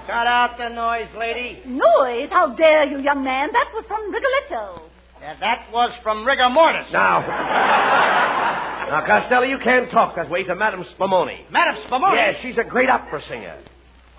Cut out the noise, lady. Noise? How dare you, young man? That was from Rigoletto. Yeah, that was from rigor mortis. Now, Costello, you can't talk that way to Madam Spumoni. Madam Spumoni? Yes, she's a great opera singer.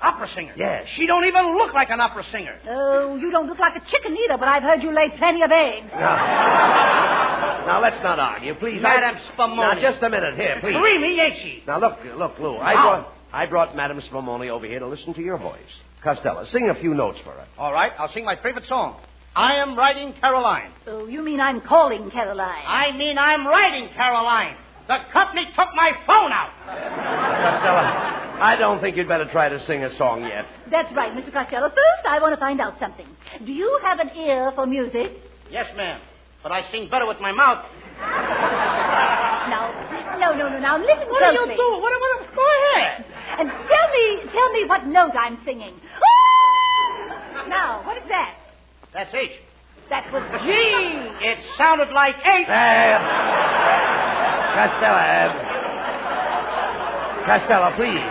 Opera singer? Yes. She don't even look like an opera singer. Oh, you don't look like a chicken either, but I've heard you lay plenty of eggs. Now, let's not argue, please. Madam Spumoni. Now, just a minute. Here, please. Creamy, ain't she? Now, look, Lou. I brought Madam Spumoni over here to listen to your voice. Costello, sing a few notes for her. All right, I'll sing my favorite song. I am writing Caroline. Oh, you mean I'm calling Caroline? I mean I'm writing Caroline. The company took my phone out. Costello, I don't think you'd better try to sing a song yet. That's right, Mr. Costello. First, I want to find out something. Do you have an ear for music? Yes, ma'am. But I sing better with my mouth. No. Now listen What closely. are you doing? What? Go ahead. And tell me what note I'm singing. Now, what is that? That's H. That was G. It sounded like H. Costello, please.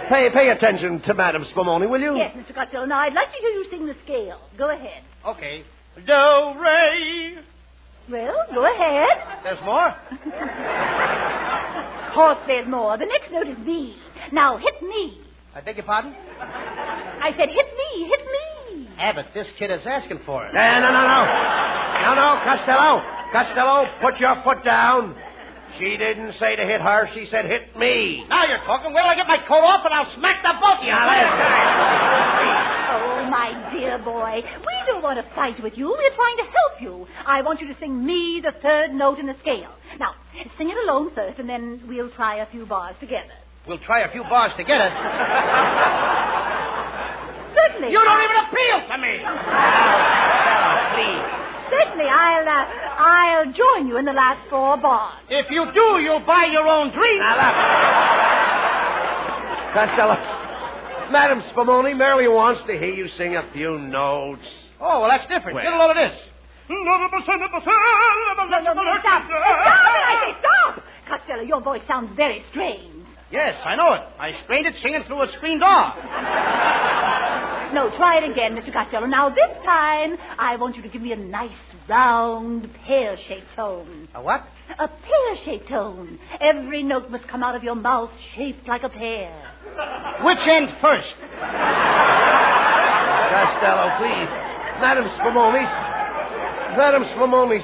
Pay attention to Madam Spumoni, will you? Yes, Mr. Costello. Now, I'd like to hear you sing the scale. Go ahead. Okay. Do, re. Well, go ahead. There's more? Of course there's more. The next note is B. Now, hit me. I beg your pardon? I said hit me. Abbott, this kid is asking for it. No, Costello. Costello, put your foot down. She didn't say to hit her. She said hit me. Now you're talking. Wait till I get my coat off and I'll smack the both of you. Oh, my dear boy. We don't want to fight with you. We're trying to help you. I want you to sing me the third note in the scale. Now, sing it alone first, and then we'll try a few bars together. We'll try a few bars together. Certainly. You don't even appeal to me. Please. Certainly, I'll join you in the last 4 bars. If you do, you'll buy your own drink. Costello, Madam Spumoni merely wants to hear you sing a few notes. Oh, well, that's different. Get a load of this. No, stop. I say stop. Costello, your voice sounds very strange. Yes, I know it. I strained it singing through a screen door. No, try it again, Mr. Costello. Now, this time, I want you to give me a nice, round, pear-shaped tone. A what? A pear-shaped tone. Every note must come out of your mouth shaped like a pear. Which end first? Costello, please. Madam Spumoni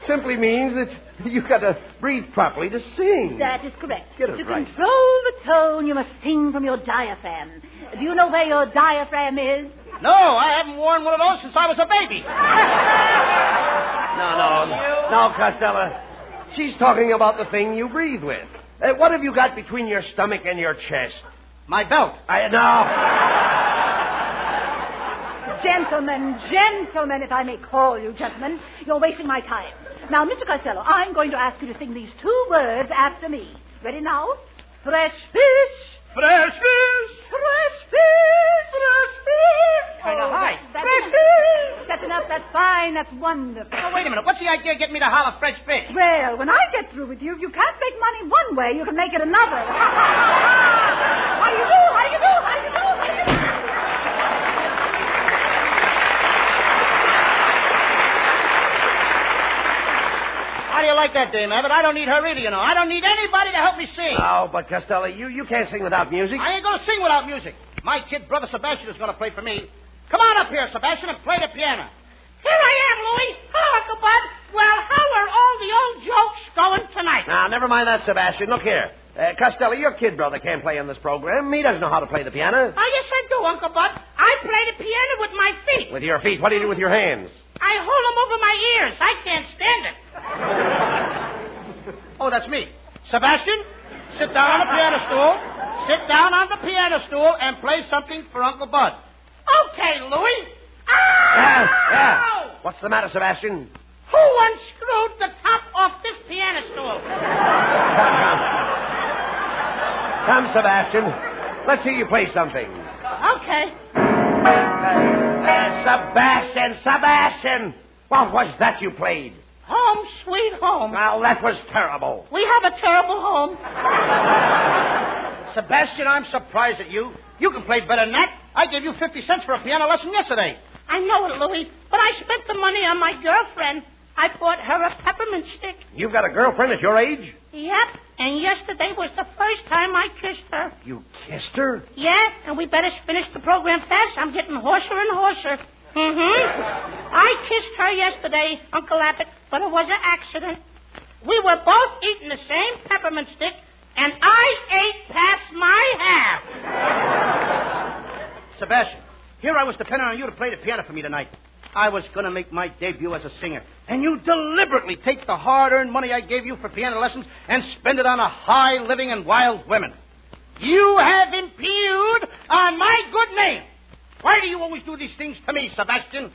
simply means that you've got to breathe properly to sing. That is correct. Get it to right. control the tone, you must sing from your diaphragm. Do you know where your diaphragm is? No, I haven't worn one of those since I was a baby. No, Costello. She's talking about the thing you breathe with. What have you got between your stomach and your chest? My belt. No. Gentlemen, if I may call you gentlemen, you're wasting my time. Now, Mr. Costello, I'm going to ask you to sing these 2 words after me. Ready now? Fresh fish. Fresh fish. Fresh fish. Fresh fish. Kind of high. Fresh fish. That's enough. That's fine. That's wonderful. Oh, wait a minute. What's the idea of getting me to holler fresh fish? Well, when I get through with you, if you can't make money one way, you can make it another. How do you do? How do you do? How do you do? How do you do? How do you like that, Dame Abbott? I don't need her either, you know. I don't need anybody to help me sing. Oh, but Costello, you can't sing without music. I ain't going to sing without music. My kid brother Sebastian is going to play for me. Come on up here, Sebastian, and play the piano. Here I am, Louie. Hello, Uncle Bud. Well, how are all the old jokes going tonight? Now, never mind that, Sebastian. Look here. Costello, your kid brother can't play on this program. He doesn't know how to play the piano. Oh, yes, I do, Uncle Bud. I I play the piano with my feet. With your feet? What do you do with your hands? I hold them over my ears. I can't stand it. Oh, that's me. Sebastian, sit down on the piano stool. Sit down on the piano stool and play something for Uncle Bud. Okay, Louie. Yeah. What's the matter, Sebastian? Who unscrewed the top off this piano stool? Come, Sebastian. Let's hear you play something. Okay. Sebastian! What was that you played? Home, sweet home. Well, that was terrible. We have a terrible home. Sebastian, I'm surprised at you. You can play better than that. I gave you 50 cents for a piano lesson yesterday. I know it, Louie, but I spent the money on my girlfriend. I bought her a peppermint stick. You've got a girlfriend at your age? Yep, and yesterday was the first time I kissed her. You kissed her? Yeah, and we better finish the program fast. I'm getting hoarser and hoarser. I kissed her yesterday, Uncle Abbott, but it was an accident. We were both eating the same peppermint stick, and I ate past my half. Sebastian, here I was depending on you to play the piano for me tonight. I was going to make my debut as a singer, and you deliberately take the hard-earned money I gave you for piano lessons and spend it on a high living and wild women. You have impugned on my good name. Why do you always do these things to me, Sebastian?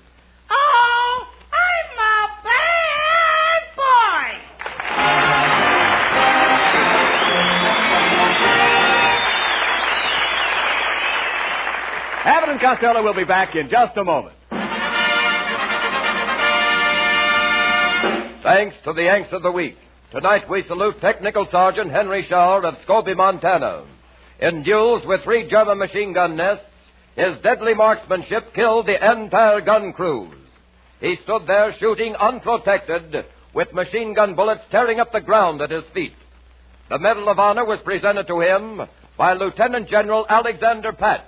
Oh, I'm a bad boy. Abbott and Costello will be back in just a moment. Thanks to the Yanks of the Week. Tonight we salute Technical Sergeant Henry Shaw of Scobie, Montana. In duels with 3 German machine gun nests, his deadly marksmanship killed the entire gun crews. He stood there shooting unprotected, with machine gun bullets tearing up the ground at his feet. The Medal of Honor was presented to him by Lieutenant General Alexander Patch.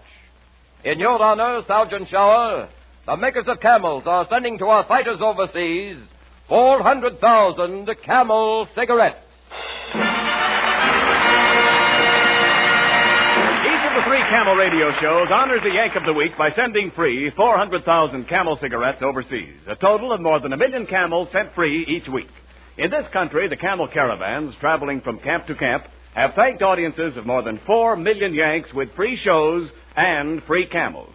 In your honor, Sergeant Shaw, the makers of Camels are sending to our fighters overseas 400,000 Camel cigarettes. Each of the 3 Camel radio shows honors the Yank of the Week by sending free 400,000 Camel cigarettes overseas, a total of more than 1 million Camels sent free each week. In this country, the Camel caravans traveling from camp to camp have thanked audiences of more than 4 million Yanks with free shows and free Camels.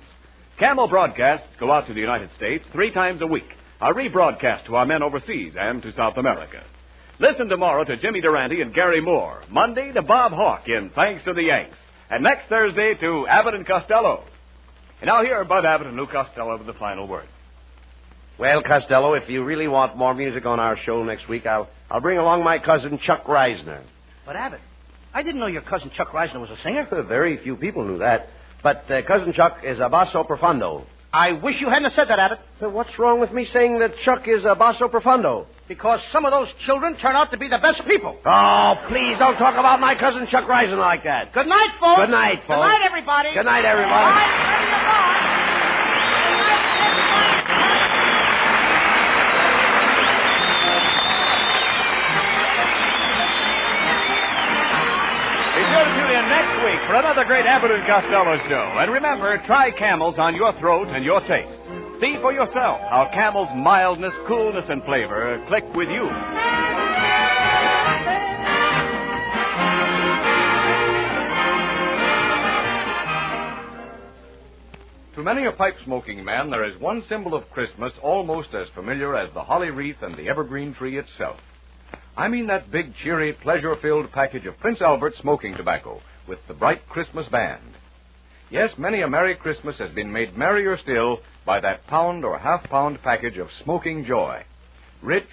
Camel broadcasts go out to the United States 3 times a week, are rebroadcast to our men overseas and to South America. Listen tomorrow to Jimmy Durante and Gary Moore, Monday to Bob Hawke in Thanks to the Yanks, and next Thursday to Abbott and Costello. And now here are Bud Abbott and Lou Costello with the final word. Well, Costello, if you really want more music on our show next week, I'll bring along my cousin Chuck Reisner. But, Abbott, I didn't know your cousin Chuck Reisner was a singer. Very few people knew that. But cousin Chuck is a basso profundo. I wish you hadn't said that, Abbott. So what's wrong with me saying that Chuck is a basso profundo? Because some of those children turn out to be the best people. Oh, please don't talk about my cousin Chuck Reisner like that. Good night, folks. Good night, folks. Good night, everybody. Good night, everybody. Good night. Be sure to tune in next week for another great Abbott and Costello show. And remember, try Camels on your throat and your taste. See for yourself how Camel's mildness, coolness, and flavor click with you. To many a pipe-smoking man, there is one symbol of Christmas almost as familiar as the holly wreath and the evergreen tree itself. I mean that big, cheery, pleasure-filled package of Prince Albert smoking tobacco with the bright Christmas band. Yes, many a Merry Christmas has been made merrier still by that pound or half-pound package of smoking joy. Rich,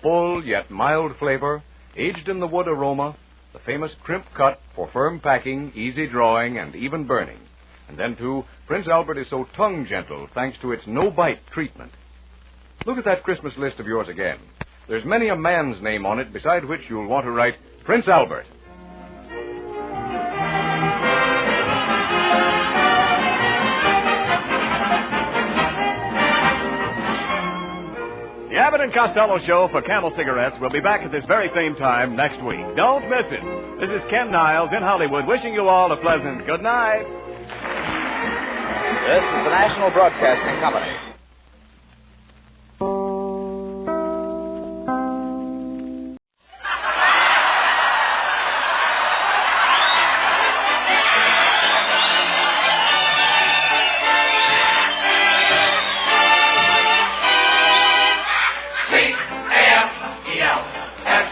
full, yet mild flavor, aged in the wood aroma, the famous crimp cut for firm packing, easy drawing, and even burning. And then, too, Prince Albert is so tongue-gentle thanks to its no-bite treatment. Look at that Christmas list of yours again. There's many a man's name on it beside which you'll want to write Prince Albert. The Abbott and Costello Show for Camel Cigarettes will be back at this very same time next week. Don't miss it. This is Ken Niles in Hollywood wishing you all a pleasant good night. This is the National Broadcasting Company.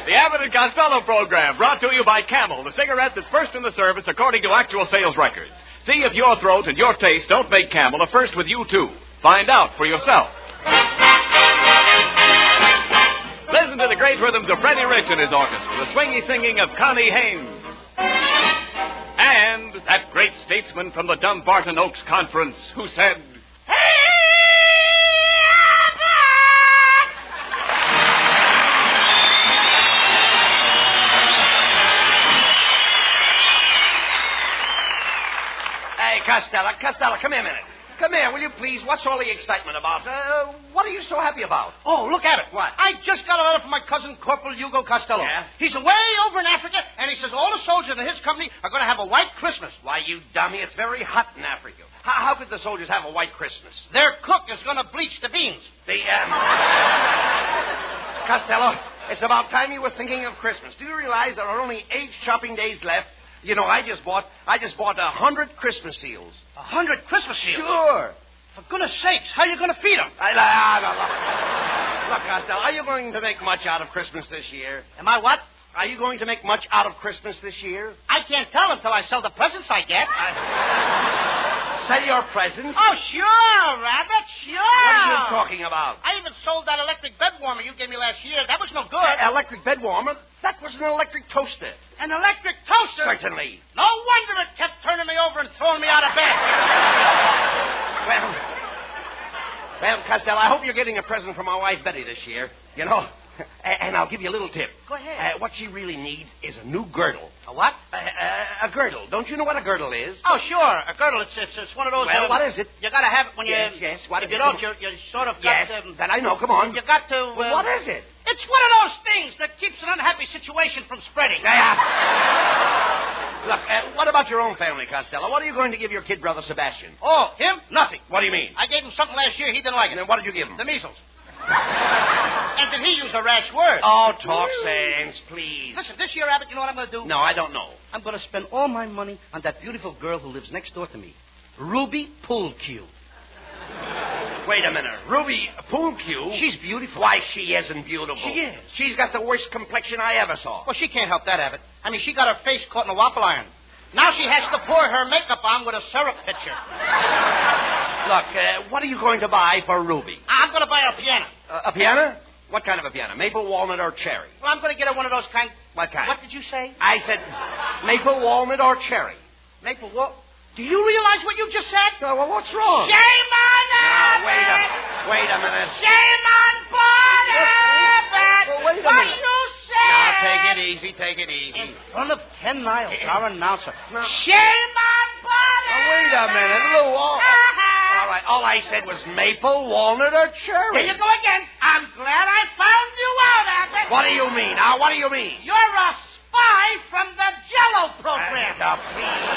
The Abbott and Costello program, brought to you by Camel, the cigarette that's first in the service according to actual sales records. See if your throat and your taste don't make Camel a first with you, too. Find out for yourself. Listen to the great rhythms of Freddie Rich and his orchestra, the swingy singing of Connie Haynes. And that great statesman from the Dumbarton Oaks Conference who said, Costello, come here a minute. Come here, will you please? What's all the excitement about? What are you so happy about? Oh, look at it. What? I just got a letter from my cousin, Corporal Hugo Costello. Yeah? He's away over in Africa, and he says all the soldiers in his company are going to have a white Christmas. Why, you dummy, it's very hot in Africa. How could the soldiers have a white Christmas? Their cook is going to bleach the beans. Costello, it's about time you were thinking of Christmas. Do you realize there are only 8 shopping days left? You know, I just bought 100 Christmas seals. 100 Christmas seals? Sure. For goodness sakes, how are you going to feed them? Look, Costello, are you going to make much out of Christmas this year? Am I what? Are you going to make much out of Christmas this year? I can't tell until I sell the presents I get. Sell your presents? Oh, sure, Rabbit, sure. What are you talking about? I even sold that electric bed warmer you gave me last year. That was no good. Electric bed warmer? That was an electric toaster. An electric toaster? Certainly. No wonder it kept turning me over and throwing me out of bed. Well, Costello, I hope you're getting a present from my wife, Betty, this year. You know, and I'll give you a little tip. Go ahead. What she really needs is a new girdle. A what? A girdle. Don't you know what a girdle is? Oh, sure. A girdle. It's one of those... Well, what is it? You got to have it when you... Yes. What if is you it? don't, you sort of got... Yes, that I know. Come on. You got to... Well, what is it? It's one of those things that keeps an unhappy situation from spreading. Look, what about your own family, Costello? What are you going to give your kid brother Sebastian? Oh, him? Nothing. What do you mean? I gave him something last year. He didn't like it. And then what did you give him? The measles. And did he use a rash word? Oh, talk sense, please. Listen, this year, Abbott, you know what I'm going to do? No, I don't know. I'm going to spend all my money on that beautiful girl who lives next door to me. Ruby Poolcue. Wait a minute. Ruby Poolcue? She's beautiful. Why, she isn't beautiful. She is. She's got the worst complexion I ever saw. Well, she can't help that, Abbott. I mean, she got her face caught in a waffle iron. Now she has to pour her makeup on with a syrup pitcher. Look, what are you going to buy for Ruby? I'm going to buy her a piano. A piano? What kind of a piano? Maple, walnut, or cherry? Well, I'm going to get her one of those kind... What kind? What did you say? I said maple, walnut, or cherry. Maple, what? Do you realize what you just said? Well, what's wrong? Shame on Abbott! Wait a minute. Shame on Bud Abbott! Well, wait a what minute. you say? Now, take it easy. In front of 10 miles, our announcer. No. Shame on Bud Now, wait a minute, Lou. All right, all I said was maple, walnut, or cherry. Here you go again. I'm glad I found you out, Abbott. What do you mean? Now, what do you mean? You're a spy from the Jell-O program. Please.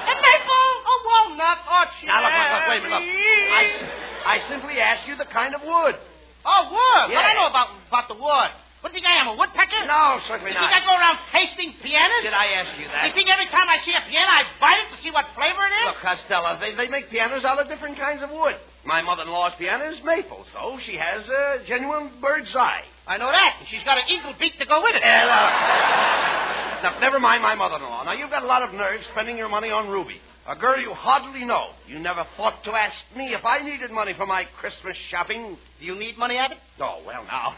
A maple, a walnut, or cherry. Now, look, wait a minute. Look. I simply asked you the kind of wood. Oh, wood? Yeah. Well, I know about the wood. What do you think I am, a woodpecker? No, certainly You not. think I go around tasting pianos? Did I ask you that? You think every time I see a piano, I bite it to see what flavor it is? Look, Costello, they make pianos out of different kinds of wood. My mother-in-law's piano is maple, so she has a genuine bird's eye. I know that. And she's got an eagle beak to go with it. Look, never mind my mother-in-law. Now, you've got a lot of nerve spending your money on Ruby, a girl you hardly know. You never thought to ask me if I needed money for my Christmas shopping. Do you need money, Abbott? Oh, well, now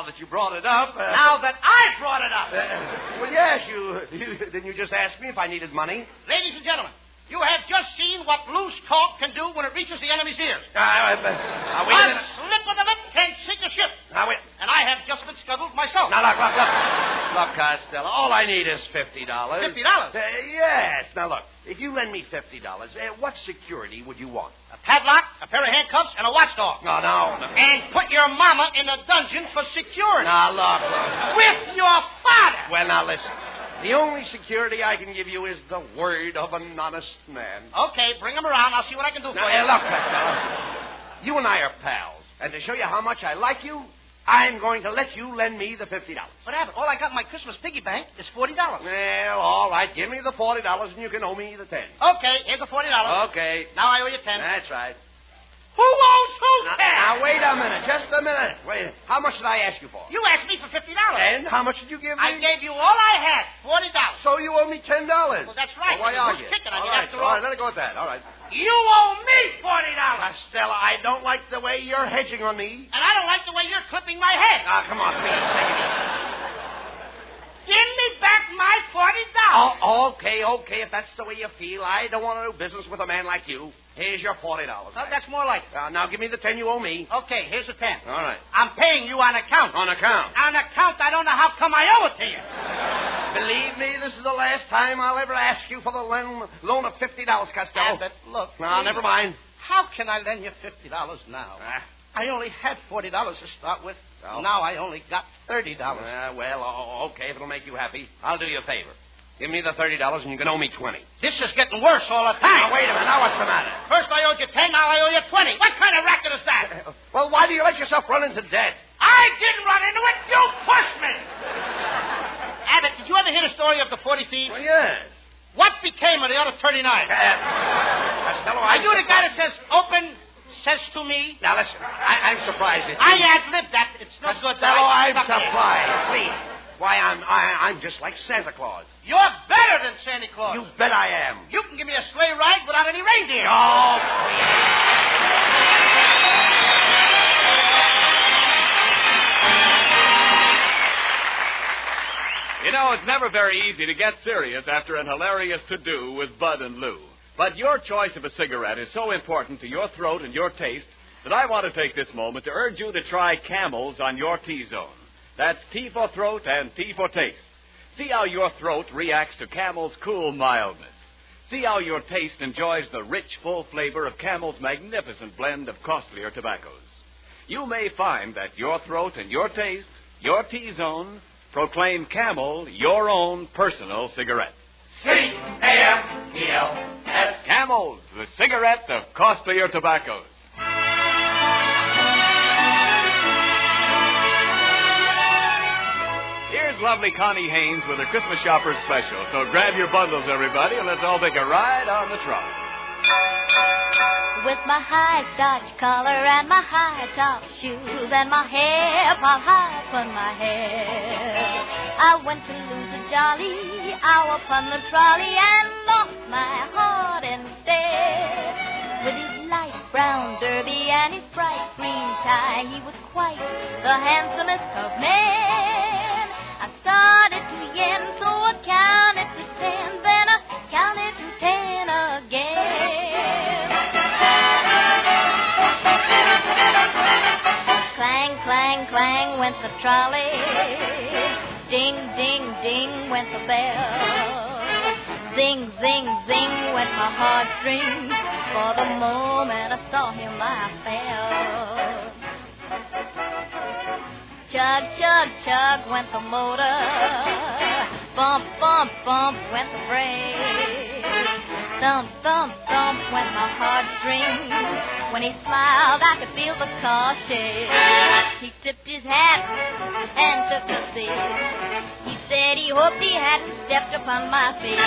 that you brought it up... now that I brought it up. Well, yes, didn't you just ask me if I needed money? Ladies and gentlemen, you have just seen what loose talk can do when it reaches the enemy's ears. Wait a minute. Slip of the lip can sink a ship. Now, wait. And I have just been scuttled myself. Now, look. Look, Costello, all I need is $50. $50? Yes. Now, look, if you lend me $50, what security would you want? A padlock, a pair of handcuffs, and a watchdog. No. And put your mama in a dungeon for security. Now, look. With your father. Well, now, listen. The only security I can give you is the word of an honest man. Okay, bring him around. I'll see what I can do for Now, you. look, Costello. You and I are pals. And to show you how much I like you, I'm going to let you lend me the $50. But, Abbott, all I got in my Christmas piggy bank is $40. Well, all right. Give me the $40 and you can owe me the $10. Okay, here's the $40. Okay. Now I owe you $10. That's right. Who owes who $10? Now, wait a minute. Just a minute. Wait. How much did I ask you for? You asked me for $50. And how much did you give me? I gave you all I had, $40. So you owe me $10. Well, that's right. Well, why Who's argue? kicking? I All mean, right, after all. let it go at that. All right. You owe me $40. Costello, I don't like the way you're hedging on me. And I don't like the way you're clipping my head. Ah, come on, please. Take it easy. Give me back my $40. Oh, okay, if that's the way you feel. I don't want to do business with a man like you. Here's your $40. Oh, that's more like it. Now give me the $10 you owe me. Okay, here's the $10. All right. I'm paying you on account. On account? On account, I don't know how come I owe it to you. Believe me, this is the last time I'll ever ask you for the loan of $50, Costello. Abbott, look. No, never mind. How can I lend you $50 now? I only had $40 to start with. Oh. Now I only got $30. Okay, if it'll make you happy, I'll do you a favor. Give me the $30 and you can owe me $20. This is getting worse all the time. Now, wait a minute. Now, what's the matter? First I owed you 10, now I owe you 20. What kind of racket is that? Well, why do you let yourself run into debt? I didn't run into it. You pushed me. Abbott, did you ever hear the story of the 40 thieves? Well, yes. What became of the other 39? Costello, Are you the guy that says open, says to me? Now, listen. I'm surprised at you. I ad-libbed that. It's no good. Costello, I'm surprised. Please. Why, I'm just like Santa Claus. You're better than Santa Claus. You bet I am. You can give me a sleigh ride without any reindeer. Oh, You know, it's never very easy to get serious after an hilarious to-do with Bud and Lou. But your choice of a cigarette is so important to your throat and your taste that I want to take this moment to urge you to try Camels on your T-zone. That's T for throat and T for taste. See how your throat reacts to Camel's cool mildness. See how your taste enjoys the rich, full flavor of Camel's magnificent blend of costlier tobaccos. You may find that your throat and your taste, your T-zone, proclaim Camel your own personal cigarette. C-A-M-E-L-S. Camels, the cigarette of costlier tobaccos. Here's lovely Connie Haynes with her Christmas Shoppers Special. So grab your bundles, everybody, and let's all take a ride on the trot. With my high starch collar and my high top shoes and my hair piled high upon my head, I went to lose a jolly hour upon the trolley and lost my heart instead. With his light brown derby and his bright green tie, he was quite the handsomest of men. I started to yen, so I counted to 10, then I counted to 10 again. Clang, clang, clang went the trolley. Ding, ding, ding went the bell. Zing, zing, zing went my heartstrings. For the moment I saw him, I fell. Chug, chug, chug went the motor. Bump, bump, bump went the brake. Thump, thump, thump went my heartstrings. When he smiled, I could feel the car shake. He tipped his hat and took a seat. He said he hoped he hadn't stepped upon my feet.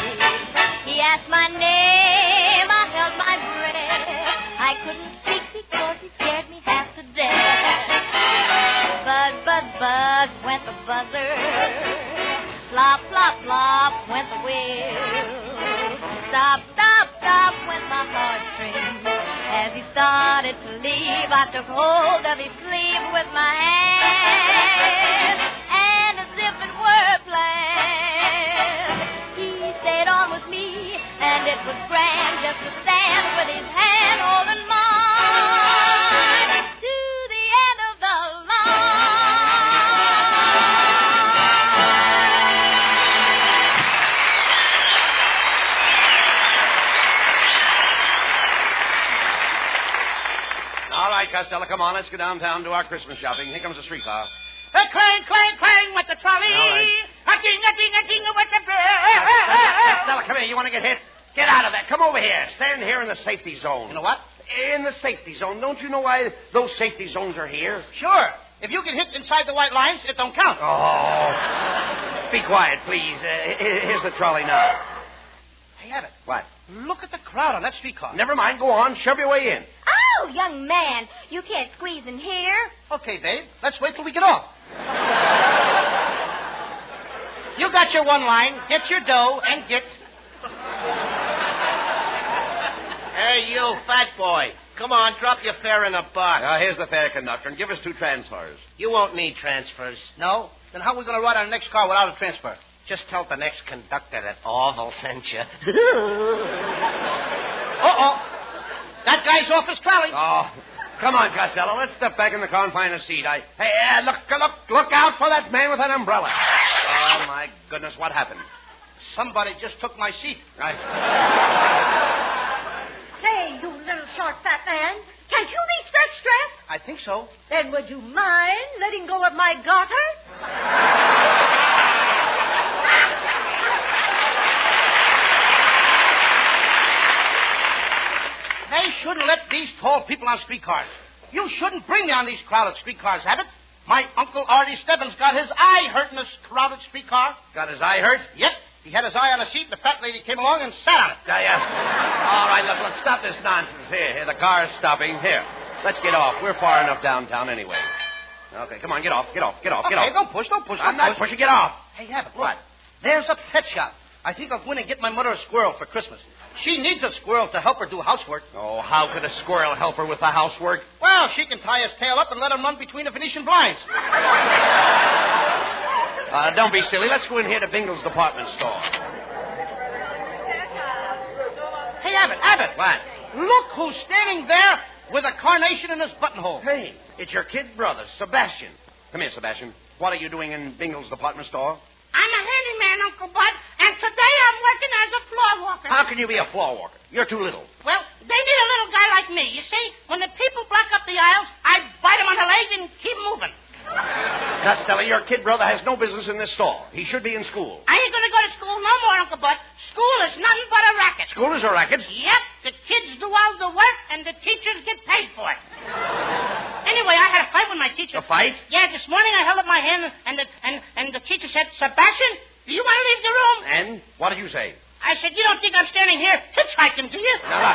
He asked my name, I held my breath. I couldn't speak because he scared me half to death. Buzz, buzz, buzz went the buzzer. Flop, flop, flop went the wheel. Stop, stop, stop went my heartstrings. As he started to leave, I took hold of his sleeve with my hand, and as if it were planned, he stayed on with me, and it was grand just to stand with his hand holding mine to the end of the line. All right, Costello, come on. Let's go downtown and do our Christmas shopping. Here comes the streetcar. Clang, clang, clang went the trolley. All right. Stella, come here. You want to get hit? Get out of there. Come over here. Stand here in the safety zone. You know what? In the safety zone. Don't you know why those safety zones are here? Sure. If you get hit inside the white lines, it don't count. Oh. Be quiet, please. Here's the trolley now. Hey, Abbott. What? Look at the crowd on that streetcar. Never mind. Go on. Shove your way in. Oh, young man, you can't squeeze in here. Okay, babe. Let's wait till we get off. You got your one line. Get your dough and get... Hey, you fat boy. Come on, drop your fare in a box. Here's the fare conductor, and give us 2 transfers. You won't need transfers. No? Then how are we going to ride on the next car without a transfer? Just tell the next conductor that Orville sent you. Uh-oh. That guy's off his trolley. Oh, come on, Costello. Let's step back in the car and find a seat. Hey, look out for that man with that umbrella. Oh, my goodness, what happened? Somebody just took my seat. Say, you little short fat man, can't you reach that strap? I think so. Then would you mind letting go of my garter? They shouldn't let these tall people on streetcars. You shouldn't bring me on these crowded streetcars, Abbott. My Uncle Artie Stebbins got his eye hurt in this crowded streetcar. Got his eye hurt? Yep. He had his eye on a seat, and the fat lady came along and sat on it. All right, look, stop this nonsense. Here, the car's stopping. Here, let's get off. We're far enough downtown anyway. Okay, come on, get off. Okay, don't push. I'm not pushing. Get off. Hey, Abbott, look. What? There's a pet shop. I think I'll go in and get my mother a squirrel for Christmas. She needs a squirrel to help her do housework. Oh, how could a squirrel help her with the housework? Well, she can tie his tail up and let him run between the Venetian blinds. Don't be silly. Let's go in here to Bingle's department store. Hey, Abbott. What? Look who's standing there with a carnation in his buttonhole. Hey, it's your kid brother, Sebastian. Come here, Sebastian. What are you doing in Bingle's department store? I'm a handyman, Uncle Bud, and today I'm working as a floor walker. How can you be a floor walker? You're too little. Well, they need a little guy like me. You see, when the people block up the aisles, I bite them on the leg and keep moving. Costello, your kid brother has no business in this store. He should be in school. I ain't going to go to school no more, Uncle Bud. School is nothing but a racket. School is a racket? Yep. The kids do all the work, and the teachers get paid for it. Anyway, I had a fight with my teacher. A fight? Yeah, this morning I held up my hand, and the teacher said, Sebastian, do you want to leave the room? And? What did you say? I said, you don't think I'm standing here hitchhiking, do you? No, no.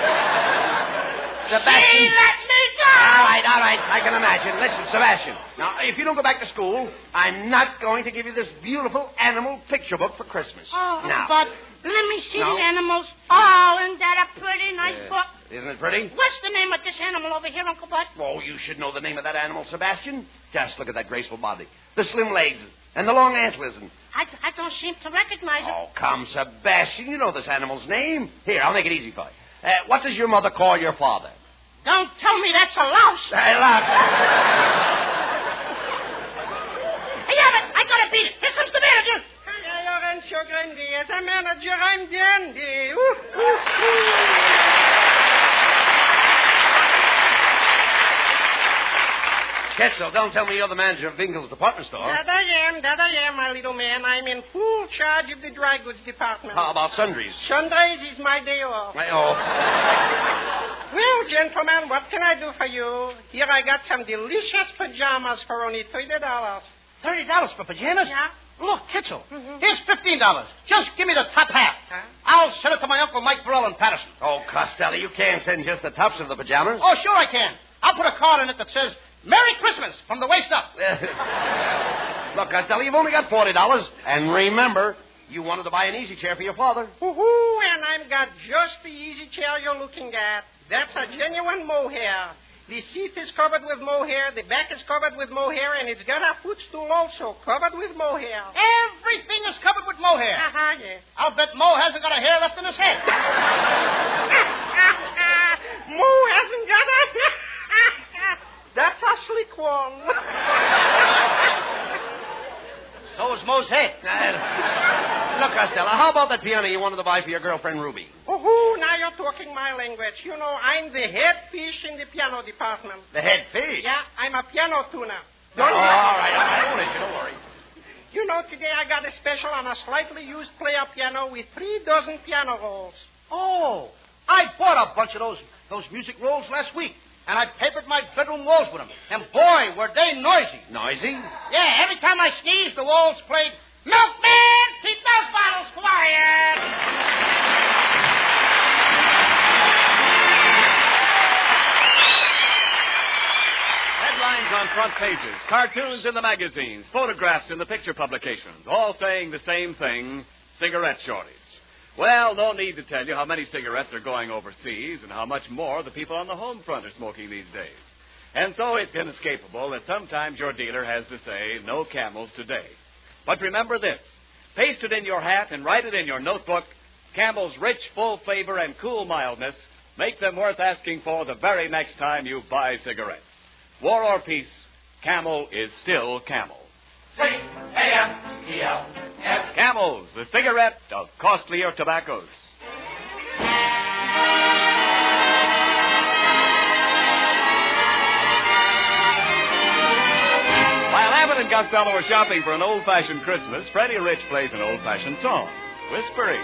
Sebastian. She let me go! All right. I can imagine. Listen, Sebastian. Now, if you don't go back to school, I'm not going to give you this beautiful animal picture book for Christmas. Oh, now. but let me see the animals. Oh, isn't that a pretty nice book? Isn't it pretty? What's the name of this animal over here, Uncle Bud? Oh, you should know the name of that animal, Sebastian. Just look at that graceful body, the slim legs, and the long antlers. And... I don't seem to recognize it. Oh, come, Sebastian. You know this animal's name. Here, I'll make it easy for you. What does your mother call your father? Don't tell me that's a louse. Hey, look. Hey, Abbott, I gotta beat it. Here comes the manager. Lorenzo Grandi, as a manager, I'm dandy. Quetzal, don't tell me you're the manager of Bingle's department store. That I am, my little man. I'm in full charge of the dry goods department. How about sundries? Sundays is my day off. Well, gentlemen, what can I do for you? Here I got some delicious pajamas for only $30. $30 for pajamas? Yeah. Look, Kitzel, here's $15. Just give me the top half. Huh? I'll send it to my Uncle Mike Burrell in Patterson. Oh, Costello, you can't send just the tops of the pajamas. Oh, sure I can. I'll put a card in it that says, Merry Christmas from the waist up. Look, Costello, you've only got $40. And remember, you wanted to buy an easy chair for your father. Woohoo, and I've got just the easy chair you're looking at. That's a genuine mohair. The seat is covered with mohair, the back is covered with mohair, and it's got a footstool also covered with mohair. Everything is covered with mohair. Yeah. I'll bet Mo hasn't got a hair left in his head. Mo hasn't got a... That's a slick one. So is Mo's head. Look, Costello, how about that piano you wanted to buy for your girlfriend, Ruby? Oh, now you're talking my language. You know, I'm the head fish in the piano department. The head fish? Yeah, I'm a piano tuner. All right. Don't worry. You know, today I got a special on a slightly used player piano with 3 dozen piano rolls. Oh, I bought a bunch of those music rolls last week, and I papered my bedroom walls with them. And boy, were they noisy. Noisy? Yeah, every time I sneezed, the walls played, "Milkman, keep those bottles quiet." Headlines on front pages, cartoons in the magazines, photographs in the picture publications, all saying the same thing, cigarette shortage. Well, no need to tell you how many cigarettes are going overseas and how much more the people on the home front are smoking these days. And so it's inescapable that sometimes your dealer has to say, no Camels today. But remember this, paste it in your hat and write it in your notebook, Camel's rich, full flavor and cool mildness make them worth asking for the very next time you buy cigarettes. War or peace, Camel is still Camel. C-A-M-E-L-S. Camels, the cigarette of costlier tobaccos. While Abbott and Costello are shopping for an old-fashioned Christmas, Freddie Rich plays an old-fashioned song, Whispering.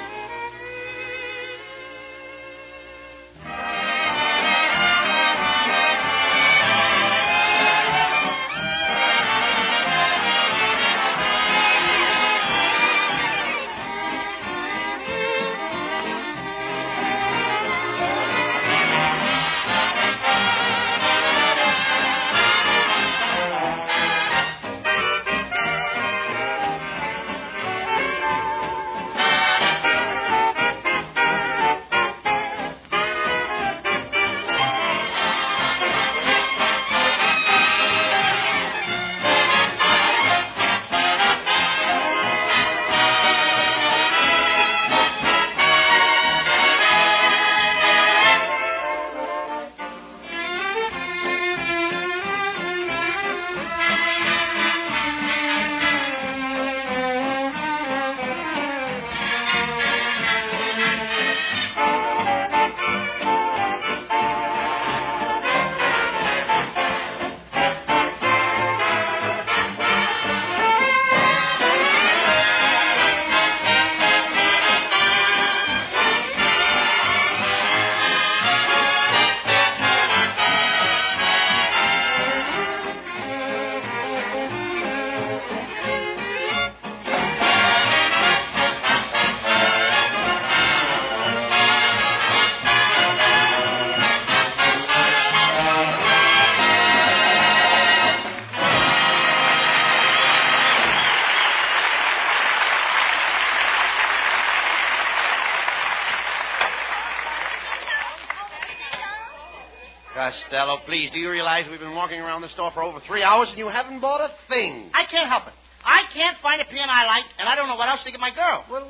Costello, please, do you realize we've been walking around the store for over 3 hours and you haven't bought a thing? I can't help it. I can't find a piano I like, and I don't know what else to get my girl. Well,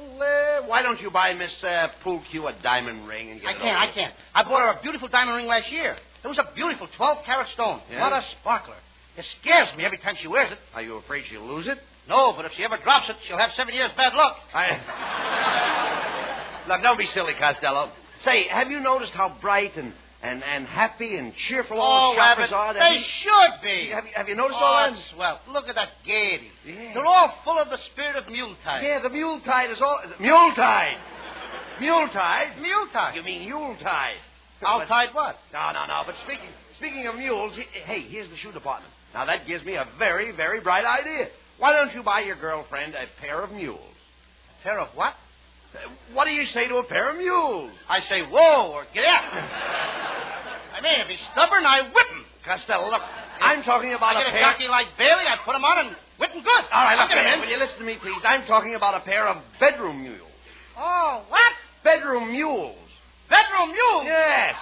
why don't you buy Miss Poolcue a diamond ring and get it over? I can't. I bought her a beautiful diamond ring last year. It was a beautiful 12-carat stone. Yeah? What a sparkler. It scares me every time she wears it. Are you afraid she'll lose it? No, but if she ever drops it, she'll have 7 years bad luck. Look, don't be silly, Costello. Say, have you noticed how bright and happy and cheerful all the shoppers Abbott, are? They should be. Have you noticed all that? Swell. Look at that gaiety. Yeah. They're all full of the spirit of Yuletide. Yeah, the Yuletide is all... Yuletide! Yuletide? Yuletide. You mean Yuletide. Yuletide what? No. But speaking of mules, hey, here's the shoe department. Now, that gives me a very, very bright idea. Why don't you buy your girlfriend a pair of mules? A pair of what? What do you say to a pair of mules? I say, whoa, or get out. I mean, if he's stubborn, I whip him. Costello, look, I'm talking about I a get pair... a jockey like Bailey, I put him on and whip him good. All right, I'll look, get him in. will you listen to me, please? I'm talking about a pair of bedroom mules. Oh, what? Bedroom mules. Bedroom mules? Yes.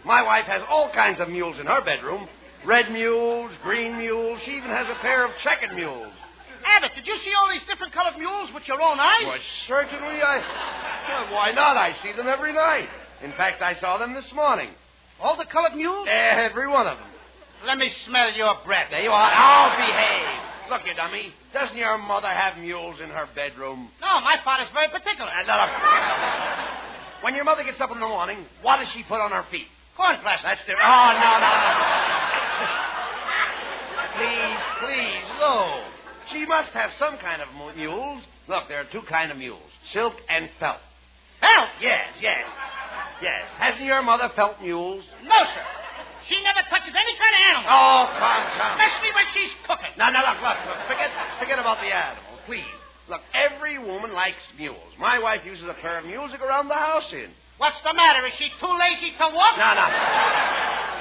My wife has all kinds of mules in her bedroom. Red mules, green mules. She even has a pair of checkered mules. Abbott, did you see all these different colored mules with your own eyes? Why, certainly why not? I see them every night. In fact, I saw them this morning. All the colored mules? Every one of them. Let me smell your breath. There you are. Now behave. Look, you dummy. Doesn't your mother have mules in her bedroom? No, my father's very particular. Look. When your mother gets up in the morning, what does she put on her feet? Corn plaster. That's the... Oh, no. Please, no. She must have some kind of mules. Look, there are two kind of mules, silk and felt. Felt? Yes. Hasn't your mother felt mules? No, sir. She never touches any kind of animal. Oh, come. Especially when she's cooking. No, look. Forget about the animals, please. Look, every woman likes mules. My wife uses a pair of mules to go around the house in. What's the matter? Is she too lazy to walk? No.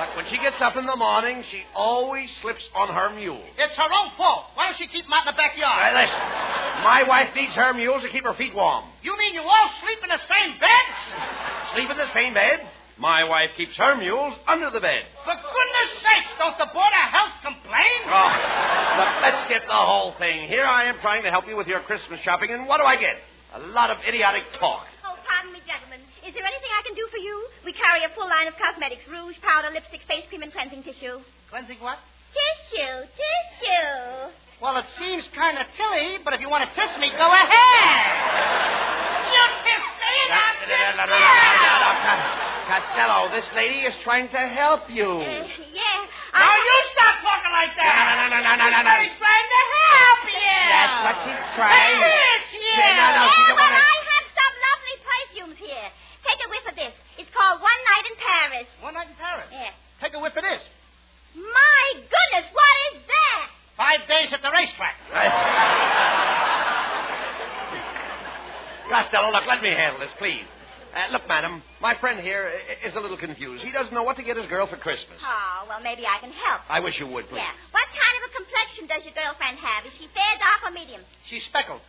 Look, when she gets up in the morning, she always slips on her mule. It's her own fault. Why don't she keep them out in the backyard? Right, listen. My wife needs her mules to keep her feet warm. You mean you all sleep in the same bed? Sleep in the same bed? My wife keeps her mules under the bed. For goodness sakes, don't the Board of Health complain? Oh, look, let's get the whole thing. Here I am trying to help you with your Christmas shopping, and what do I get? A lot of idiotic talk. Oh, pardon me, gentlemen. Is there anything I can do for you? We carry a full line of cosmetics: rouge, powder, lipstick, face cream, and cleansing tissue. Cleansing what? Tissue. Well, it seems kind of chilly, but if you want to kiss me, go ahead. You kiss me, and I'll kiss you. Costello, this lady is trying to help you. Yeah. Now you stop talking like that. No. She's trying to help you. That's what she's trying. Yes, yeah. No, she don't Well, want to... I have some lovely perfumes here. Take a whiff of this. It's called One Night in Paris. One night in Paris? Yeah. Take a whiff of this. My goodness, what is that? 5 days at the racetrack. Costello, look, let me handle this, please. Look, madam, my friend here is a little confused. He doesn't know what to get his girl for Christmas. Oh, well, maybe I can help. I wish you would, please. Yeah. What kind of a complexion does your girlfriend have? Is she fair, dark, or medium? She's speckled.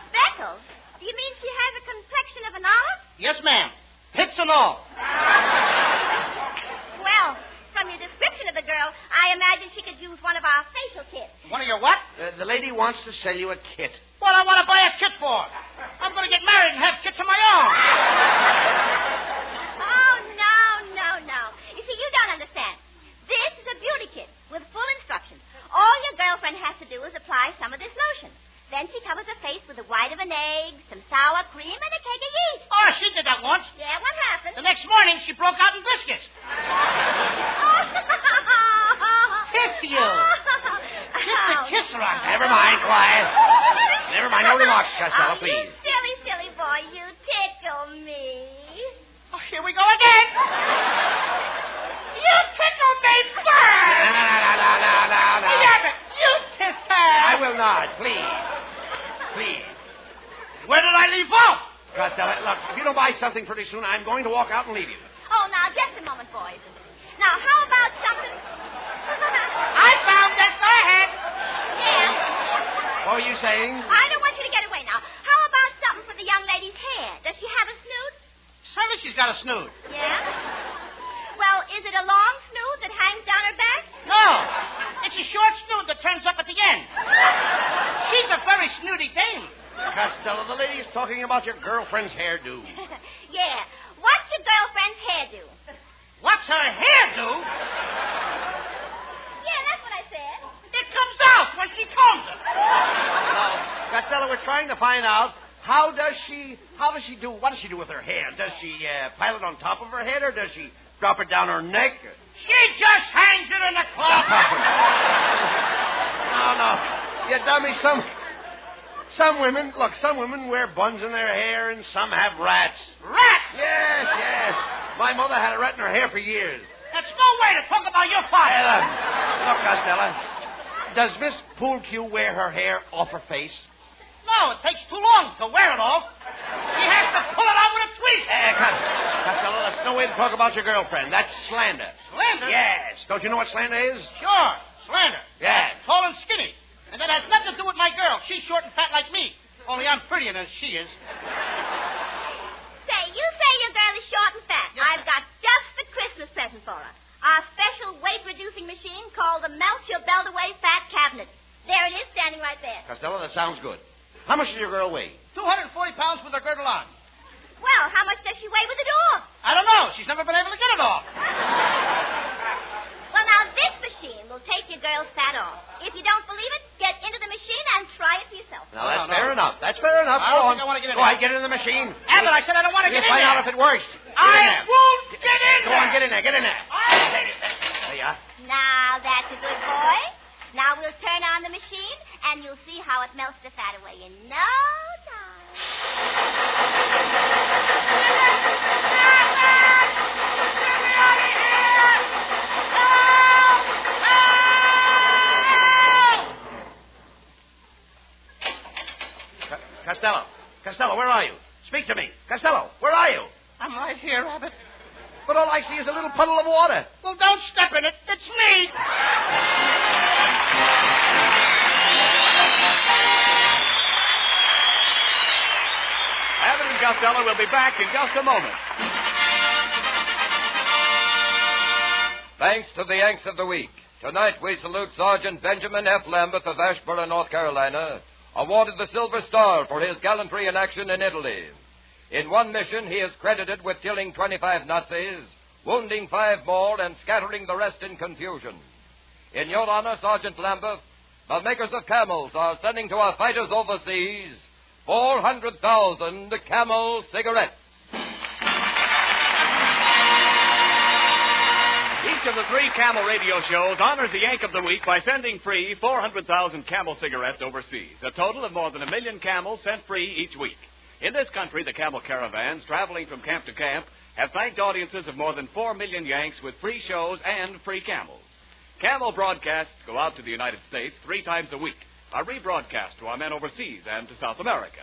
Speckled? Do you mean she has a complexion of an olive? Yes, ma'am. Pits and all. Well, from your description of the girl, I imagine she could use one of our facial kits. One of your what? The lady wants to sell you a kit. What I want to buy a kit for? I'm going to get married and have kits of my own. Oh, no. You see, you don't understand. This is a beauty kit with full instructions. All your girlfriend has to do is apply some of this lotion. Then she covers her face with the white of an egg, some sour cream, and a keg of yeast. Oh, she did that once. Yeah, what happened? The next morning, she broke out in biscuits. Kiss you. Kiss her on that. Never mind, quiet. Never mind, no remarks, Costello, please. You silly boy, you tickle me. Oh, here we go again. You tickle me first. No. Abbott, you kiss her. I will not, please. Where did I leave off? Costello, look, if you don't buy something pretty soon, I'm going to walk out and leave you. Oh, now, just a moment, boys. Now, how about something... I found that. Go ahead. Yeah. What were you saying? I don't want you to get away now. How about something for the young lady's hair? Does she have a snoot? Certainly she's got a snoot. Yeah? Well, is it a long snoot that hangs down her back? No. It's a short snoot that turns up at the end. She's a very snooty dame. Costello, the lady is talking about your girlfriend's hairdo. Yeah. What's your girlfriend's hairdo? What's her hairdo? Yeah, that's what I said. It comes out when she combs it. No, Costello, we're trying to find out what does she do with her hair? Does she pile it on top of her head, or does she drop it down her neck? She just hangs it in the closet. No. You dummy, some women wear buns in their hair, and some have rats. Rats? Yes. My mother had a rat in her hair for years. That's no way to talk about your father. Look, Costello, does Miss Poolcue wear her hair off her face? No, it takes too long to wear it off. She has to pull it out with a tweet. Costello, that's no way to talk about your girlfriend. That's slander. Slander? Yes. Don't you know what slander is? Sure, slander. Yes. Tall and skinny. And that has nothing to do with my girl. She's short and fat like me. Only I'm prettier than she is. Say, you say your girl is short and fat. Yes, I've got just the Christmas present for her. Our special weight-reducing machine called the Melt Your Belt Away Fat Cabinet. There it is, standing right there. Costello, that sounds good. How much does your girl weigh? 240 pounds with her girdle on. Well, how much does she weigh with it off? I don't know. She's never been able to get it off. Well, now, this machine will take your girl's fat off. If you don't believe it, get into the machine and try it for yourself. Now, that's fair enough. That's fair enough. I don't think I want to get in Go there. ahead, get in the machine. Abbott, I said I don't want to get in Find there. out if it works. I won't get in Go there. on, get in there. I'll take it. There you are. Now, that's a good boy. Now we'll turn on the machine, and you'll see how it melts the fat away in no Costello. Costello, where are you? Speak to me. Costello, where are you? I'm right here, Abbott. But all I see is a little puddle of water. Well, don't step in it. It's me. Abbott and Costello will be back in just a moment. Thanks to the Yanks of the Week. Tonight we salute Sergeant Benjamin F. Lambeth of Asheboro, North Carolina, awarded the Silver Star for his gallantry in action in Italy. In one mission, he is credited with killing 25 Nazis, wounding 5 more, and scattering the rest in confusion. In your honor, Sergeant Lambeth, the makers of camels are sending to our fighters overseas 400,000 Camel cigarettes. Each of the 3 Camel radio shows honors the Yank of the Week by sending free 400,000 Camel cigarettes overseas, a total of more than 1 million Camels sent free each week. In this country, the Camel caravans traveling from camp to camp have thanked audiences of more than 4 million Yanks with free shows and free Camels. Camel broadcasts go out to the United States 3 times a week, are rebroadcast to our men overseas and to South America.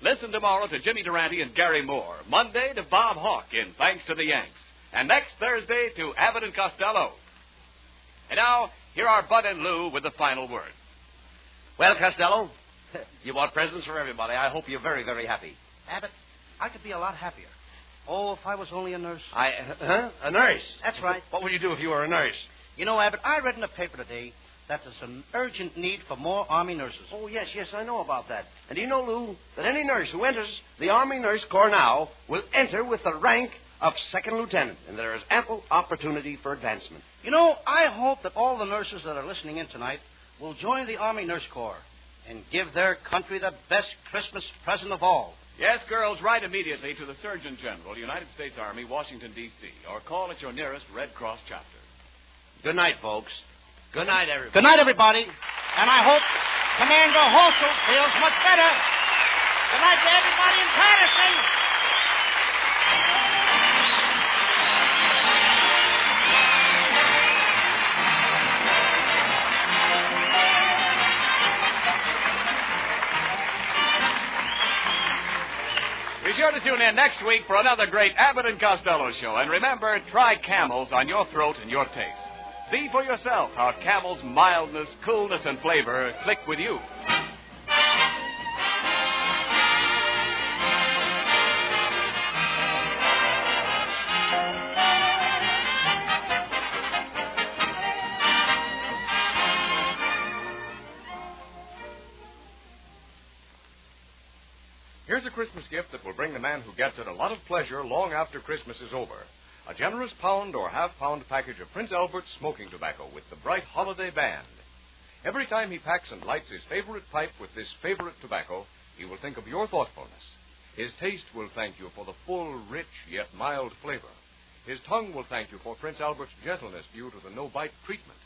Listen tomorrow to Jimmy Durante and Gary Moore, Monday to Bob Hawke in Thanks to the Yanks, and next Thursday to Abbott and Costello. And now, here are Bud and Lou with the final word. Well, Costello, you bought presents for everybody. I hope you're very, very happy. Abbott, I could be a lot happier. Oh, if I was only a nurse. A nurse? That's right. What would you do if you were a nurse? You know, Abbott, I read in the paper today that there's an urgent need for more Army nurses. Oh, yes, I know about that. And do you know, Lou, that any nurse who enters the Army Nurse Corps now will enter with the rank of second lieutenant, and there is ample opportunity for advancement. You know, I hope that all the nurses that are listening in tonight will join the Army Nurse Corps and give their country the best Christmas present of all. Yes, girls, write immediately to the Surgeon General, United States Army, Washington, D.C., or call at your nearest Red Cross chapter. Good night, folks. Good night, everybody. Good night, everybody. And I hope Commander Holsel feels much better. Good night to everybody in Patterson. Be sure to tune in next week for another great Abbott and Costello show. And remember, try Camels on your throat and your taste. See for yourself how Camel's mildness, coolness, and flavor click with you. Here's a Christmas gift that will bring the man who gets it a lot of pleasure long after Christmas is over. A generous pound or half-pound package of Prince Albert's smoking tobacco with the bright holiday band. Every time he packs and lights his favorite pipe with this favorite tobacco, he will think of your thoughtfulness. His taste will thank you for the full, rich, yet mild flavor. His tongue will thank you for Prince Albert's gentleness due to the no-bite treatment.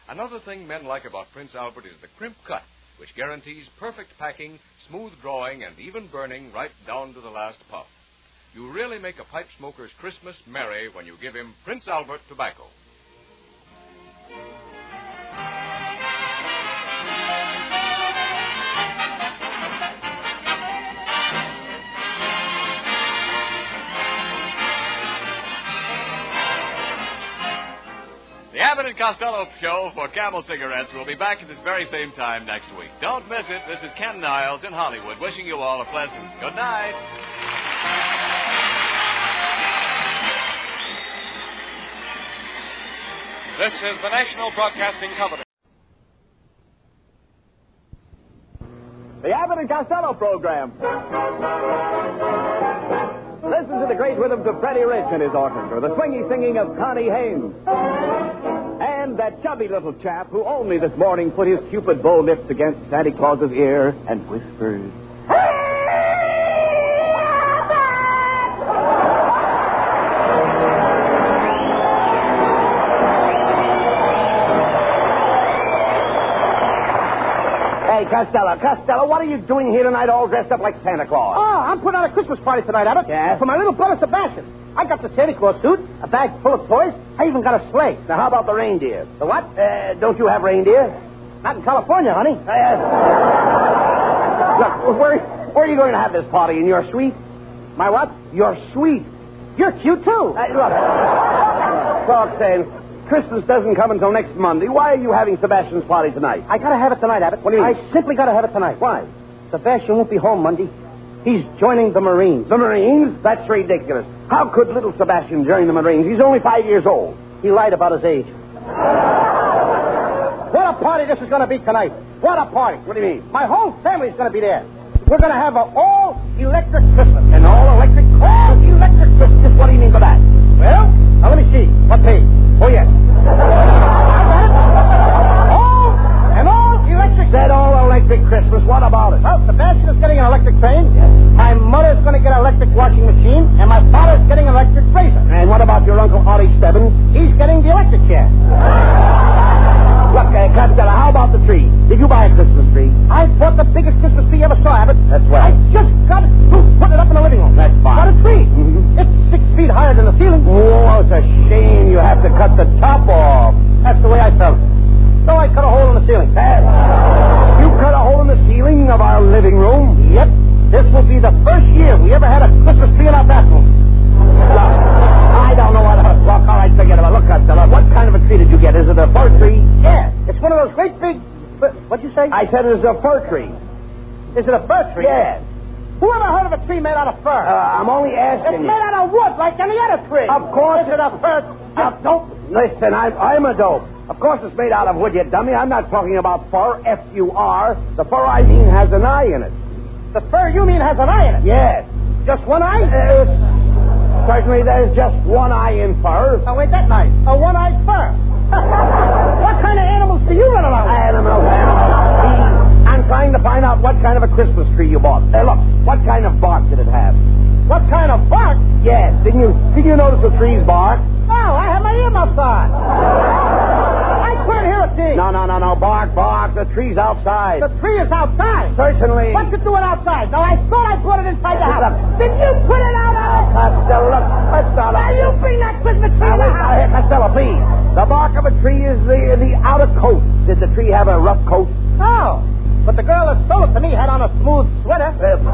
Another thing men like about Prince Albert is the crimp cut, which guarantees perfect packing, smooth drawing, and even burning right down to the last puff. You really make a pipe smoker's Christmas merry when you give him Prince Albert tobacco. The Abbott and Costello show for Camel cigarettes will be back at this very same time next week. Don't miss it. This is Ken Niles in Hollywood wishing you all a pleasant good night. This is the National Broadcasting Company. The Abbott and Costello program. Listen to the great rhythms of Freddie Rich and his orchestra, the swingy singing of Connie Haynes. And that chubby little chap who only this morning put his cupid bow lips against Santa Claus's ear and whispered, Costello, what are you doing here tonight all dressed up like Santa Claus? Oh, I'm putting on a Christmas party tonight, Abbott. Yeah? For my little brother Sebastian. I got the Santa Claus suit, a bag full of toys. I even got a sleigh. Now, how about the reindeer? The what? Don't you have reindeer? Not in California, honey. Look, where are you going to have this party? In your suite? My what? Your suite. You're cute, too. Look, talk sense. Christmas doesn't come until next Monday. Why are you having Sebastian's party tonight? I gotta have it tonight, Abbott. What do you mean? I simply gotta have it tonight. Why? Sebastian won't be home Monday. He's joining the Marines. The Marines? That's ridiculous. How could little Sebastian join the Marines? He's only 5 years old. He lied about his age. What a party this is going to be tonight. What a party. What do you mean? My whole family's going to be there. We're going to have an all-electric Christmas. An all-electric? All-electric Christmas. What do you mean by that? Well, now let me see. What page? Oh, yes. An all-electric... That all-electric Christmas. What about it? Well, Sebastian is getting an electric train. Yes. My mother's going to get an electric washing machine. And my father's getting an electric razor. And what about your Uncle Artie Stebbins? He's getting the electric chair. Look, Costello, how about the tree? Did you buy a Christmas tree? I bought the biggest Christmas tree you ever saw, Abbott. That's right. I just got it to put it up in the living room. That's fine. Got a tree. Mm-hmm. It's 6 feet higher than the ceiling. Oh, it's a shame you have to cut the top off. That's the way I felt. So I cut a hole in the ceiling. You cut a hole in the ceiling of our living room? Yep. This will be the first year we ever had a Christmas tree in our bathroom. Look, I don't know what... Look, all right, forget about it. Look, Costello, what kind of a tree did you get? Is it a fir tree? Yeah. It's one of those great big... What'd you say? I said it was a fir tree. Is it a fir tree? Yes. Who ever heard of a tree made out of fir? I'm only asking It's you. made out of wood, like any other tree. Of course. Is it a fir? Dope. Listen, I'm a dope. Of course it's made out of wood, you dummy. I'm not talking about fur, F-U-R. The fur I mean has an eye in it. The fur you mean has an eye in it? Yes. Just one eye? Certainly there's just one eye in fur. Oh, ain't that nice? A one-eyed fur. What kind of animals do you run around with? Animals. I'm trying to find out what kind of a Christmas tree you bought. Look, what kind of bark did it have? What kind of bark? Yes. Did you notice the tree's bark? No, I have my earmuffs on. I couldn't hear a thing. No. Bark. The tree's outside. The tree is outside? Certainly. What's it doing outside? Now, I thought I put it inside the house. Did you put it out? Costello, look. Let's not... Now, you bring that Christmas tree in the house. Here, Costello, please. The bark of a tree is the outer coat. Did the tree have a rough coat? No. But the girl that sold it to me had on a smooth sweater. Will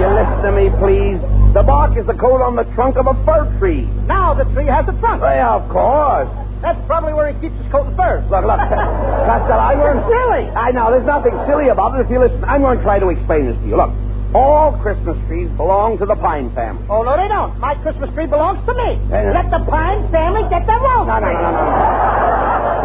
you listen to me, please? The bark is the coat on the trunk of a fir tree. Now the tree has a trunk. Well, of course. That's probably where he keeps his coat and furs. Look, Costello, I'm going to... Silly. I know, there's nothing silly about it. If you listen, I'm going to try to explain this to you. Look, all Christmas trees belong to the Pine family. Oh, no, they don't. My Christmas tree belongs to me. Let the Pine family get their own. No.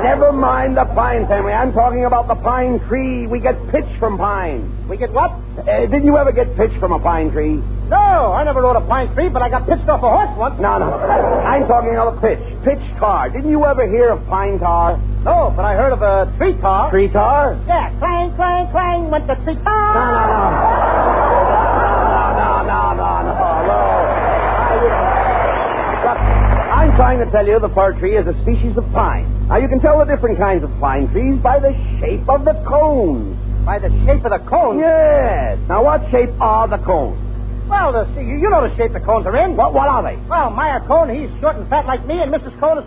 Never mind the Pine family. I'm talking about the pine tree. We get pitch from pine. We get what? Didn't you ever get pitch from a pine tree? No, I never rode a pine tree, but I got pitched off a horse once. No. I'm talking about pitch. Pitch tar. Didn't you ever hear of pine tar? No, but I heard of a tree tar. Tree tar? Yeah, clang, clang, clang, went the tree tar. No. I'm trying to tell you the fir tree is a species of pine. Now, you can tell the different kinds of pine trees by the shape of the cones. By the shape of the cones? Yes. Now, what shape are the cones? Well, you know the shape the cones are in. What are they? Well, Meyer Cone, he's short and fat like me, and Mrs. Cone is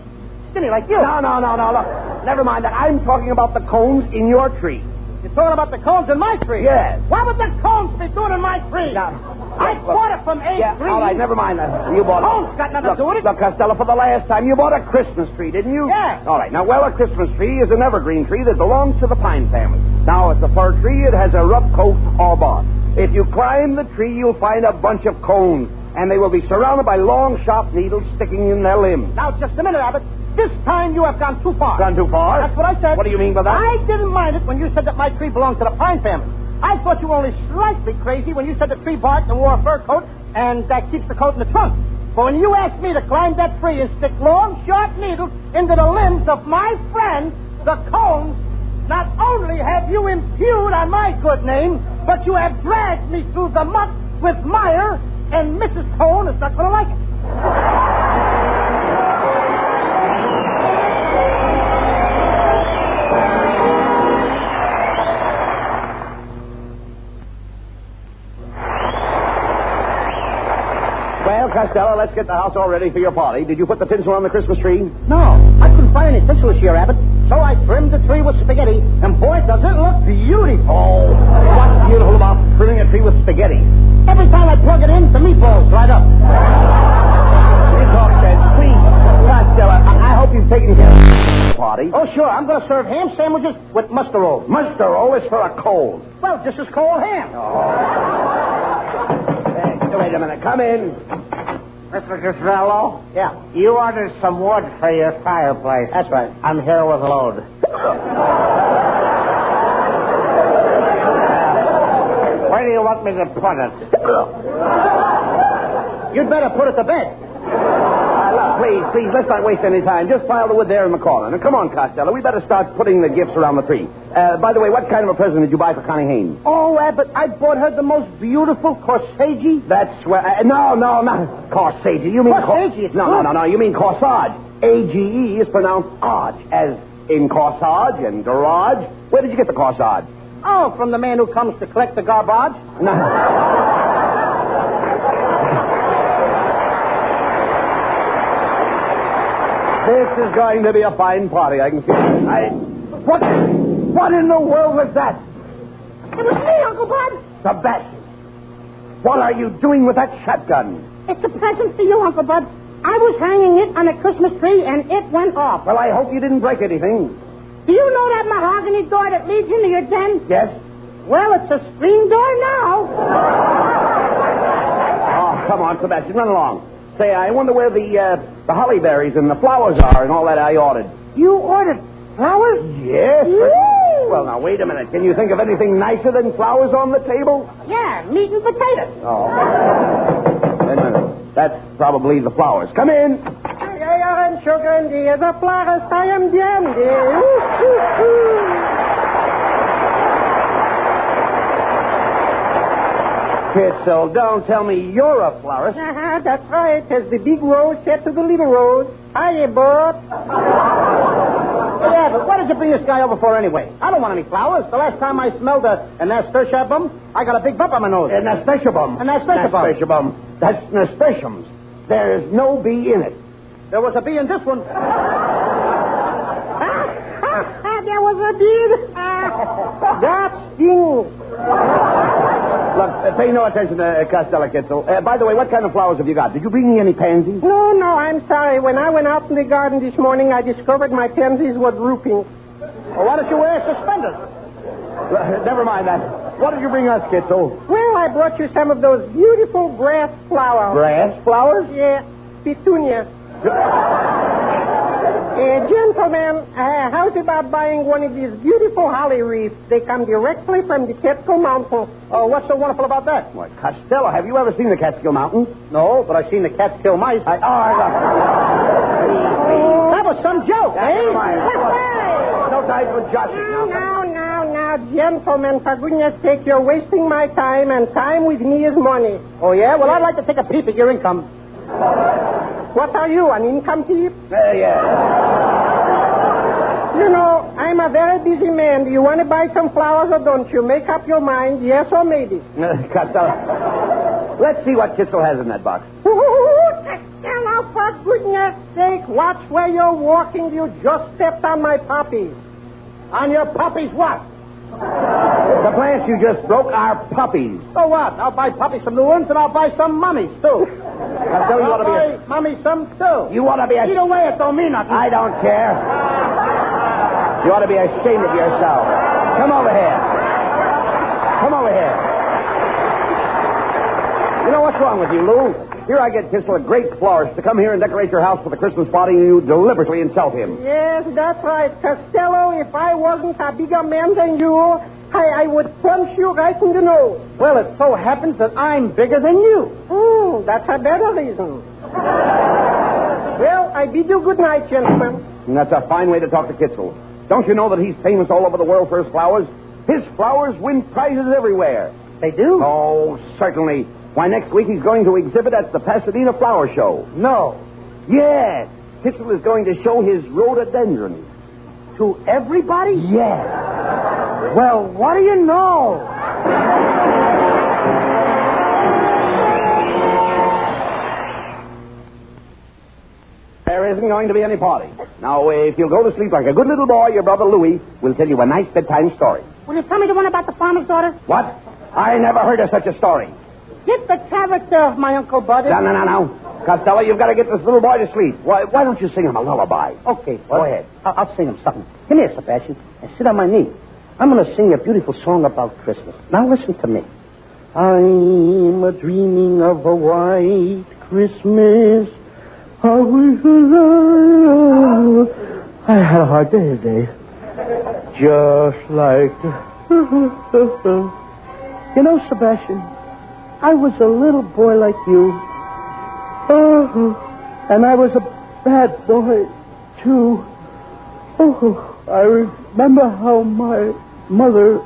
skinny like you. No. Look, never mind that. I'm talking about the cones in your tree. You're talking about the cones in my tree? Yes. What would the cones be doing in my tree? Now, I bought it from A. Yeah, Green. all right, never mind that. You bought it. Cones got nothing to do with it. Look, Costello, for the last time, you bought a Christmas tree, didn't you? Yeah. All right, now, a Christmas tree is an evergreen tree that belongs to the pine family. Now, it's a fir tree. It has a rough coat or bark. If you climb the tree, you'll find a bunch of cones, and they will be surrounded by long, sharp needles sticking in their limbs. Now, just a minute, Abbott. This time you have gone too far. Gone too far? That's what I said. What do you mean by that? I didn't mind it when you said that my tree belonged to the pine family. I thought you were only slightly crazy when you said the tree barked and wore a fur coat, and that keeps the coat in the trunk. But when you asked me to climb that tree and stick long, sharp needles into the limbs of my friend, the cones, not only have you impugned on my good name, but you have dragged me through the muck with Meyer, and Mrs. Cone is not going to like it. Costello, let's get the house all ready for your party. Did you put the tinsel on the Christmas tree? No, I couldn't find any tinsel this year, Abbott. So I trimmed the tree with spaghetti, and boy, does it look beautiful. Oh, what's beautiful about trimming a tree with spaghetti? Every time I plug it in, the meatballs right up. You talk sense, please. Costello, I hope you've taken care of the party. Oh, sure, I'm going to serve ham sandwiches with mustard roll. Mustard roll is for a cold. Well, just as cold ham. Hey, wait a minute, come in. Mr. Costello? Yeah. You ordered some wood for your fireplace. That's right. I'm here with a load. Where do you want me to put it? You'd better put it to bed. Look, please, let's not waste any time. Just pile the wood there in the corner. Now, come on, Costello. We better start putting the gifts around the tree. By the way, what kind of a present did you buy for Connie Haynes? Oh, Abbott, I bought her the most beautiful corsage. That's where... no, not corsage. You mean... Corsage? No. You mean corsage. A-G-E is pronounced arge, as in corsage and garage. Where did you get the corsage? Oh, from the man who comes to collect the garbage. No. This is going to be a fine party, I can see. What in the world was that? It was me, Uncle Bud. Sebastian, what are you doing with that shotgun? It's a present for you, Uncle Bud. I was hanging it on a Christmas tree, and it went off. Well, I hope you didn't break anything. Do you know that mahogany door that leads into your den? Yes. Well, it's a screen door now. Oh, come on, Sebastian, run along. Say, I wonder where the holly berries and the flowers are and all that I ordered. You ordered flowers? Yes. Well, now, wait a minute. Can you think of anything nicer than flowers on the table? Yeah, meat and potatoes. Oh. Wait a minute. That's probably the flowers. Come in. And sugar and the flowers I am dandy. Kitzel, don't tell me you're a florist. That's right. As the big rose said to the little rose, hiya, Bob. Yeah, but what did you bring this guy over for anyway? I don't want any flowers. The last time I smelled a nasturtium, I got a big bump on my nose. A nasturtium. Nasturtium. That's nasturtiums. There's no bee in it. There was a bee in this one. There was a bee. That stings. Look, pay no attention to Costello, Kitzel. By the way, what kind of flowers have you got? Did you bring me any pansies? No, I'm sorry. When I went out in the garden this morning, I discovered my pansies were drooping. Well, why don't you wear suspenders? Never mind that. What did you bring us, Kitzel? Well, I brought you some of those beautiful grass flowers. Grass flowers? Yeah, petunias. Gentlemen, how's about buying one of these beautiful holly wreaths? They come directly from the Catskill Mountains. Oh, what's so wonderful about that? Why, Costello, have you ever seen the Catskill Mountains? No, but I've seen the cats kill mice. Please. That was some joke, Never mind. No time for joshing now, gentlemen, for goodness sake, you're wasting my time, and time with me is money. Oh, yeah? Well, I'd like to take a peep at your income. What are you, an income thief? Yeah. You know, I'm a very busy man. Do you want to buy some flowers or don't you? Make up your mind, yes or maybe. Costello, let's see what Kitzel has in that box. Costello, for goodness sake, watch where you're walking. You just stepped on my puppies. On your puppies what? The plants you just broke are puppies. So what? I'll buy puppies some new ones, and I'll buy some mummies, too. Costello, you ought to be mummies some, too. You ought to be Either way, it don't mean nothing. I don't care. You ought to be ashamed of yourself. Come over here. You know what's wrong with you, Lou? Here I get Kitzel, a great florist, to come here and decorate your house for the Christmas party, and you deliberately insult him. Yes, that's right. Costello, if I wasn't a bigger man than you, I would punch you right in the nose. Well, it so happens that I'm bigger than you. That's a better reason. Well, I bid you good night, gentlemen. And that's a fine way to talk to Kitzel. Don't you know that he's famous all over the world for his flowers? His flowers win prizes everywhere. They do? Oh, certainly. Why, next week he's going to exhibit at the Pasadena Flower Show. No. Yes. Kitzel is going to show his rhododendrons. To everybody? Yes. Well, what do you know? There isn't going to be any party. Now, if you'll go to sleep like a good little boy, your brother Louie will tell you a nice bedtime story. Will you tell me the one about the farmer's daughter? What? I never heard of such a story. Get the character of my Uncle Bud. No. Costello, you've got to get this little boy to sleep. Why don't you sing him a lullaby? Okay. Go ahead. I'll sing him something. Come here, Sebastian, and sit on my knee. I'm going to sing a beautiful song about Christmas. Now listen to me. I'm a-dreaming of a white Christmas. I had a hard day today. Just like... You know, Sebastian, I was a little boy like you. And I was a bad boy, too. I remember how my mother...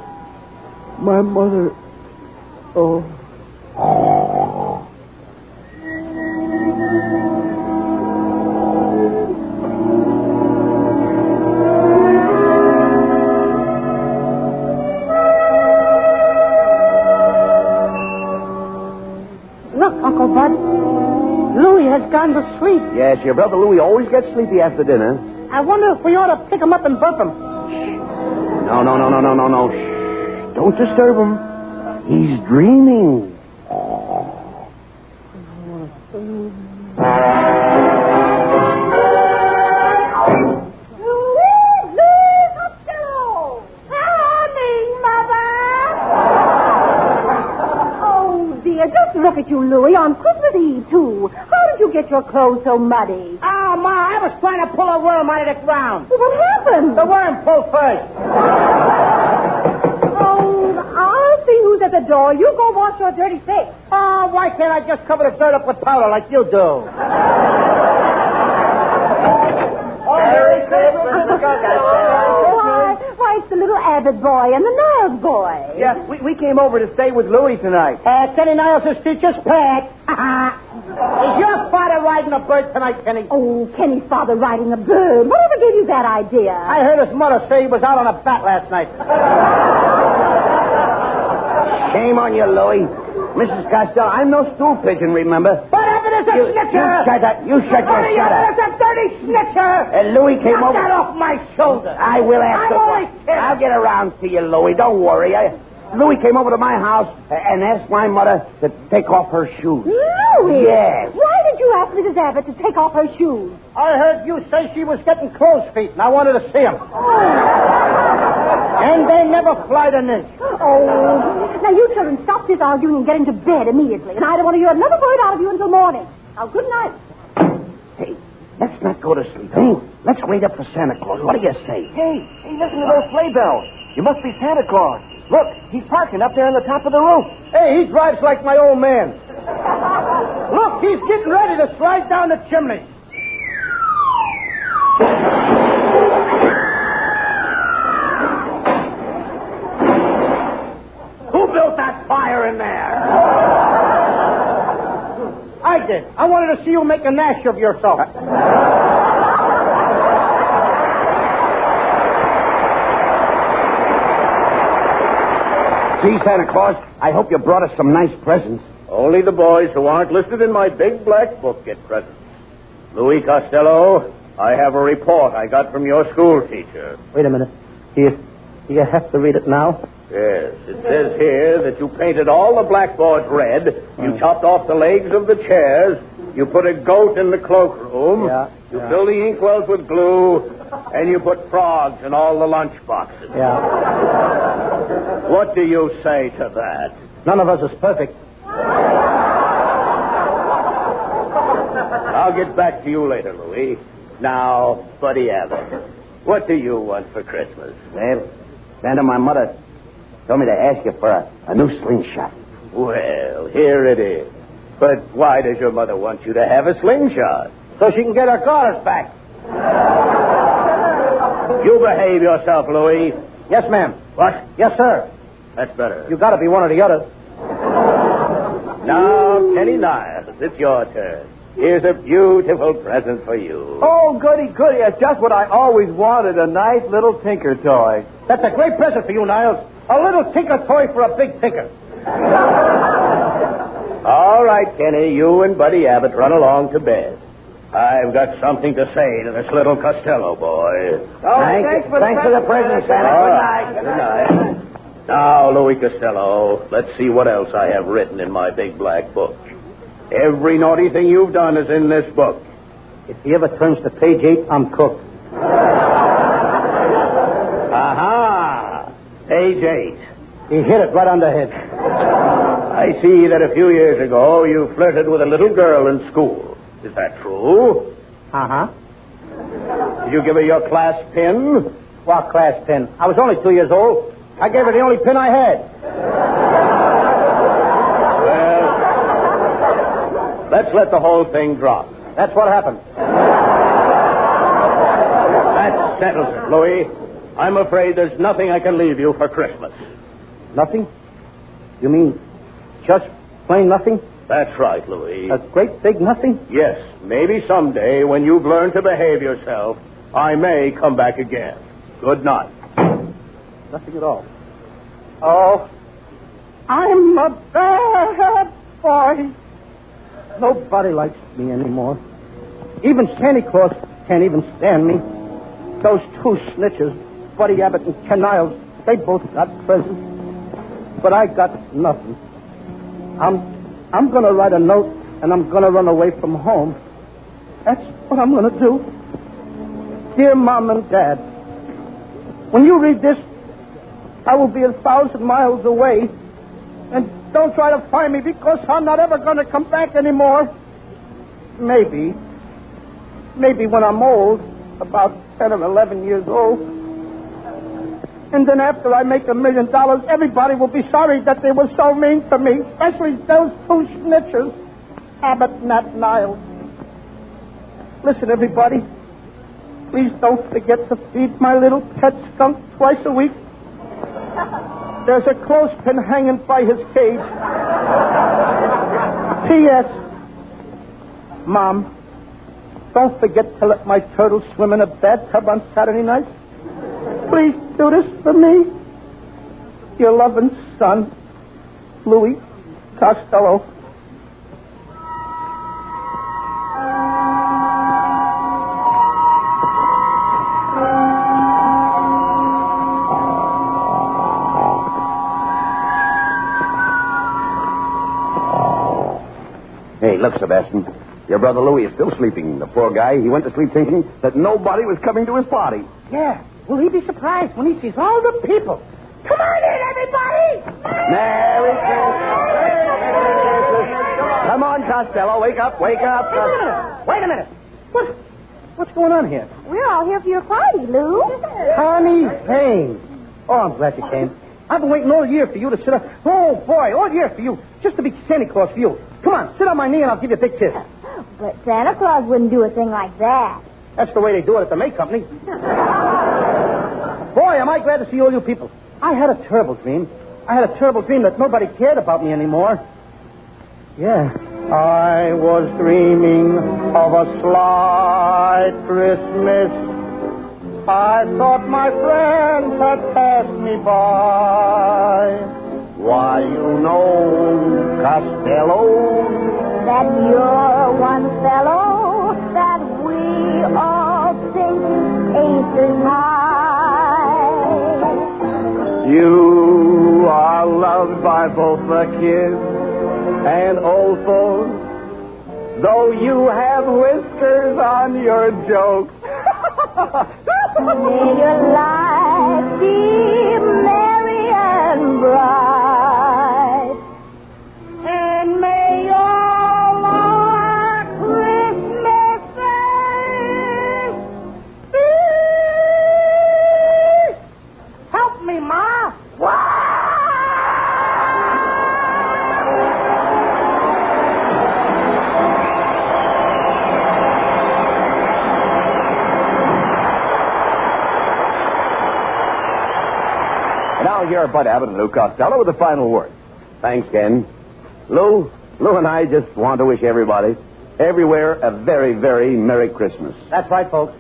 Look, Uncle Bud. Louie has gone to sleep. Yes, your brother Louie always gets sleepy after dinner. I wonder if we ought to pick him up and burp him. No. Shh. Don't disturb him. He's dreaming. Just look at you, Louie, on Christmas Eve, too. How did you get your clothes so muddy? Oh, Ma, I was trying to pull a worm out of the ground. Well, what happened? The worm pulled first. Oh, I'll see who's at the door. You go wash your dirty face. Oh, why can't I just cover the dirt up with powder like you do? Merry Christmas, Why, it's the little Abbott boy and the Niles boy. Yeah, we came over to stay with Louie tonight. Kenny Niles' teacher's pet. Is your father riding a bird tonight, Kenny? Oh, Kenny's father riding a bird. Whatever gave you that idea? I heard his mother say he was out on a bat last night. Shame on you, Louie. Mrs. Costello, I'm no stool pigeon, remember? What happened is a snitcher! You shut your shut up. It's a dirty snitcher! And Louie came over... Knock that off my shoulder! I will after... I'll get around to you, Louie. Don't worry. Louie came over to my house and asked my mother to take off her shoes. Louie? Yes. Why did you ask Mrs. Abbott to take off her shoes? I heard you say she was getting crow's feet, and I wanted to see them. And they never flied an inch. Oh, now you children stop this arguing and get into bed immediately. And I don't want to hear another word out of you until morning. Now, good night. Hey, let's not go to sleep, eh? Let's wait up for Santa Claus. What do you say? Hey, listen to those sleigh bells. You must be Santa Claus. Look, he's parking up there on the top of the roof. Hey, he drives like my old man. Look, he's getting ready to slide down the chimney. Who built that fire in there? I did. I wanted to see you make a nash of yourself. Gee, Santa Claus, I hope you brought us some nice presents. Only the boys who aren't listed in my big black book get presents. Louis Costello, I have a report I got from your school teacher. Wait a minute. Do you have to read it now? Yes, it says here that you painted all the blackboards red, you chopped off the legs of the chairs, you put a goat in the cloakroom, you filled the inkwells with glue, and you put frogs in all the lunch boxes. Yeah. What do you say to that? None of us is perfect. I'll get back to you later, Louis. Now, Buddy Abbott, what do you want for Christmas? Well, Santa, my mother told me to ask you for a new slingshot. Well, here it is. But why does your mother want you to have a slingshot? So she can get her garters back. You behave yourself, Louis. Yes, ma'am. What? Yes, sir. That's better. You got to be one or the other. Now, Kenny Niles, it's your turn. Here's a beautiful present for you. Oh, goody, goody. It's just what I always wanted, a nice little tinker toy. That's a great present for you, Niles. A little tinker toy for a big tinker. All right, Kenny, you and Buddy Abbott run along to bed. I've got something to say to this little Costello boy. Oh, thanks for the present, Santa. All right. Good night. Now, Louis Costello, let's see what else I have written in my big black book. Every naughty thing you've done is in this book. If he ever turns to page 8, I'm cooked. Aha! Page 8. He hit it right on the head. I see that a few years ago you flirted with a little girl in school. Is that true? Uh-huh. Did you give her your class pin? What class pin? I was only 2 years old. I gave her the only pin I had. Well, let's let the whole thing drop. That's what happened. That settles it, Louis. I'm afraid there's nothing I can leave you for Christmas. Nothing? You mean just plain nothing? That's right, Louis. A great big nothing? Yes. Maybe someday, when you've learned to behave yourself, I may come back again. Good night. Nothing at all. Oh, I'm a bad boy. Nobody likes me anymore. Even Santa Claus can't even stand me. Those two snitches, Buddy Abbott and Ken Niles, they both got presents. But I got nothing. I'm going to write a note, and I'm going to run away from home. That's what I'm going to do. Dear Mom and Dad, when you read this, I will be 1,000 miles away. And don't try to find me because I'm not ever going to come back anymore. Maybe when I'm old, about 10 or 11 years old. And then after I make $1 million, everybody will be sorry that they were so mean to me, especially those two snitchers, Abbott and that Niles. Listen, everybody, please don't forget to feed my little pet skunk twice a week. There's a clothespin hanging by his cage. P.S. Mom, don't forget to let my turtle swim in a bathtub on Saturday night. Please do this for me. Your loving son, Louis Costello. Hey, look, Sebastian. Your brother Louis is still sleeping. The poor guy, he went to sleep thinking that nobody was coming to his party. Yeah. Will he be surprised when he sees all the people? Come on in, everybody! Merry Christmas! Come on, Costello. Wake up, wake up. Wait a minute. What's going on here? We're all here for your party, Lou. Connie Payne. Oh, I'm glad you came. I've been waiting all year for you to sit up. Oh, boy, all year for you. Just to be Santa Claus for you. Come on, sit on my knee and I'll give you a big kiss. But Santa Claus wouldn't do a thing like that. That's the way they do it at the May Company. Boy, am I glad to see all you people. I had a terrible dream. That nobody cared about me anymore. Yeah. I was dreaming of a slight Christmas. I thought my friends had passed me by. Why, you know, Costello, that you're one fellow that we all think ain't as high. You are loved by both the kids and old folks, though you have whiskers on your jokes. May your life be merry and bright, and may all our Christmases be. Help me, Ma. Now here are Bud Abbott and Lou Costello with the final word. Thanks, Ken. Lou and I just want to wish everybody, everywhere, a very, very Merry Christmas. That's right, folks.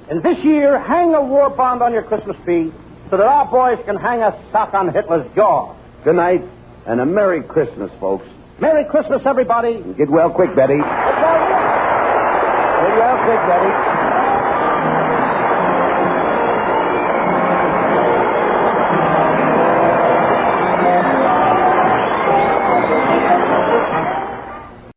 And this year, hang a war bond on your Christmas tree so that our boys can hang a sock on Hitler's jaw. Good night, and a Merry Christmas, folks. Merry Christmas, everybody. Get well quick, Betty. Good well said, Daddy.